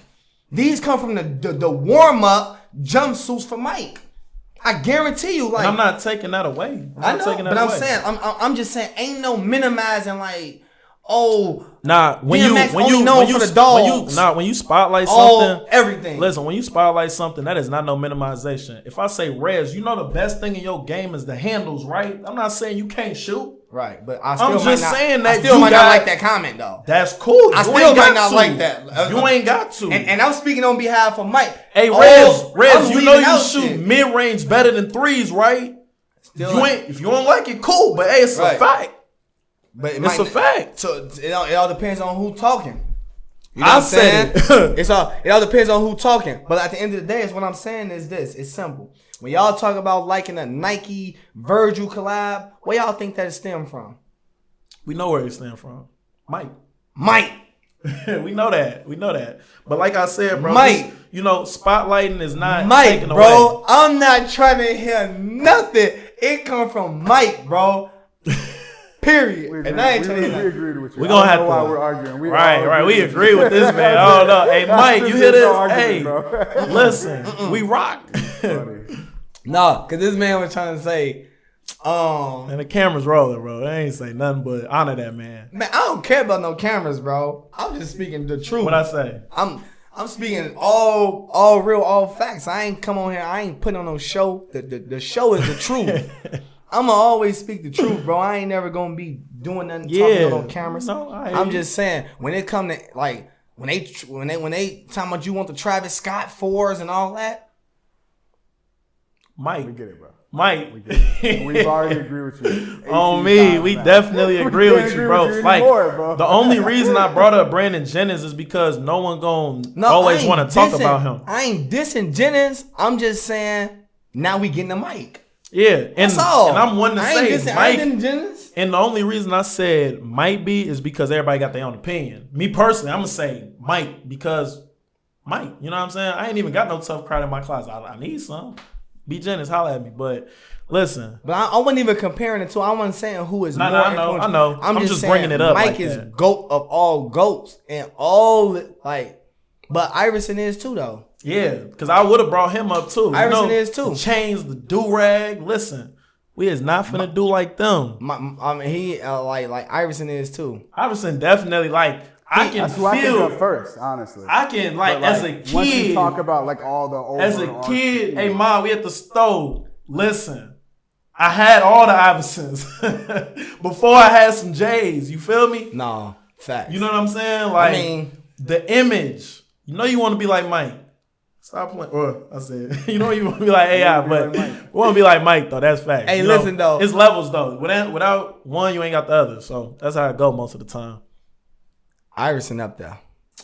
[SPEAKER 1] These come from the warm up jumpsuits for Mike. I guarantee you, like
[SPEAKER 2] and I'm not taking that away.
[SPEAKER 1] I know, but I'm saying, I'm just saying, ain't no minimizing like, oh,
[SPEAKER 2] when
[SPEAKER 1] DMX
[SPEAKER 2] you
[SPEAKER 1] only known for the dogs.
[SPEAKER 2] when you spotlight
[SPEAKER 1] all
[SPEAKER 2] something,
[SPEAKER 1] everything.
[SPEAKER 2] listen, when you spotlight something, that is not no minimization. If I say Rez, you know the best thing in your game is the handles, right? I'm not saying you can't shoot.
[SPEAKER 1] Right, but I still
[SPEAKER 2] I'm
[SPEAKER 1] might
[SPEAKER 2] just
[SPEAKER 1] not,
[SPEAKER 2] saying
[SPEAKER 1] I
[SPEAKER 2] that
[SPEAKER 1] still
[SPEAKER 2] you
[SPEAKER 1] might not
[SPEAKER 2] got-
[SPEAKER 1] like that comment though.
[SPEAKER 2] That's cool.
[SPEAKER 1] I
[SPEAKER 2] You
[SPEAKER 1] still
[SPEAKER 2] ain't
[SPEAKER 1] might
[SPEAKER 2] got
[SPEAKER 1] not
[SPEAKER 2] to.
[SPEAKER 1] like that.
[SPEAKER 2] You ain't got to.
[SPEAKER 1] And I'm speaking on behalf of Mike.
[SPEAKER 2] Hey,
[SPEAKER 1] Oh,
[SPEAKER 2] Rez,
[SPEAKER 1] I'm
[SPEAKER 2] you know
[SPEAKER 1] leaving
[SPEAKER 2] you
[SPEAKER 1] out
[SPEAKER 2] shoot
[SPEAKER 1] shit.
[SPEAKER 2] mid range better than threes, right?
[SPEAKER 1] Still
[SPEAKER 2] You
[SPEAKER 1] like-
[SPEAKER 2] ain't. If you don't like it, cool. But hey, it's
[SPEAKER 1] Right.
[SPEAKER 2] a fact.
[SPEAKER 1] But
[SPEAKER 2] It's a fact.
[SPEAKER 1] So it all depends on who talking. You know
[SPEAKER 2] I
[SPEAKER 1] what I'm saying?
[SPEAKER 2] said it.
[SPEAKER 1] It all depends on who talking. But at the end of the day, is what I'm saying is this. It's simple. When y'all talk about liking a Nike Virgil collab, where y'all think that it stem from?
[SPEAKER 2] We know where he stand from, Mike.
[SPEAKER 1] Mike.
[SPEAKER 2] we know that. We know that. But like I said, bro,
[SPEAKER 1] Mike.
[SPEAKER 2] spotlighting is not
[SPEAKER 1] Mike,
[SPEAKER 2] taken
[SPEAKER 1] bro.
[SPEAKER 2] away.
[SPEAKER 1] I'm not trying to hear nothing. It come from Mike, bro. Period. And I ain't trying to hear
[SPEAKER 3] we
[SPEAKER 1] nothing.
[SPEAKER 3] agreed with you.
[SPEAKER 2] We gonna
[SPEAKER 3] I
[SPEAKER 2] have
[SPEAKER 3] don't know
[SPEAKER 2] to.
[SPEAKER 3] why we're arguing.
[SPEAKER 2] Right. We agree with this man. Oh no, hey Mike, you hear
[SPEAKER 3] This is
[SPEAKER 2] this?
[SPEAKER 3] no argument,
[SPEAKER 2] Hey,
[SPEAKER 3] bro.
[SPEAKER 2] listen, we rock.
[SPEAKER 1] No, because this man was trying to say,
[SPEAKER 2] And the camera's rolling, bro. I ain't say nothing but honor that man.
[SPEAKER 1] man, I don't care about no cameras, bro. I'm just speaking the truth.
[SPEAKER 2] What I say?
[SPEAKER 1] I'm speaking all real, all facts. I ain't come on here. I ain't putting on no show. The show is the truth. I'ma always speak the truth, bro. I ain't never gonna be doing nothing talking on no cameras.
[SPEAKER 2] No, I hear
[SPEAKER 1] I'm
[SPEAKER 2] you.
[SPEAKER 1] just saying when it come to like when they talking about you want the Travis Scott 4s and all that.
[SPEAKER 2] Mike.
[SPEAKER 3] We get it, bro.
[SPEAKER 2] Mike.
[SPEAKER 3] We've already agreed with you.
[SPEAKER 2] On me, we definitely agree with you, bro. Like,
[SPEAKER 3] bro.
[SPEAKER 2] the only reason I brought up Brandon Jennings is because no one always want to talk about him.
[SPEAKER 1] I ain't dissing Jennings. I'm just saying now we getting the mic.
[SPEAKER 2] Yeah,
[SPEAKER 1] That's all.
[SPEAKER 2] And I'm one to say Mike.
[SPEAKER 1] Jennings.
[SPEAKER 2] And the only reason I said might be is because everybody got their own opinion. Me personally, I'm gonna say Mike because Mike. You know what I'm saying? I ain't even got no tough crowd in my closet. I need some. B. Jennings, holla at me. But listen.
[SPEAKER 1] But I wasn't even comparing it to. I wasn't saying who is more influential.
[SPEAKER 2] I know. I'm just
[SPEAKER 1] saying
[SPEAKER 2] bringing it up.
[SPEAKER 1] Mike
[SPEAKER 2] like
[SPEAKER 1] is
[SPEAKER 2] that.
[SPEAKER 1] GOAT of all GOATs and all like. But Iverson is too though.
[SPEAKER 2] Yeah, because I would have brought him up too.
[SPEAKER 1] Iverson is too.
[SPEAKER 2] The chains, the do-rag. Listen, we is not finna do like them.
[SPEAKER 1] I mean, he like Iverson is too.
[SPEAKER 2] Iverson definitely like. I can
[SPEAKER 3] That's who I think
[SPEAKER 2] feel
[SPEAKER 3] of first, honestly.
[SPEAKER 2] I can like, as a kid.
[SPEAKER 3] Once you talk about like all the old.
[SPEAKER 2] As a kid, hey mom, we at the stove. Listen, I had all the Iversons before I had some J's. You feel me?
[SPEAKER 1] No, facts.
[SPEAKER 2] You know what I'm saying? Like,
[SPEAKER 1] I mean,
[SPEAKER 2] the image. You know you want to be like Mike. Stop playing. Or I said, you know you want to be like AI, but we want to be like Mike though. That's fact.
[SPEAKER 1] Hey,
[SPEAKER 2] you
[SPEAKER 1] listen
[SPEAKER 2] know,
[SPEAKER 1] though,
[SPEAKER 2] it's levels though. Without one, you ain't got the other. So that's how I go most of the time.
[SPEAKER 1] Iverson up there.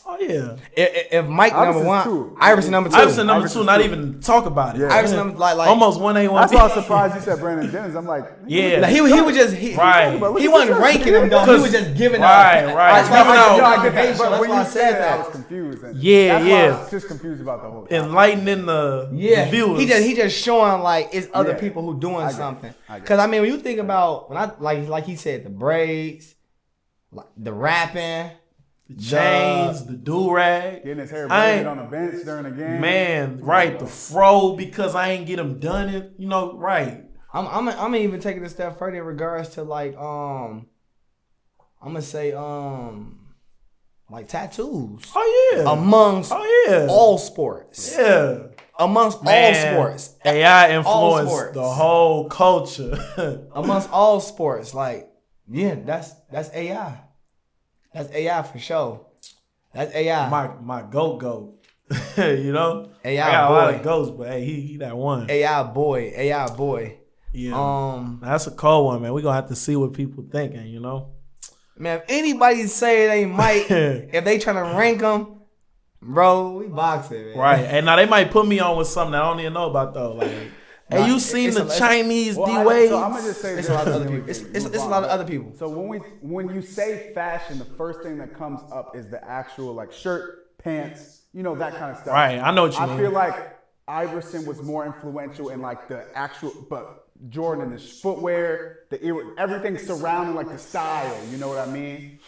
[SPEAKER 2] Oh yeah.
[SPEAKER 1] If Mike
[SPEAKER 3] Iverson's
[SPEAKER 1] number one,
[SPEAKER 3] two.
[SPEAKER 1] Iverson number two.
[SPEAKER 2] Iverson number two. Not even talk about it.
[SPEAKER 3] Yeah.
[SPEAKER 1] Iverson number like
[SPEAKER 2] almost 1A, 1B.
[SPEAKER 3] That's why I was surprised you said Brandon Jennings. I'm like,
[SPEAKER 2] Yeah.
[SPEAKER 1] Like he was just
[SPEAKER 2] Right.
[SPEAKER 1] He wasn't ranking them though. He was just giving
[SPEAKER 2] Right.
[SPEAKER 3] I get that.
[SPEAKER 1] That's
[SPEAKER 3] But when
[SPEAKER 1] why I
[SPEAKER 3] you
[SPEAKER 1] said
[SPEAKER 3] said that, I
[SPEAKER 1] that.
[SPEAKER 3] was confused. And
[SPEAKER 2] Yeah,
[SPEAKER 3] that's why
[SPEAKER 2] yeah.
[SPEAKER 3] I was just confused about the whole topic.
[SPEAKER 2] Enlightening the viewers.
[SPEAKER 1] He just showing like it's other
[SPEAKER 3] Yeah.
[SPEAKER 1] people who doing
[SPEAKER 3] I get it.
[SPEAKER 1] something.
[SPEAKER 3] I get it.
[SPEAKER 1] Because I mean, when you think about when I like he said the braids, like the rapping,
[SPEAKER 2] the chains, the do-rag.
[SPEAKER 3] Getting his hair
[SPEAKER 2] I
[SPEAKER 3] braided
[SPEAKER 2] ain't-
[SPEAKER 3] on the bench during the game.
[SPEAKER 2] Man, right, the fro because I ain't get him done it. You know, right.
[SPEAKER 1] I'm even taking a step further in regards to like I'm gonna say like tattoos.
[SPEAKER 2] Oh yeah.
[SPEAKER 1] Amongst
[SPEAKER 2] yeah.
[SPEAKER 1] all sports.
[SPEAKER 2] Yeah.
[SPEAKER 1] Amongst
[SPEAKER 2] Man,
[SPEAKER 1] all sports.
[SPEAKER 2] AI
[SPEAKER 1] All
[SPEAKER 2] influenced
[SPEAKER 1] sports.
[SPEAKER 2] the whole culture.
[SPEAKER 1] Amongst all sports, like, yeah, that's AI. That's AI for sure. That's AI.
[SPEAKER 2] my goat. You know?
[SPEAKER 1] AI
[SPEAKER 2] I got a lot
[SPEAKER 1] boy.
[SPEAKER 2] of goats, but hey, he that one.
[SPEAKER 1] AI boy.
[SPEAKER 2] Yeah. That's a cold one, man. We're gonna have to see what people thinking, you know?
[SPEAKER 1] Man, if anybody say it ain't Mike, if they trying to rank them, bro, we boxing, man.
[SPEAKER 2] Right. And now they might put me on with something I don't even know about though. Like, hey, you seen the Chinese D-Wade?
[SPEAKER 3] So I'm gonna just say
[SPEAKER 1] It's
[SPEAKER 3] this.
[SPEAKER 1] a lot of other people. It's a lot of other people.
[SPEAKER 3] So when you say fashion, the first thing that comes up is the actual like shirt, pants, you know, that kind of stuff.
[SPEAKER 2] Right. I know what you mean.
[SPEAKER 3] I feel like Iverson was more influential in like the actual, but Jordan and his footwear, everything surrounding like the style. You know what I mean?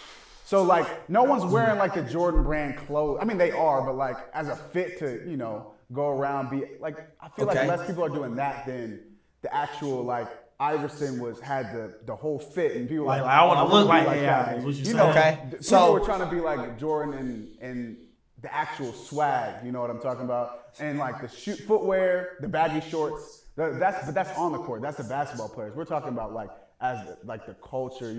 [SPEAKER 3] So like no one's wearing like the Jordan brand clothes. I mean they are, but like as a fit to go around be like I feel like less people are doing that than the actual like Iverson had the whole fit and people
[SPEAKER 2] Like, I want to look like AI.
[SPEAKER 3] that.
[SPEAKER 2] Is what you
[SPEAKER 3] You
[SPEAKER 2] saying?
[SPEAKER 3] know,
[SPEAKER 1] Okay.
[SPEAKER 3] people
[SPEAKER 1] So-
[SPEAKER 3] were trying to be like Jordan and the actual swag. You know what I'm talking about? And like the footwear, the baggy shorts. But that's on the court. That's the basketball players. We're talking about like as like the culture.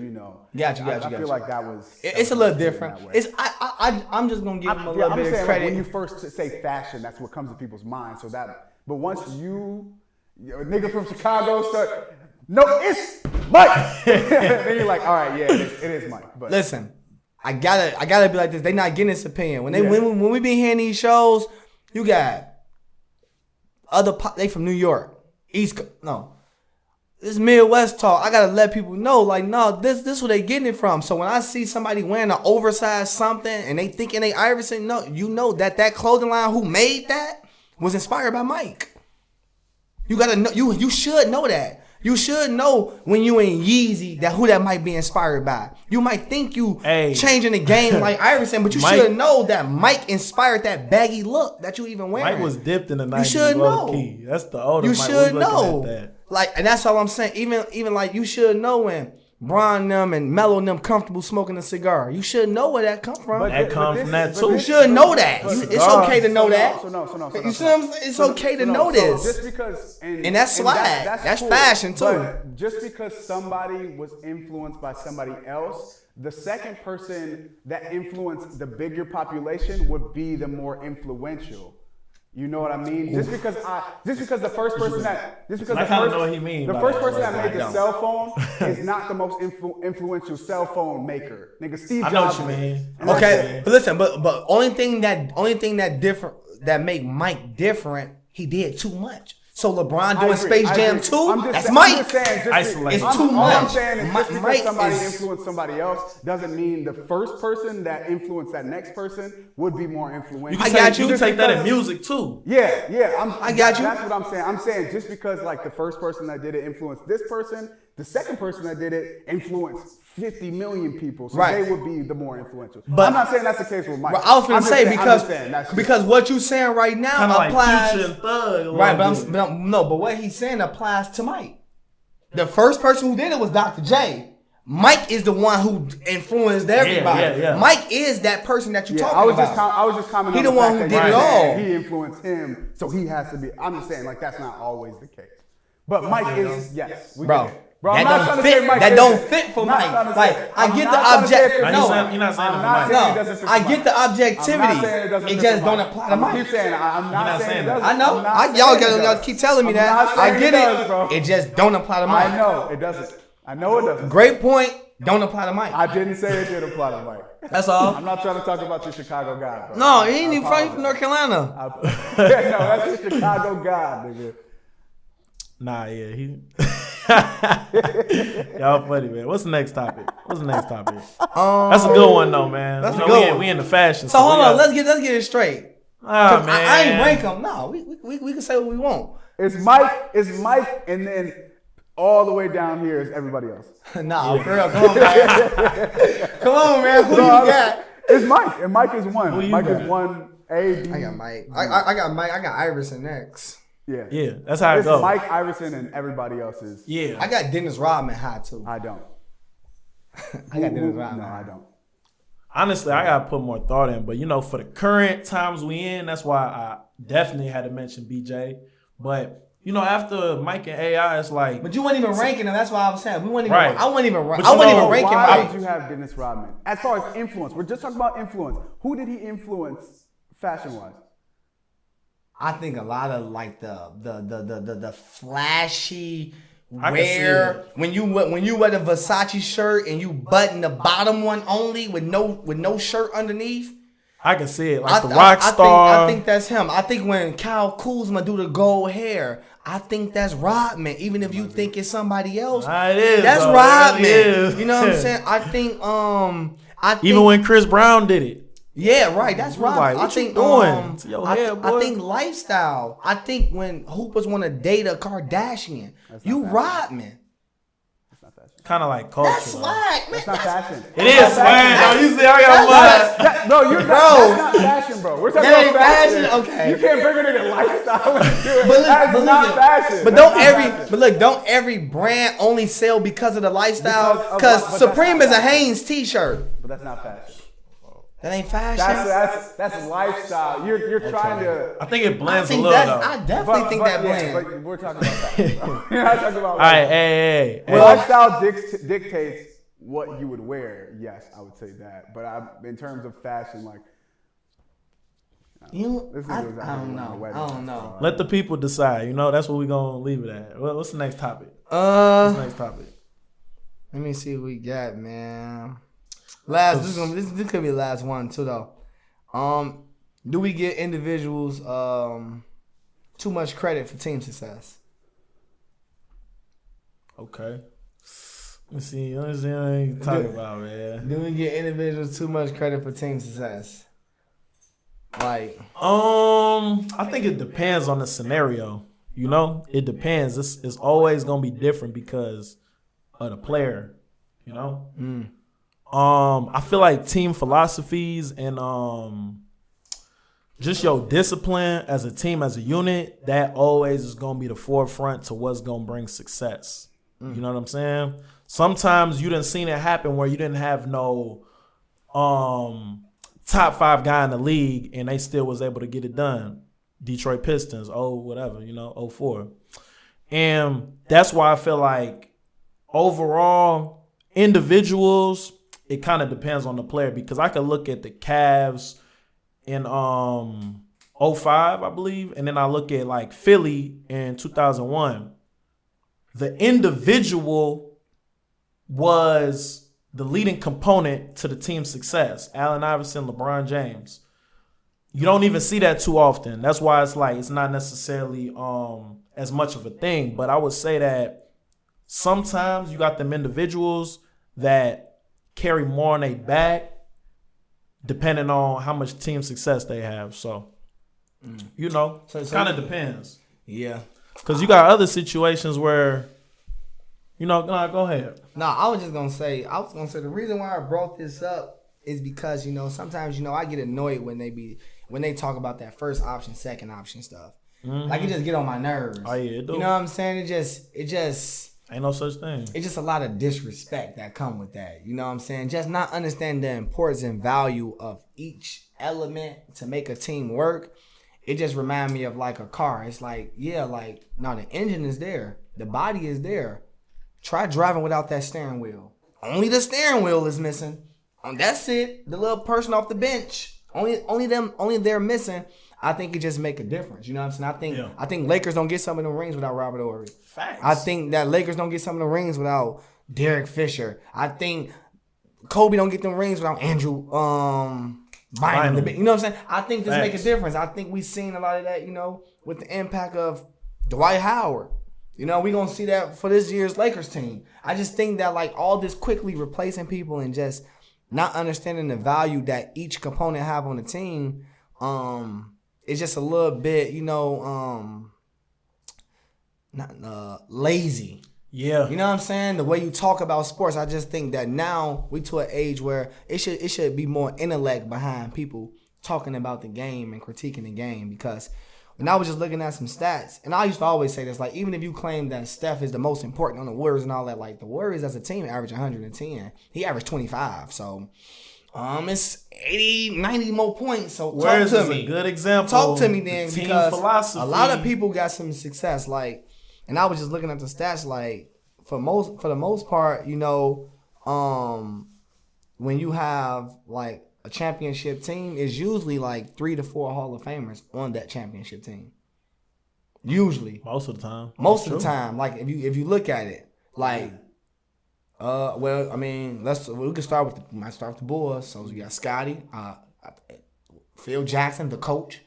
[SPEAKER 1] Got you.
[SPEAKER 3] I feel like that was.
[SPEAKER 1] It's a little different. It's I'm just gonna give him a little
[SPEAKER 3] I'm
[SPEAKER 1] bit of
[SPEAKER 3] saying,
[SPEAKER 1] credit.
[SPEAKER 3] Like, when you first say fashion, that's what comes to people's minds. But once a nigga from Chicago start, no, it's Mike. Then you're like, all right, yeah, it is Mike. But
[SPEAKER 1] Listen, I gotta be like this. They not getting this opinion when we be hearing these shows. You got they from New York, East Coast. No, this Midwest talk. I gotta let people know, like, no, this where they getting it from. So when I see somebody wearing an oversized something and they thinking they Iverson, no, you know that clothing line who made that was inspired by Mike. You gotta know. You should know that. You should know when you in Yeezy who that might be inspired by. You might think you changing the game like Iverson, but you should know that Mike inspired that baggy look that you even wearing.
[SPEAKER 2] Mike was dipped in the 90s.
[SPEAKER 1] You should know.
[SPEAKER 2] Key. That's the older
[SPEAKER 1] You
[SPEAKER 2] Mike.
[SPEAKER 1] should
[SPEAKER 2] We looking
[SPEAKER 1] know.
[SPEAKER 2] at that.
[SPEAKER 1] Like, and that's all I'm saying. Even like you should know when Bron them and Mello and them comfortable smoking a cigar. You should know where that come from.
[SPEAKER 2] That come from that too.
[SPEAKER 1] You should know that. It's okay to know that.
[SPEAKER 3] So no.
[SPEAKER 1] You see what I'm saying? It's okay to know this.
[SPEAKER 3] Just because, and
[SPEAKER 1] that's swag. That's
[SPEAKER 3] cool.
[SPEAKER 1] fashion, too.
[SPEAKER 3] But just because somebody was influenced by somebody else the second person that influenced the bigger population would be the more influential. You know what I mean? Just because the first person that made the cell phone is not the most influential cell phone maker. Nigga, Steve Jobs.
[SPEAKER 2] I know what you mean.
[SPEAKER 1] Okay, but listen, but only thing that make Mike different, he did too much. So LeBron doing Space Jam 2, that's Mike. It's too much.
[SPEAKER 3] All I'm saying is just because somebody influenced somebody else doesn't mean the first person that influenced that next person would be more influential.
[SPEAKER 2] You can take that in music too.
[SPEAKER 3] Yeah.
[SPEAKER 1] I got you.
[SPEAKER 3] That's what I'm saying. I'm saying just because like the first person that did it influenced this person, the second person that did it influenced 50 million people, so they would be the more influential. But I'm not saying that's the case with Mike.
[SPEAKER 1] I was going to say because what you're saying right now
[SPEAKER 2] kinda
[SPEAKER 1] applies.
[SPEAKER 2] Like Future and Thug,
[SPEAKER 1] right, but what he's saying applies to Mike. The first person who did it was Dr. J. Mike is the one who influenced everybody.
[SPEAKER 2] Yeah.
[SPEAKER 1] Mike is that person that you're talking about.
[SPEAKER 3] I was just commenting.
[SPEAKER 1] He the one who did it all.
[SPEAKER 3] He influenced him, so he has to be. I'm just saying, like that's not always the case. But Mike is Bro,
[SPEAKER 1] that don't fit for Mike. Like I get the object.
[SPEAKER 2] You're not saying
[SPEAKER 1] No, I get the objectivity. It just don't apply to Mike.
[SPEAKER 3] I keep saying I'm not saying it doesn't.
[SPEAKER 1] I know. Y'all keep telling me that. I get it. It just don't apply to Mike.
[SPEAKER 3] I know it doesn't. I know it doesn't.
[SPEAKER 1] Great point. Don't apply to Mike.
[SPEAKER 3] I didn't say it did apply to Mike.
[SPEAKER 1] That's all.
[SPEAKER 3] I'm not trying to talk about your Chicago guy, bro.
[SPEAKER 1] No, he ain't even from North Carolina.
[SPEAKER 3] No, that's your Chicago guy, nigga.
[SPEAKER 2] Nah, yeah, he. Y'all funny, man. What's the next topic? That's a good one, though, man.
[SPEAKER 1] That's a good one.
[SPEAKER 2] We in the fashion.
[SPEAKER 1] So hold on, let's get it straight.
[SPEAKER 2] Ah, man.
[SPEAKER 1] I ain't rank them. No, we can say what we want.
[SPEAKER 3] It's Mike, and then all the way down here is everybody else.
[SPEAKER 1] Nah, for real. Come on, man. Come on, man. Who you got?
[SPEAKER 3] It's Mike, and Mike is one.
[SPEAKER 2] Who you
[SPEAKER 3] Mike
[SPEAKER 2] got?
[SPEAKER 3] is one. A, B.
[SPEAKER 1] I got Mike. I got Mike. I got Iverson next.
[SPEAKER 3] Yeah,
[SPEAKER 2] that's how it goes.
[SPEAKER 3] Mike, Iverson, and everybody else is.
[SPEAKER 2] Yeah,
[SPEAKER 1] I got Dennis Rodman high too.
[SPEAKER 3] I don't.
[SPEAKER 1] I got Dennis Rodman.
[SPEAKER 3] No, I don't.
[SPEAKER 2] Honestly, I gotta put more thought in, but for the current times we in, that's why I definitely had to mention BJ. But after Mike and AI, it's like.
[SPEAKER 1] But you weren't even ranking him. That's why I was saying we weren't even.
[SPEAKER 2] Right.
[SPEAKER 1] I wasn't even ranking.
[SPEAKER 3] Why did you have Dennis Rodman? As far as influence, we're just talking about influence. Who did he influence fashion-wise?
[SPEAKER 1] I think a lot of like the flashy wear when you wear the Versace shirt and you button the bottom one only with no shirt underneath.
[SPEAKER 2] I can see it like the rock star.
[SPEAKER 1] I think that's him. I think when Kyle Kuzma do the gold hair, I think that's Rodman. Even if you think it's somebody else,
[SPEAKER 2] it is.
[SPEAKER 1] That's
[SPEAKER 2] though.
[SPEAKER 1] Rodman.
[SPEAKER 2] It really is.
[SPEAKER 1] You know what I'm saying? I think
[SPEAKER 2] even when Chris Brown did it.
[SPEAKER 1] Yeah, right. That's right.
[SPEAKER 2] Like, what you doing to your head, boy?
[SPEAKER 1] I think lifestyle. I think when hoopers want to date a Kardashian, you Rodman.
[SPEAKER 3] That's not fashion.
[SPEAKER 2] Kind of like culture.
[SPEAKER 1] That's swag, man.
[SPEAKER 3] That's not fashion.
[SPEAKER 2] It is swag, though. You see, I got
[SPEAKER 3] No, you're that's not fashion, bro. We're talking about fashion.
[SPEAKER 1] Okay.
[SPEAKER 3] You can't bring it in lifestyle and do it.
[SPEAKER 1] But
[SPEAKER 3] That's not fashion.
[SPEAKER 1] But don't every brand only sell because of the lifestyle? Because Supreme is a Hanes t-shirt.
[SPEAKER 3] But that's not fashion.
[SPEAKER 1] That ain't fashion.
[SPEAKER 3] That's lifestyle. You're trying to.
[SPEAKER 2] I think it blends a little though.
[SPEAKER 1] I definitely think that blends.
[SPEAKER 3] But we're talking about that. You're not talking about.
[SPEAKER 2] All right, hey.
[SPEAKER 3] Lifestyle dictates what you would wear. Yes, I would say that. But in terms of fashion, like.
[SPEAKER 1] I don't know.
[SPEAKER 2] Let the people decide. That's what we're gonna leave it at. Well, what's the next topic? What's the next topic?
[SPEAKER 1] Let me see what we got, man. This could be the last one too, though. Do we give individuals too much credit for team success?
[SPEAKER 2] Okay. Let's see what you talk about, man.
[SPEAKER 1] Do we give individuals too much credit for team success? Like,
[SPEAKER 2] I think it depends on the scenario. It depends. It's always gonna be different because of the player. I feel like team philosophies and just your discipline as a team, as a unit, that always is going to be the forefront to what's going to bring success. You know what I'm saying? Sometimes you done seen it happen where you didn't have no top 5 guy in the league and they still was able to get it done. Detroit Pistons, 04. And that's why I feel like overall individuals, it kind of depends on the player because I could look at the Cavs in '05, I believe, and then I look at like Philly in 2001. The individual was the leading component to the team's success. Allen Iverson, LeBron James. You don't even see that too often. That's why it's like it's not necessarily as much of a thing. But I would say that sometimes you got them individuals that carry more on their back depending on how much team success they have. So, you know, it kind of depends.
[SPEAKER 1] Yeah.
[SPEAKER 2] Because you got other situations where, you know, go ahead.
[SPEAKER 1] No, I was going to say the reason why I brought this up is because, you know, sometimes, you know, I get annoyed when they talk about that first option, second option stuff. Like, it just get on my nerves.
[SPEAKER 2] Oh, yeah, it do.
[SPEAKER 1] You know what I'm saying? It just
[SPEAKER 2] ain't no such thing.
[SPEAKER 1] It's just a lot of disrespect that come with that. You know what I'm saying? Just not understanding the importance and value of each element to make a team work. It just reminds me of like a car. It's like, yeah, like, no, the engine is there. The body is there. Try driving without that steering wheel. Only the steering wheel is missing. That's it. The little person off the bench. Only they're missing. I think it just make a difference. You know what I'm saying? I think Lakers don't get some of the rings without Robert Horry.
[SPEAKER 2] Facts.
[SPEAKER 1] I think that Lakers don't get some of the rings without Derek Fisher. I think Kobe don't get them rings without Andrew Bynum. You know what I'm saying? I think this make a difference. I think we've seen a lot of that, you know, with the impact of Dwight Howard. You know, we're going to see that for this year's Lakers team. I just think that, like, all this quickly replacing people and just not understanding the value that each component have on the team, it's just a little bit, you know, not lazy.
[SPEAKER 2] Yeah.
[SPEAKER 1] You know what I'm saying? The way you talk about sports, I just think that now we to an age where it should be more intellect behind people talking about the game and critiquing the game. Because when I was just looking at some stats, and I used to always say this, like, even if you claim that Steph is the most important on the Warriors and all that, like, the Warriors as a team average 110. He averaged 25. So it's 80, 90 more points. So
[SPEAKER 2] Warriors
[SPEAKER 1] talk to
[SPEAKER 2] is
[SPEAKER 1] me.
[SPEAKER 2] A good example.
[SPEAKER 1] Talk to me then,
[SPEAKER 2] team
[SPEAKER 1] because
[SPEAKER 2] philosophy.
[SPEAKER 1] A lot of people got some success, like. And I was just looking at the stats, like, for the most part, you know, when you have like a championship team, it's usually like 3 to 4 Hall of Famers on that championship team. Usually.
[SPEAKER 2] Most of the time.
[SPEAKER 1] Most of the time. Like, if you look at it, like, well, I mean, we can start with the Bulls. So you got Scotty, Phil Jackson, the coach.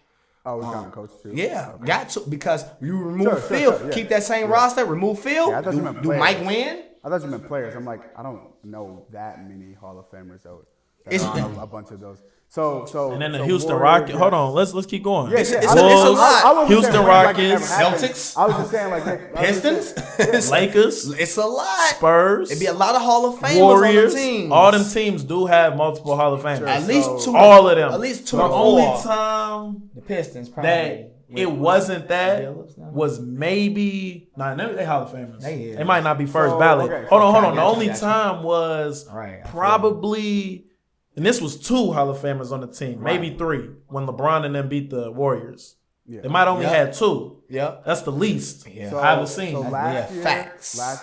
[SPEAKER 3] Oh, we're kind of coach too.
[SPEAKER 1] Yeah, okay. Got to, because you remove Phil, yeah. Keep that same roster, remove Phil. Yeah, do Mike win?
[SPEAKER 3] I thought you meant players. I'm like, I don't know that many Hall of Famers though. It's a bunch of those. So
[SPEAKER 2] and then the Houston Rockets. Hold on, let's keep going.
[SPEAKER 1] Yeah, it's a lot.
[SPEAKER 2] Houston Rockets,
[SPEAKER 1] Celtics.
[SPEAKER 3] I was just saying like
[SPEAKER 1] Pistons,
[SPEAKER 2] Lakers.
[SPEAKER 1] It's a lot.
[SPEAKER 2] Spurs.
[SPEAKER 1] It'd be a lot of Hall of Famers
[SPEAKER 2] Warriors.
[SPEAKER 1] on the teams.
[SPEAKER 2] All them teams do have multiple Hall of Famers.
[SPEAKER 1] At least two.
[SPEAKER 2] All of them.
[SPEAKER 1] At least 2
[SPEAKER 2] The
[SPEAKER 1] or 4.
[SPEAKER 2] only time
[SPEAKER 1] the Pistons probably
[SPEAKER 2] that it wasn't that was maybe they Hall of Famers. They might not be first ballot.
[SPEAKER 3] Okay,
[SPEAKER 2] hold on. The only time was probably. And this was 2 Hall of Famers on the team, maybe 3, when LeBron and them beat the Warriors. Yeah. They might only had 2.
[SPEAKER 1] Yeah,
[SPEAKER 2] that's the least
[SPEAKER 3] I
[SPEAKER 2] haven't seen.
[SPEAKER 3] So last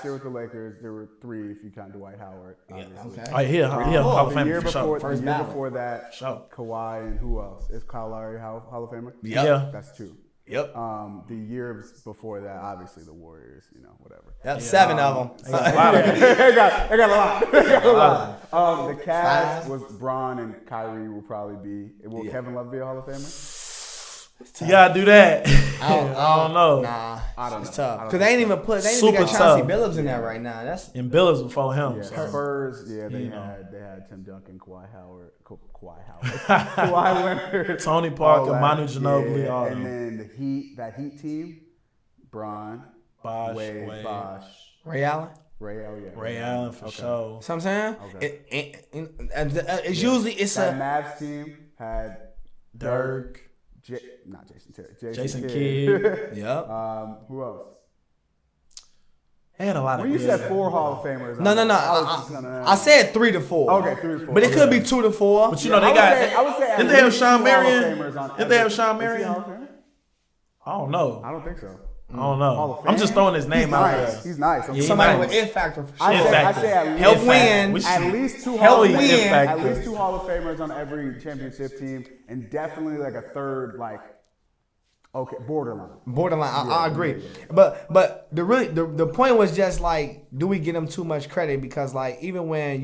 [SPEAKER 3] year with the Lakers, there were 3 if you count Dwight Howard. Obviously.
[SPEAKER 2] Okay. Hall of Famer.
[SPEAKER 3] The year before that, Kawhi and who else? Is Kyle Lowry Hall of Famer?
[SPEAKER 2] Yeah,
[SPEAKER 3] that's 2.
[SPEAKER 1] Yep.
[SPEAKER 3] The years before that, obviously the Warriors, you know, whatever.
[SPEAKER 1] That's 7 of them.
[SPEAKER 3] They got a lot. The Cavs was Bron and Kyrie will probably be. Will Kevin Love be a Hall of Famer?
[SPEAKER 2] You gotta do that. I don't know.
[SPEAKER 1] Nah,
[SPEAKER 3] I don't know.
[SPEAKER 1] It's tough because they ain't even got Chauncey Billups in there right now. That's
[SPEAKER 2] and Billups before him.
[SPEAKER 3] Yeah.
[SPEAKER 2] So.
[SPEAKER 3] Spurs, they had Tim Duncan, Kawhi Leonard,
[SPEAKER 2] Tony Parker, Manu Ginobili, all
[SPEAKER 3] and then that Heat team, Bron, Wade, Bosh,
[SPEAKER 1] Ray Allen.
[SPEAKER 2] Ray Allen for sure.
[SPEAKER 1] So I'm saying it's usually
[SPEAKER 3] that Mavs team had
[SPEAKER 2] Dirk.
[SPEAKER 3] Not Jason Terry.
[SPEAKER 2] Jason Kidd.
[SPEAKER 1] Yep.
[SPEAKER 3] Who else?
[SPEAKER 2] They had a lot of.
[SPEAKER 3] When you said 4 Hall of Famers.
[SPEAKER 1] No. I said 3 to 4.
[SPEAKER 3] Okay, 3 to 4.
[SPEAKER 1] But it could be 2 to 4.
[SPEAKER 2] But you know they got.
[SPEAKER 3] I would say
[SPEAKER 2] did they have Sean Marion? Did they have Sean
[SPEAKER 3] Marion?
[SPEAKER 2] I don't know.
[SPEAKER 3] I don't think so.
[SPEAKER 2] I don't know.
[SPEAKER 3] of
[SPEAKER 2] I'm just
[SPEAKER 3] Fame?
[SPEAKER 2] throwing his name
[SPEAKER 3] He's
[SPEAKER 2] out
[SPEAKER 3] nice.
[SPEAKER 2] there.
[SPEAKER 3] He's nice.
[SPEAKER 2] Yeah,
[SPEAKER 1] Somebody
[SPEAKER 2] nice.
[SPEAKER 1] with it factor for sure.
[SPEAKER 3] I say at least
[SPEAKER 1] Help win.
[SPEAKER 3] at least two
[SPEAKER 1] Help
[SPEAKER 3] Hall of
[SPEAKER 1] win.
[SPEAKER 3] Famers, at least 2 Hall of Famers on every championship team, and definitely like a third, like borderline.
[SPEAKER 1] I agree. But the point was just like, do we give them too much credit? Because like even when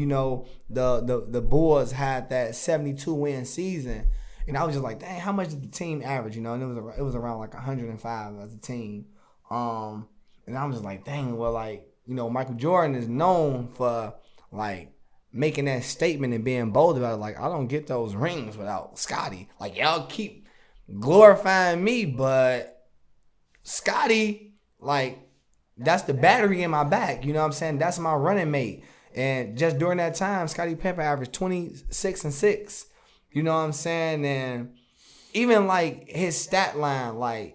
[SPEAKER 1] the Bulls had that 72 win season, and I was just like, dang, how much did the team average? And it was around like 105 as a team. And I was just like, dang, well, like, Michael Jordan is known for like making that statement and being bold about it. Like, I don't get those rings without Scotty. Like, y'all keep glorifying me, but Scotty, like, that's the battery in my back. You know what I'm saying? That's my running mate. And just during that time, Scottie Pippen averaged 26 and 6. You know what I'm saying? And even like his stat line, like,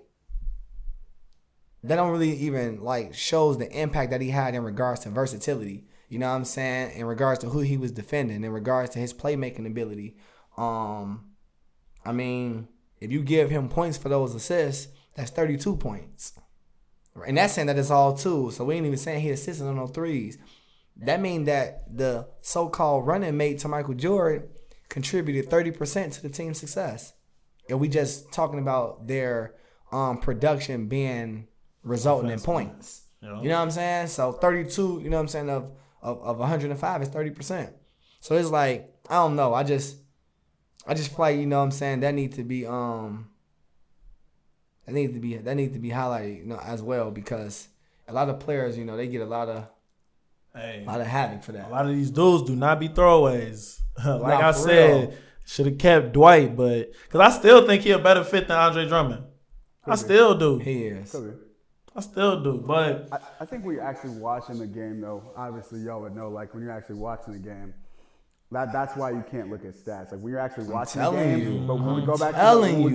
[SPEAKER 1] that don't really even like shows the impact that he had in regards to versatility. You know what I'm saying? In regards to who he was defending, in regards to his playmaking ability. I mean, if you give him points for those assists, that's 32 points. And that's saying that it's all two. So we ain't even saying he assisted on no threes. That means that the so-called running mate to Michael Jordan contributed 30% to the team's success. And we just talking about their production being resulting in points. Yeah. You know what I'm saying? So 32, you know what I'm saying, of 105 is 30%. So it's like, I don't know. I just feel like, you know what I'm saying, that need to be highlighted, as well, because a lot of players, they get a lot of havoc for that.
[SPEAKER 2] A lot of these dudes do not be throwaways. Like I
[SPEAKER 1] for
[SPEAKER 2] said, should have kept Dwight, but because I still think he a better fit than Andre Drummond. I still do.
[SPEAKER 1] He is.
[SPEAKER 2] I still do, but
[SPEAKER 3] I think when you're actually watching the game, though, obviously y'all would know, like when you're actually watching the game, that's why you can't look at stats. Like when you're actually watching the game, but when we go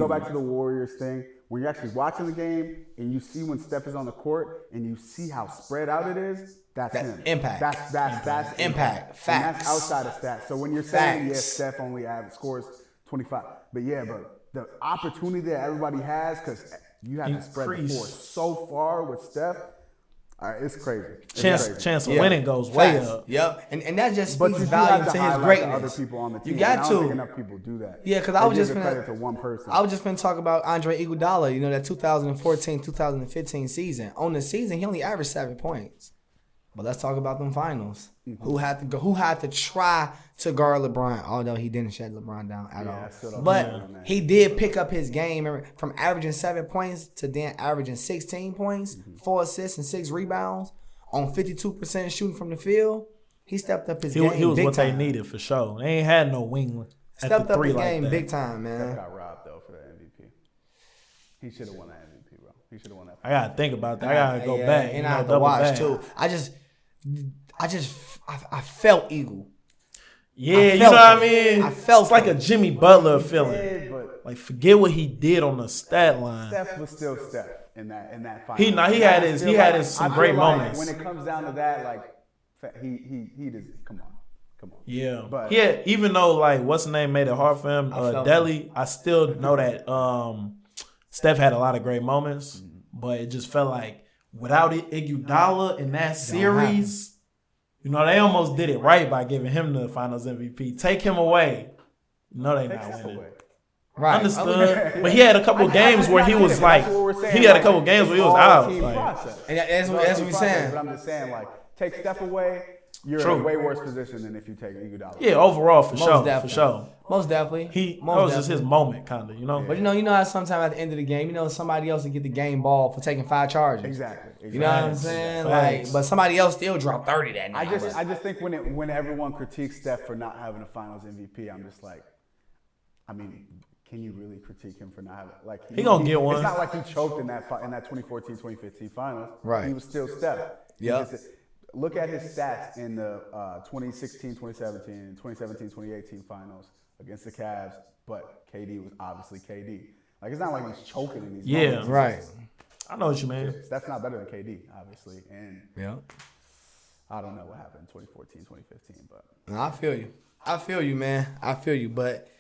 [SPEAKER 3] back to the Warriors thing, when you're actually watching the game and you see when Steph is on the court and you see how spread out it is, that's him.
[SPEAKER 1] Impact.
[SPEAKER 3] That's
[SPEAKER 1] impact. Facts.
[SPEAKER 3] And that's outside of stats. So when you're saying, yes, Steph only scores 25, but the opportunity that everybody has, because you have to spread the floor so far with Steph. It's crazy.
[SPEAKER 2] Chance of winning goes way up.
[SPEAKER 1] Yep, and that just speaks volume to his greatness.
[SPEAKER 3] Other people on the team.
[SPEAKER 1] You got to.
[SPEAKER 3] I don't think enough people do that.
[SPEAKER 1] Yeah, because I was just
[SPEAKER 3] credit to one person.
[SPEAKER 1] I was just finna talk about Andre Iguodala. That 2014-2015 season. On the season, he only averaged 7 points. But let's talk about them finals. Mm-hmm. Who had to try to guard LeBron, although he didn't shut LeBron down at all. But he did pick up his game from averaging 7 points to then averaging 16 points, 4 assists and 6 rebounds on 52% shooting from the field. He stepped up his game.
[SPEAKER 2] He was
[SPEAKER 1] big
[SPEAKER 2] what
[SPEAKER 1] time.
[SPEAKER 2] they needed for sure. They ain't had no wing.
[SPEAKER 1] Stepped up his
[SPEAKER 2] like
[SPEAKER 1] game
[SPEAKER 2] that.
[SPEAKER 1] big time, man.
[SPEAKER 3] Steph got robbed though for the MVP. He should have won that MVP, bro. He should have won that.
[SPEAKER 2] I gotta think about that. I gotta go back.
[SPEAKER 1] And I have to watch too. I felt Eagle.
[SPEAKER 2] Yeah, you know what I mean?
[SPEAKER 1] I felt
[SPEAKER 2] it's like a Jimmy Butler feeling. Like, forget what he did on the stat line.
[SPEAKER 3] Steph was still Steph in that final.
[SPEAKER 2] He had his some great moments.
[SPEAKER 3] When it comes down to that, like he just come on.
[SPEAKER 2] Yeah,
[SPEAKER 3] but
[SPEAKER 2] even though like what's the name made it hard for him, Delly, I still know that Steph had a lot of great moments, but it just felt like without Iguodala in that series. They almost did it right by giving him the Finals MVP. Take him away. They not winning.
[SPEAKER 1] Right.
[SPEAKER 2] Understood. But he had a couple games where he was like, he had a couple games where he was out.
[SPEAKER 1] And that's what we're saying.
[SPEAKER 3] But I'm just saying, like, take Steph away, you're in a way worse position than if you take Iguodala.
[SPEAKER 2] Yeah, overall, for sure.
[SPEAKER 1] Definitely.
[SPEAKER 2] For sure.
[SPEAKER 1] Most definitely.
[SPEAKER 2] That was just his moment, kind of,
[SPEAKER 1] But you know how sometimes at the end of the game, somebody else will get the game ball for taking 5 charges.
[SPEAKER 3] Exactly.
[SPEAKER 1] You know what I'm saying? Like, but somebody else still dropped 30 that night.
[SPEAKER 3] I just think when everyone critiques Steph for not having a Finals MVP, I'm just like, I mean, can you really critique him for not having like
[SPEAKER 2] he gonna get one?
[SPEAKER 3] It's not like he choked in that 2014-2015 Finals.
[SPEAKER 1] Right.
[SPEAKER 3] He was still Steph.
[SPEAKER 1] Yeah.
[SPEAKER 3] Look at his stats in the 2016-2017, 2017-2018 Finals against the Cavs, but KD was obviously KD. Like, it's not like he's choking in these moments.
[SPEAKER 1] Right.
[SPEAKER 2] I know what you mean.
[SPEAKER 3] That's not better than KD, obviously. And I don't know what happened in 2014-2015, but
[SPEAKER 1] no, I feel you, man. I feel you, but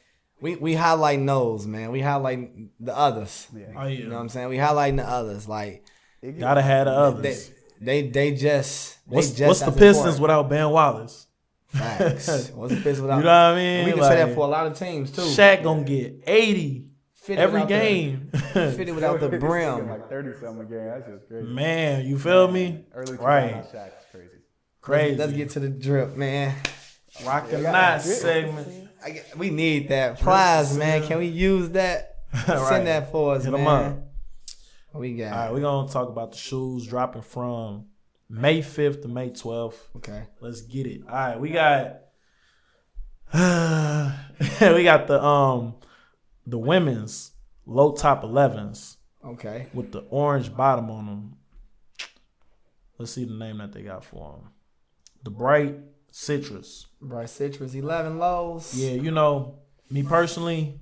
[SPEAKER 1] we highlight those, man. We highlight the others.
[SPEAKER 3] Yeah.
[SPEAKER 2] Oh, yeah.
[SPEAKER 1] You know what I'm saying? We highlighting the others. Like,
[SPEAKER 2] Gotta have the others.
[SPEAKER 1] They just.
[SPEAKER 2] What's
[SPEAKER 1] they just
[SPEAKER 2] the
[SPEAKER 1] as
[SPEAKER 2] Pistons
[SPEAKER 1] important.
[SPEAKER 2] without Ben Wallace?
[SPEAKER 1] Facts. What's the Pistons without?
[SPEAKER 2] You know what I mean?
[SPEAKER 1] We can say that for a lot of teams too.
[SPEAKER 2] Shaq gonna get 80
[SPEAKER 1] 50
[SPEAKER 2] every
[SPEAKER 1] without
[SPEAKER 2] game.
[SPEAKER 1] 50 without the brim.
[SPEAKER 3] Like 30-something a game. That's just crazy.
[SPEAKER 2] Man, you feel me?
[SPEAKER 3] Early
[SPEAKER 2] Right.
[SPEAKER 3] Shaq is crazy.
[SPEAKER 2] Crazy.
[SPEAKER 1] Let's get to the drip, man.
[SPEAKER 2] Rock the knot segment.
[SPEAKER 1] We need that. Plies, man. Can we use that?
[SPEAKER 2] Right.
[SPEAKER 1] Send that for us,
[SPEAKER 2] Hit
[SPEAKER 1] man.
[SPEAKER 2] 'em up.
[SPEAKER 1] What we got?
[SPEAKER 2] All right, we're gonna talk about the shoes dropping from May 5th to May 12th.
[SPEAKER 1] Okay.
[SPEAKER 2] Let's get it. All right, we got we got the women's low top 11s
[SPEAKER 1] Okay.
[SPEAKER 2] with the orange bottom on them. Let's see the name that they got for them. The Bright Citrus.
[SPEAKER 1] Bright Citrus, 11 lows.
[SPEAKER 2] Yeah, you know, me personally,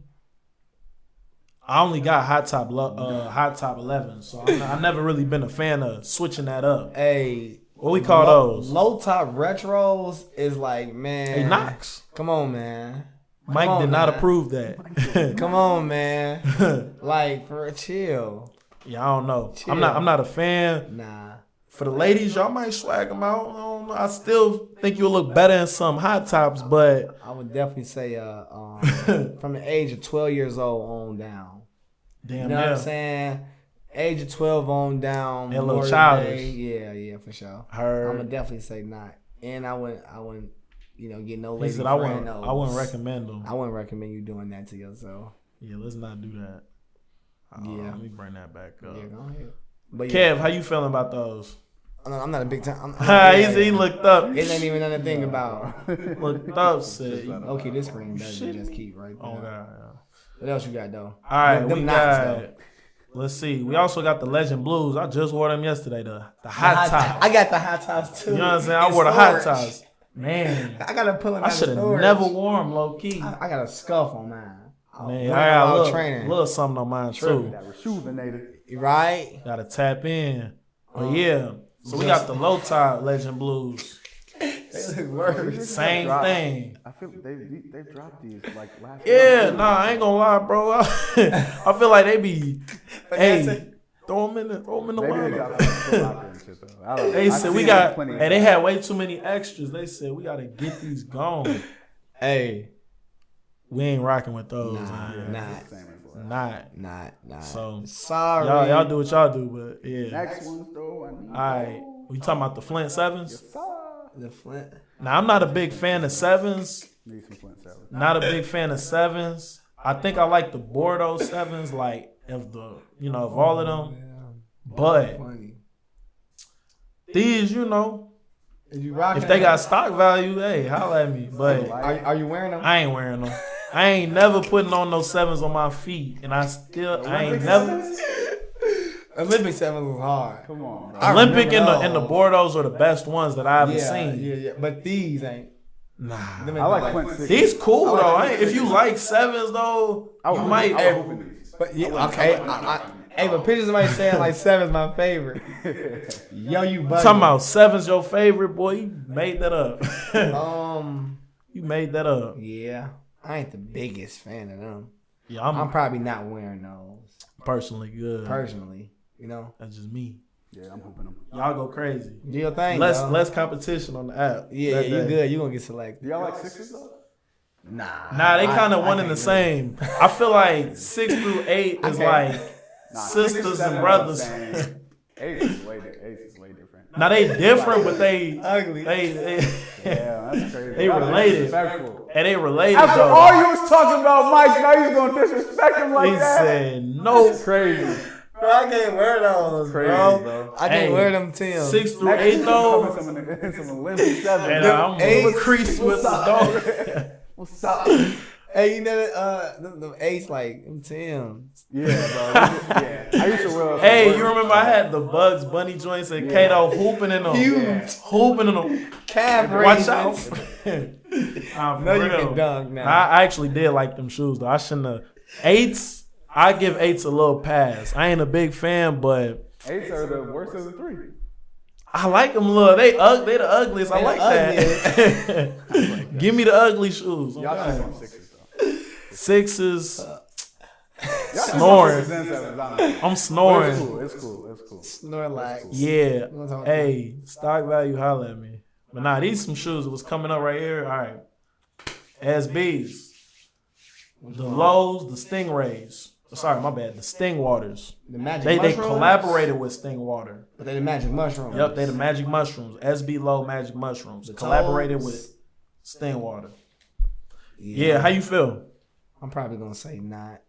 [SPEAKER 2] I only got hot top 11, so I've never really been a fan of switching that up.
[SPEAKER 1] Hey.
[SPEAKER 2] What we call those?
[SPEAKER 1] Low top retros is like, man.
[SPEAKER 2] Hey, Knox.
[SPEAKER 1] Come on, man.
[SPEAKER 2] Mike did not approve that.
[SPEAKER 1] Come on, man. Like, for a chill.
[SPEAKER 2] Yeah, I don't know.
[SPEAKER 1] Chill.
[SPEAKER 2] I'm not a fan.
[SPEAKER 1] Nah.
[SPEAKER 2] For the ladies, y'all might swag them out. I don't know. I still think you'll look better in some hot tops, but
[SPEAKER 1] I would definitely say from the age of 12 years old on down.
[SPEAKER 2] damn,
[SPEAKER 1] You know what I'm saying? Age of 12 on down.
[SPEAKER 2] They're a little
[SPEAKER 1] Memorial
[SPEAKER 2] childish.
[SPEAKER 1] Day. Yeah, for sure.
[SPEAKER 2] Heard.
[SPEAKER 1] I'm gonna definitely say not. And I wouldn't, get no
[SPEAKER 2] He
[SPEAKER 1] lady
[SPEAKER 2] said
[SPEAKER 1] friend
[SPEAKER 2] I wouldn't recommend them.
[SPEAKER 1] I wouldn't recommend you doing that to yourself.
[SPEAKER 2] Yeah, let's not do that.
[SPEAKER 1] Yeah.
[SPEAKER 2] Let me bring that back up.
[SPEAKER 1] Yeah, go ahead. But
[SPEAKER 2] Kev, how you feeling about those?
[SPEAKER 1] I'm not a big time.
[SPEAKER 2] He looked up.
[SPEAKER 1] It ain't even nothing to think about.
[SPEAKER 2] Looked up, said.
[SPEAKER 1] Okay, this screen doesn't just keep right there.
[SPEAKER 2] Oh, God. Yeah.
[SPEAKER 1] What else you got though?
[SPEAKER 2] All right,
[SPEAKER 1] Them
[SPEAKER 2] we
[SPEAKER 1] knots,
[SPEAKER 2] got.
[SPEAKER 1] though.
[SPEAKER 2] Let's see. We also got the Legend Blues. I just wore them yesterday. The hot top.
[SPEAKER 1] I got the hot tops too.
[SPEAKER 2] You know what I'm saying? I wore the hot tops. Man,
[SPEAKER 1] I gotta pull them out
[SPEAKER 2] I
[SPEAKER 1] of
[SPEAKER 2] should have
[SPEAKER 1] storage.
[SPEAKER 2] never worn them low key.
[SPEAKER 1] I got a scuff on mine.
[SPEAKER 2] Man, I got a
[SPEAKER 1] training.
[SPEAKER 2] little something on mine too.
[SPEAKER 3] That rejuvenated.
[SPEAKER 1] Right?
[SPEAKER 2] Gotta tap in. But yeah, so we got the low top Legend Blues.
[SPEAKER 1] They look worse.
[SPEAKER 2] Same thing.
[SPEAKER 3] I feel they've dropped these like last.
[SPEAKER 2] Yeah, nah, I ain't gonna lie, bro. I feel like they be, hey, throw them in the
[SPEAKER 3] Maybe they
[SPEAKER 2] lineup.
[SPEAKER 3] dropped some locker and shit though. I don't know.
[SPEAKER 2] They
[SPEAKER 3] I've
[SPEAKER 2] said
[SPEAKER 3] seen
[SPEAKER 2] we
[SPEAKER 3] them
[SPEAKER 2] got,
[SPEAKER 3] plenty of
[SPEAKER 2] and they
[SPEAKER 3] times.
[SPEAKER 2] had way too many extras. They said we gotta get these gone.
[SPEAKER 1] Hey,
[SPEAKER 2] We ain't rocking with those.
[SPEAKER 1] Nah,
[SPEAKER 2] man.
[SPEAKER 3] Same as last.
[SPEAKER 1] not.
[SPEAKER 2] So
[SPEAKER 1] Sorry.
[SPEAKER 2] y'all do what y'all do, but yeah.
[SPEAKER 3] Next one though.
[SPEAKER 2] All right, we talking about the Flint Sevens.
[SPEAKER 1] The Flint.
[SPEAKER 2] Now I'm not a big fan of sevens.
[SPEAKER 3] Need some Flint Sevens.
[SPEAKER 2] Not a big fan of sevens. I think I like the Bordeaux sevens, like of all of them. But
[SPEAKER 1] Funny.
[SPEAKER 2] these,
[SPEAKER 1] Is you rocking?
[SPEAKER 2] if they got stock value, hey, holla at me. But
[SPEAKER 1] Are you wearing them?
[SPEAKER 2] I ain't wearing them. I ain't never putting on those sevens on my feet, and I ain't never.
[SPEAKER 1] Olympic sevens was hard.
[SPEAKER 3] Come on, bro.
[SPEAKER 2] Olympic and
[SPEAKER 1] remember
[SPEAKER 2] the Bordeaux are the best ones that I haven't seen.
[SPEAKER 1] Yeah. But these ain't.
[SPEAKER 2] Nah,
[SPEAKER 3] I like Flint Six.
[SPEAKER 2] these cool though. If you like sevens though, you might.
[SPEAKER 1] But yeah, okay. Hey, but pictures somebody saying like seven's my favorite. Yo, you bugging.
[SPEAKER 2] Talking about sevens your favorite, boy. You made that up. You made that up.
[SPEAKER 1] Yeah, I ain't the biggest fan of them.
[SPEAKER 2] Yeah,
[SPEAKER 1] I'm probably not wearing those
[SPEAKER 2] personally good.
[SPEAKER 1] personally.
[SPEAKER 2] That's just me.
[SPEAKER 3] Yeah, I'm hooping them.
[SPEAKER 2] Y'all go crazy.
[SPEAKER 1] Do your thing.
[SPEAKER 2] Less competition on the app.
[SPEAKER 1] Yeah,
[SPEAKER 2] that
[SPEAKER 1] you
[SPEAKER 2] day.
[SPEAKER 1] good. You gonna get selected.
[SPEAKER 3] Do y'all like sixes though?
[SPEAKER 2] Nah, they kind of one and the same. I feel like 6 through 8 is like sisters and brothers.
[SPEAKER 3] Eight is way different.
[SPEAKER 2] Now they different, but they
[SPEAKER 1] Ugly.
[SPEAKER 2] They
[SPEAKER 3] Yeah, that's crazy.
[SPEAKER 2] They related.
[SPEAKER 3] Disrespectful.
[SPEAKER 2] and they related
[SPEAKER 3] After
[SPEAKER 2] though.
[SPEAKER 3] all you was talking about Mike, now you gonna disrespect him like
[SPEAKER 2] He
[SPEAKER 3] that?
[SPEAKER 2] said no.
[SPEAKER 3] That's crazy.
[SPEAKER 1] Bro, I can't wear those,
[SPEAKER 3] Crazy,
[SPEAKER 1] bro. I can't
[SPEAKER 2] Hey,
[SPEAKER 1] wear them Tims.
[SPEAKER 2] 6 through
[SPEAKER 3] Next
[SPEAKER 2] 8
[SPEAKER 3] week,
[SPEAKER 2] though.
[SPEAKER 3] some Olympic seven.
[SPEAKER 2] And I'm
[SPEAKER 1] Eight.
[SPEAKER 2] creased with the dog.
[SPEAKER 3] What's up?
[SPEAKER 1] Hey, you know the eights like them Tims.
[SPEAKER 3] Yeah, bro. Yeah, I used to wear.
[SPEAKER 2] Hey, you remember I had the Bugs Bunny joints and Kato hooping in them.
[SPEAKER 1] Huge.
[SPEAKER 2] Hooping in them.
[SPEAKER 1] Calf
[SPEAKER 2] Watch out.
[SPEAKER 1] raises.
[SPEAKER 2] Nah, for
[SPEAKER 1] No, you
[SPEAKER 2] real.
[SPEAKER 1] can dunk now.
[SPEAKER 2] I actually did like them shoes though. I shouldn't have. 8s, I give 8s a little pass. I ain't a big fan, but
[SPEAKER 3] Eights are the worst of the three.
[SPEAKER 2] I like them little. They the ugliest. I
[SPEAKER 1] They
[SPEAKER 2] like
[SPEAKER 1] the
[SPEAKER 2] that. Give me the ugly shoes.
[SPEAKER 3] Y'all
[SPEAKER 2] Okay.
[SPEAKER 3] should on sixes though.
[SPEAKER 2] 6s. Snoring. I'm snoring.
[SPEAKER 3] It's cool.
[SPEAKER 1] Snorlax.
[SPEAKER 2] Yeah. Hey, stock value, holla at me. But nah, these some shoes that was coming up right here. All right. SBs. The Lows, the Stingrays. Sorry, my bad. The Sting Waters.
[SPEAKER 1] The magic
[SPEAKER 2] They
[SPEAKER 1] mushrooms?
[SPEAKER 2] collaborated with Sting Water.
[SPEAKER 1] But they the magic mushrooms.
[SPEAKER 2] Yep, they the Magic Mushrooms. SB Low Magic Mushrooms. Collaborated with Sting Water. Yeah, how you feel?
[SPEAKER 1] I'm probably gonna say not.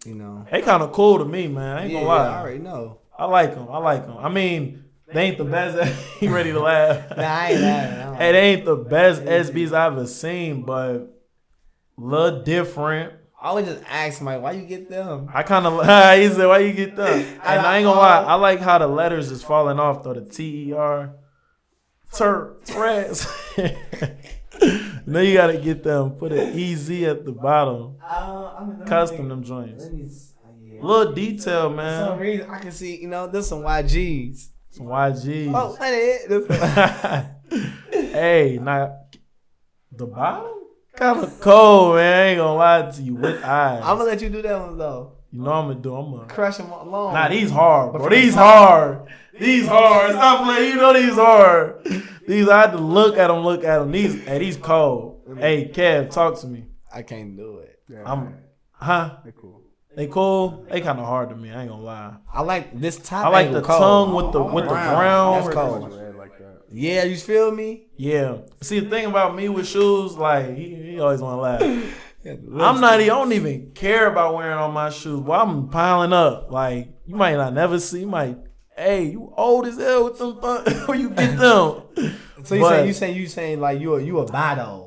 [SPEAKER 1] You know.
[SPEAKER 2] They kind of cool to me, man. I ain't gonna lie.
[SPEAKER 1] I already know.
[SPEAKER 2] I like them. I mean, they ain't the best. He ready to laugh.
[SPEAKER 1] Nah, I ain't laughing.
[SPEAKER 2] Hey, they ain't the best SBs I've ever seen, but look different.
[SPEAKER 1] I always just ask somebody, why you get them?
[SPEAKER 2] I kind of, he said, why you get them? And I ain't gonna lie, I like how the letters is falling off though. The TER, Turrets. Now you gotta get them. Put an EZ at the bottom. Custom them joints. Little detail,
[SPEAKER 1] For some
[SPEAKER 2] man.
[SPEAKER 1] reason, I can see, there's some YGs.
[SPEAKER 2] Some YGs.
[SPEAKER 1] Oh, that is.
[SPEAKER 2] Hey, now the bottom kind of cold, man. I ain't gonna lie to you. With eyes.
[SPEAKER 1] I'm gonna let you do that one though.
[SPEAKER 2] You know I'm gonna
[SPEAKER 1] Crush them along.
[SPEAKER 2] Nah, these hard, bro. These hard. Stop playing. You know these hard. These I had to look at them. These cold. Hey, Kev, talk to me.
[SPEAKER 1] I can't do it.
[SPEAKER 3] Yeah,
[SPEAKER 2] They
[SPEAKER 3] cool.
[SPEAKER 2] They cool. They kind of hard to me. I ain't gonna lie.
[SPEAKER 1] I like this top.
[SPEAKER 2] I like the
[SPEAKER 1] angle cold.
[SPEAKER 2] tongue with the brown.
[SPEAKER 1] That's cold.
[SPEAKER 3] Like that.
[SPEAKER 1] Yeah, you feel me?
[SPEAKER 2] Yeah. See, the thing about me with shoes, like he always want to laugh.
[SPEAKER 1] Yeah,
[SPEAKER 2] I don't even care about wearing on my shoes. Well, I'm piling up. Like you might not never see. Hey, you old as hell with them. Where you get them?
[SPEAKER 1] So you saying like you a buy those?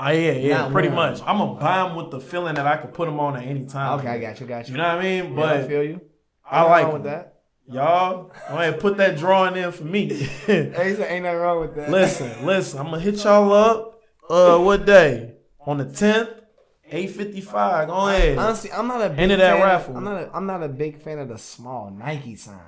[SPEAKER 2] Oh yeah,
[SPEAKER 1] Not
[SPEAKER 2] pretty
[SPEAKER 1] wearing
[SPEAKER 2] much. I'm gonna buy them with the feeling that I could put them on at any time.
[SPEAKER 1] Okay, I got you.
[SPEAKER 2] You know what I mean?
[SPEAKER 1] Yeah,
[SPEAKER 2] But
[SPEAKER 1] I feel you.
[SPEAKER 2] I like
[SPEAKER 1] with
[SPEAKER 2] them.
[SPEAKER 1] that.
[SPEAKER 2] Y'all, go ahead, put that drawing in for me.
[SPEAKER 1] Hey, so ain't nothing wrong with that.
[SPEAKER 2] Listen. I'm gonna hit y'all up. What day? On the 10th, 8:55. Go ahead.
[SPEAKER 1] Honestly, I'm not a big
[SPEAKER 2] End of that
[SPEAKER 1] fan
[SPEAKER 2] raffle.
[SPEAKER 1] I'm not a big fan of the small Nike sign.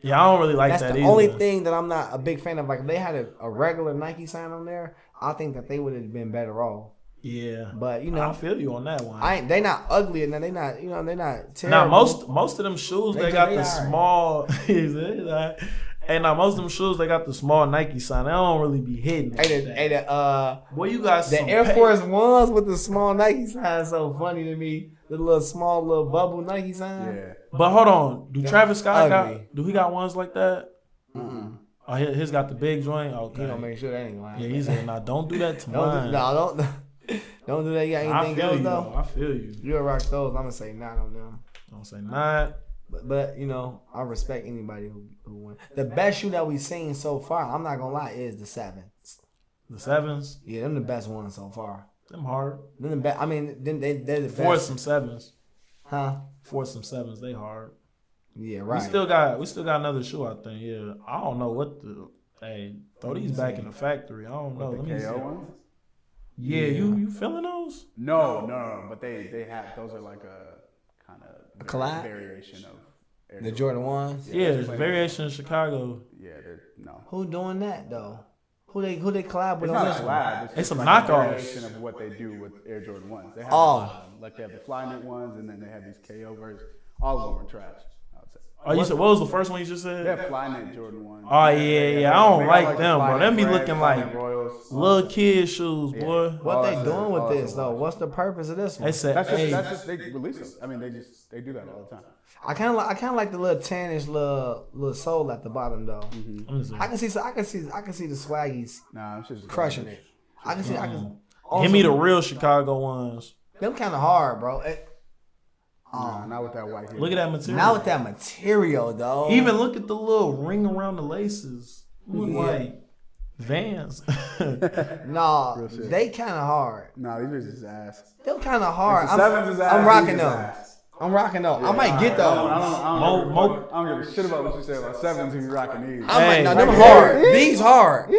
[SPEAKER 2] Yeah, I don't really like
[SPEAKER 1] That's
[SPEAKER 2] that
[SPEAKER 1] the
[SPEAKER 2] either.
[SPEAKER 1] only thing that I'm not a big fan of. Like, if they had a regular Nike sign on there, I think that they would have been better off.
[SPEAKER 2] Yeah,
[SPEAKER 1] But
[SPEAKER 2] I feel you on that one.
[SPEAKER 1] they not ugly and they not they're not terrible.
[SPEAKER 2] Now most of them shoes they got the
[SPEAKER 1] are.
[SPEAKER 2] small. And now most of them shoes they got the small Nike sign. They don't really be hitting.
[SPEAKER 1] Boy,
[SPEAKER 2] you got
[SPEAKER 1] the
[SPEAKER 2] some
[SPEAKER 1] Air Force Ones with the small Nike sign is so funny to me. The little bubble Nike sign.
[SPEAKER 3] Yeah.
[SPEAKER 2] But hold on, do Travis Scott
[SPEAKER 1] ugly.
[SPEAKER 2] do he got ones like that? Oh, his got the big joint. Okay,
[SPEAKER 1] You don't make sure that ain't lying.
[SPEAKER 2] yeah, he's saying, "Nah, don't do that to mine."
[SPEAKER 1] Don't do that. You got
[SPEAKER 2] I
[SPEAKER 1] anything
[SPEAKER 2] feel
[SPEAKER 1] else
[SPEAKER 2] you,
[SPEAKER 1] though?
[SPEAKER 2] I feel you.
[SPEAKER 1] You'll rock those. I'm gonna say not on them.
[SPEAKER 2] Don't say not.
[SPEAKER 1] But I respect anybody who wins. The best shoe that we've seen so far, I'm not gonna lie, is the sevens.
[SPEAKER 2] The sevens,
[SPEAKER 1] Yeah, them the best ones so far.
[SPEAKER 2] them hard.
[SPEAKER 1] Them the best. I mean, they're the
[SPEAKER 2] Force
[SPEAKER 1] best.
[SPEAKER 2] some sevens.
[SPEAKER 1] Huh?
[SPEAKER 2] Force some sevens. They hard.
[SPEAKER 1] Yeah, right.
[SPEAKER 2] We still got another shoe. I think. Yeah, I don't know what the. Hey, throw these back in the factory. I don't know.
[SPEAKER 3] The
[SPEAKER 2] Let me see.
[SPEAKER 3] KO ones?
[SPEAKER 2] Yeah, you feeling those?
[SPEAKER 3] No. But they have those are like a kind of
[SPEAKER 1] collab?
[SPEAKER 3] variation of Air
[SPEAKER 1] The
[SPEAKER 3] Jordan.
[SPEAKER 1] Jordan ones.
[SPEAKER 2] Yeah, there's variation in Chicago.
[SPEAKER 3] Yeah, no.
[SPEAKER 1] Who doing that though? Who they collab with
[SPEAKER 3] It's
[SPEAKER 1] on
[SPEAKER 3] not
[SPEAKER 1] this
[SPEAKER 3] a
[SPEAKER 1] one?
[SPEAKER 3] collab.
[SPEAKER 2] It's some
[SPEAKER 3] like
[SPEAKER 2] knockoffs.
[SPEAKER 3] a variation of what they do with Air Jordan ones. They have like they have the Flyknit ones, and then they have these KO versions. All of them are trash. I would say.
[SPEAKER 2] Oh, you said what was the first one you just
[SPEAKER 3] They
[SPEAKER 2] said?
[SPEAKER 3] have Flyknit Jordan ones.
[SPEAKER 2] Oh yeah. I don't like them, bro. Them be
[SPEAKER 3] Flyknit
[SPEAKER 2] looking
[SPEAKER 3] Red,
[SPEAKER 2] like
[SPEAKER 3] Flyknit Royals.
[SPEAKER 2] little kid shoes, boy.
[SPEAKER 1] What
[SPEAKER 3] Oh,
[SPEAKER 1] they
[SPEAKER 3] that's
[SPEAKER 1] doing
[SPEAKER 3] it.
[SPEAKER 1] with
[SPEAKER 3] Oh,
[SPEAKER 1] this
[SPEAKER 3] that's a
[SPEAKER 1] though?
[SPEAKER 3] watch.
[SPEAKER 1] What's the purpose of this one?
[SPEAKER 2] They said,
[SPEAKER 3] That's
[SPEAKER 2] hey,
[SPEAKER 3] just they release them. I mean, they do that all the time.
[SPEAKER 1] I kind of like the little tannish little sole at the bottom though.
[SPEAKER 2] let me see.
[SPEAKER 1] I can see the swaggies
[SPEAKER 3] Nah, it's just
[SPEAKER 1] crushing it. I can see.
[SPEAKER 2] Give me the real Chicago ones.
[SPEAKER 1] Them kind of hard, bro.
[SPEAKER 3] Nah, not with that white hair.
[SPEAKER 2] Look at that material.
[SPEAKER 1] Not with that material though.
[SPEAKER 2] Even look at the little ring around the laces. Look like Vans.
[SPEAKER 1] Nah,
[SPEAKER 3] Real shit.
[SPEAKER 1] they kind of hard.
[SPEAKER 3] Nah, these are just ass.
[SPEAKER 1] Them kind of hard.
[SPEAKER 3] The sevens is ass.
[SPEAKER 1] I'm rocking
[SPEAKER 3] these is
[SPEAKER 1] them.
[SPEAKER 3] ass.
[SPEAKER 1] I'm rocking them. I might get
[SPEAKER 3] I
[SPEAKER 1] those.
[SPEAKER 3] don't give a shit about what you say about sevens if you rocking these.
[SPEAKER 1] I might. No, them
[SPEAKER 2] Hey.
[SPEAKER 1] hard. These hard.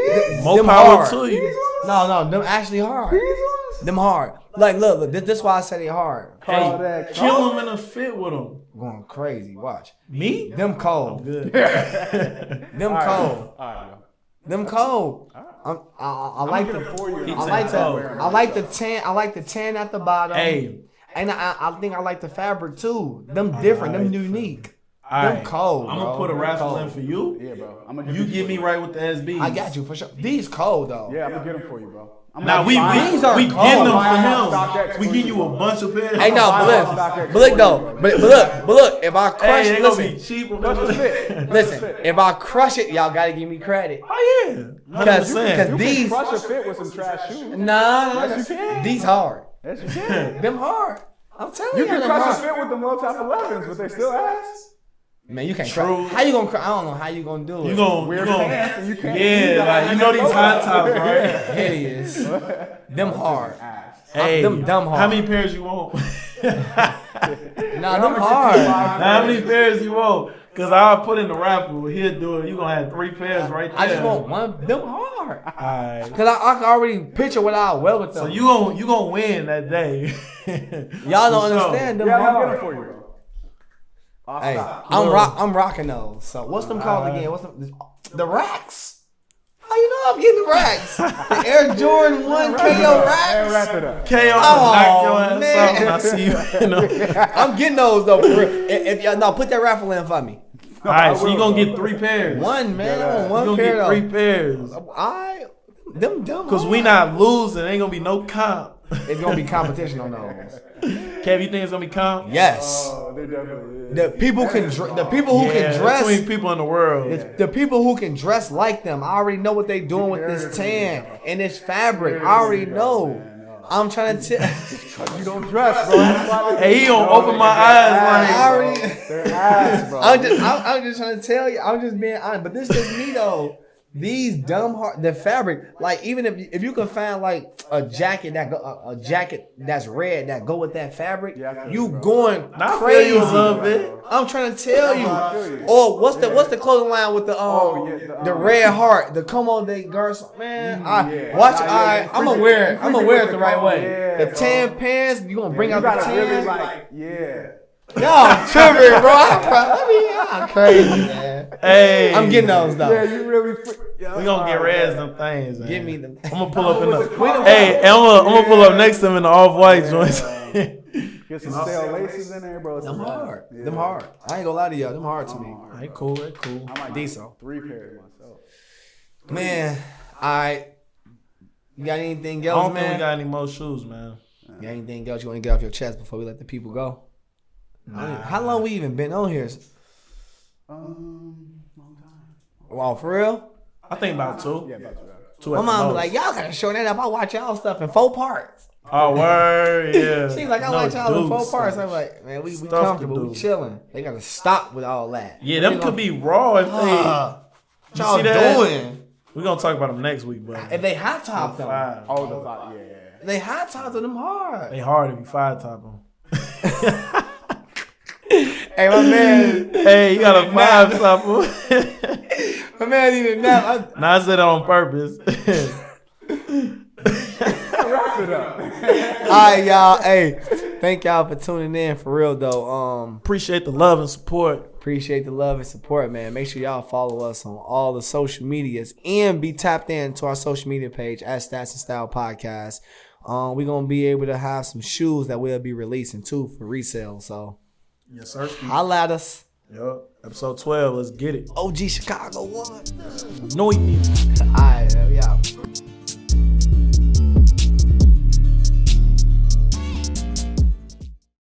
[SPEAKER 2] More
[SPEAKER 1] Them
[SPEAKER 2] power
[SPEAKER 1] hard.
[SPEAKER 2] to you.
[SPEAKER 1] No, them actually hard. Them hard. Like, look, this is why I say they hard.
[SPEAKER 3] Call
[SPEAKER 2] Hey,
[SPEAKER 3] that
[SPEAKER 2] kill them in a fit with them.
[SPEAKER 1] Going crazy. Watch.
[SPEAKER 2] Me?
[SPEAKER 1] Them cold.
[SPEAKER 2] Good.
[SPEAKER 1] Them cold.
[SPEAKER 3] All right, bro.
[SPEAKER 1] Them cold. I like the
[SPEAKER 3] for you.
[SPEAKER 2] He
[SPEAKER 1] I like
[SPEAKER 2] said
[SPEAKER 1] the 10. I like the 10 at the bottom.
[SPEAKER 2] Hey,
[SPEAKER 1] And I think I like the fabric too. Them different, them unique. Them cold,
[SPEAKER 2] I'm
[SPEAKER 1] bro.
[SPEAKER 2] gonna put a raffle
[SPEAKER 1] cold.
[SPEAKER 2] in for you.
[SPEAKER 3] Yeah, bro.
[SPEAKER 2] You get me right with the SBs.
[SPEAKER 1] I got you for sure. These cold though.
[SPEAKER 3] Yeah, I'm gonna get them for you, bro.
[SPEAKER 2] Now we
[SPEAKER 1] These are
[SPEAKER 2] getting
[SPEAKER 1] cold.
[SPEAKER 2] them for him. We give you a bunch of pairs.
[SPEAKER 1] Hey, no, but look though. But look. If I crush
[SPEAKER 2] Hey,
[SPEAKER 1] it,
[SPEAKER 2] they gonna
[SPEAKER 1] listen.
[SPEAKER 2] be cheap.
[SPEAKER 1] Listen. If I crush it, y'all gotta give me credit.
[SPEAKER 2] Oh yeah,
[SPEAKER 1] Because
[SPEAKER 3] You
[SPEAKER 1] these.
[SPEAKER 3] can crush a fit with some trash shoes.
[SPEAKER 1] Nah,
[SPEAKER 3] Yes, you can.
[SPEAKER 1] these hard.
[SPEAKER 3] Yes, you can.
[SPEAKER 1] Them hard. I'm telling
[SPEAKER 3] You
[SPEAKER 1] you,
[SPEAKER 3] can
[SPEAKER 1] them
[SPEAKER 3] crush
[SPEAKER 1] hard.
[SPEAKER 3] a fit with them low top 11s, but they still ass.
[SPEAKER 1] Man, you can't.
[SPEAKER 2] True.
[SPEAKER 1] How you gonna? I don't know how you gonna do it.
[SPEAKER 2] You gonna
[SPEAKER 3] Wear pants and you can't.
[SPEAKER 2] Yeah, like you know these hot tops, right?
[SPEAKER 1] hideous. Them hard.
[SPEAKER 2] Hey,
[SPEAKER 1] them dumb hard.
[SPEAKER 2] How many pairs you want?
[SPEAKER 1] Nah, them hard.
[SPEAKER 2] How many pairs you want? Cause I'll put in the raffle. He'll do it. You gonna have 3 pairs right there.
[SPEAKER 1] I just want one. Them hard.
[SPEAKER 2] Alright.
[SPEAKER 1] Cause I can already picture what I'll wear with them.
[SPEAKER 2] So you gonna win that day.
[SPEAKER 1] Y'all don't
[SPEAKER 2] For sure.
[SPEAKER 1] understand them
[SPEAKER 3] Yeah, I'm gonna
[SPEAKER 1] hard.
[SPEAKER 3] get them for you, bro.
[SPEAKER 1] Hey, I'm rocking those. So what's them called again? What's them? The racks. How you know I'm getting the racks? The Air Jordan 1 KO
[SPEAKER 3] And
[SPEAKER 1] racks.
[SPEAKER 3] wrap it up.
[SPEAKER 2] KO,
[SPEAKER 1] Oh,
[SPEAKER 2] knock your ass
[SPEAKER 1] man.
[SPEAKER 2] out when I see you.
[SPEAKER 1] I'm getting those though. For real. If y'all no, put that raffle in for me.
[SPEAKER 2] All right, so you gonna get 3 pairs.
[SPEAKER 1] One man,
[SPEAKER 3] Yeah,
[SPEAKER 1] on one
[SPEAKER 2] You
[SPEAKER 1] pair
[SPEAKER 2] gonna get
[SPEAKER 1] though.
[SPEAKER 2] 3 pairs.
[SPEAKER 1] Them dumb.
[SPEAKER 2] Cause we not losing. Ain't gonna be no comp.
[SPEAKER 1] It's gonna be competition on those.
[SPEAKER 2] Kev, you think it's gonna be comp?
[SPEAKER 1] Yes.
[SPEAKER 3] Oh, they definitely.
[SPEAKER 1] The people can. The people who can dress.
[SPEAKER 2] between people in the world.
[SPEAKER 1] The people who can dress like them. I already know what they doing with this tan and this fabric. I already know. I'm trying to tell.
[SPEAKER 3] You don't dress, bro.
[SPEAKER 2] Hey, he gonna open my eyes like.
[SPEAKER 1] I already.
[SPEAKER 3] They're ass, bro.
[SPEAKER 1] I'm just trying to tell you. I'm just being honest. But this is me though. These dumb hard, the fabric, like even if you can find like a jacket that's red that go with that fabric,
[SPEAKER 3] Yeah, I feel
[SPEAKER 1] you
[SPEAKER 3] you, bro.
[SPEAKER 1] going
[SPEAKER 2] I feel
[SPEAKER 1] crazy.
[SPEAKER 2] you a little bit.
[SPEAKER 1] I'm trying to tell
[SPEAKER 3] I feel
[SPEAKER 1] you.
[SPEAKER 3] you.
[SPEAKER 1] Or what's the clothing line with the
[SPEAKER 3] the
[SPEAKER 1] red heart, the come on they girls, man.
[SPEAKER 3] Yeah.
[SPEAKER 1] Watch,
[SPEAKER 3] Yeah,
[SPEAKER 1] I'm gonna wear it. I'm gonna wear it the right way.
[SPEAKER 3] Yeah,
[SPEAKER 1] The tan pants, you gonna bring
[SPEAKER 3] You
[SPEAKER 1] out the
[SPEAKER 3] gotta really
[SPEAKER 1] tan.
[SPEAKER 3] like, yeah.
[SPEAKER 1] Y'all tripping, bro. I'm crazy, man.
[SPEAKER 2] Hey,
[SPEAKER 1] I'm getting those though.
[SPEAKER 3] Yeah, you really.
[SPEAKER 2] We gonna get res them things, man.
[SPEAKER 1] Give me them.
[SPEAKER 2] I'm gonna pull up in the. Hey, I'm gonna pull up next to him in the off-white joints.
[SPEAKER 3] Get some stale laces in there, bro.
[SPEAKER 1] Them hard. Them hard. I ain't gonna lie to y'all. Them hard to me.
[SPEAKER 2] Hey, cool. Hey, cool.
[SPEAKER 3] I might
[SPEAKER 1] Diesel.
[SPEAKER 3] 3 pairs myself.
[SPEAKER 1] Man, alright. You got anything
[SPEAKER 2] I
[SPEAKER 1] else,
[SPEAKER 2] don't think we
[SPEAKER 1] man?
[SPEAKER 2] got any more shoes, man.
[SPEAKER 1] You got anything else you want to get off your chest before we let the people go? How long we even been on here?
[SPEAKER 3] Long time.
[SPEAKER 1] Wow, for real?
[SPEAKER 2] I think about 2.
[SPEAKER 3] Yeah, about to.
[SPEAKER 2] 2
[SPEAKER 1] My
[SPEAKER 2] at the
[SPEAKER 1] mom be
[SPEAKER 2] most.
[SPEAKER 1] like, y'all gotta show that up. I watch y'all stuff in 4 parts.
[SPEAKER 2] Oh, word, yeah.
[SPEAKER 1] She's like, I watch y'all in 4 parts. I'm like, man, we
[SPEAKER 2] Stuff to
[SPEAKER 1] comfortable,
[SPEAKER 2] do.
[SPEAKER 1] we chilling. They gotta stop with all that.
[SPEAKER 2] Yeah, them could be raw if they.
[SPEAKER 1] What y'all
[SPEAKER 2] see that?
[SPEAKER 1] doing?
[SPEAKER 2] We're gonna talk about them next week, but
[SPEAKER 1] If they hot top them,
[SPEAKER 2] 5.
[SPEAKER 3] Oh, the 5. Yeah.
[SPEAKER 1] they hot top to them hard.
[SPEAKER 2] They hard if you 5 top them.
[SPEAKER 1] Hey, my man,
[SPEAKER 2] Hey, you got a 5 top them.
[SPEAKER 1] my man need a nap.
[SPEAKER 2] Nah, I said that on purpose.
[SPEAKER 3] Wrap it up.
[SPEAKER 1] All right, y'all. Hey, thank y'all for tuning in. For real though.
[SPEAKER 2] Appreciate the love and support.
[SPEAKER 1] Appreciate the love and support, man. Make sure y'all follow us on all the social medias and be tapped in to our social media page at statsandstylepodcast. We're gonna be able to have some shoes that we'll be releasing too for resale. So
[SPEAKER 2] Yes, sir.
[SPEAKER 1] holla at us.
[SPEAKER 2] Yup. Episode 12. Let's get it.
[SPEAKER 1] OG Chicago 1.
[SPEAKER 2] No, you need.
[SPEAKER 1] All right.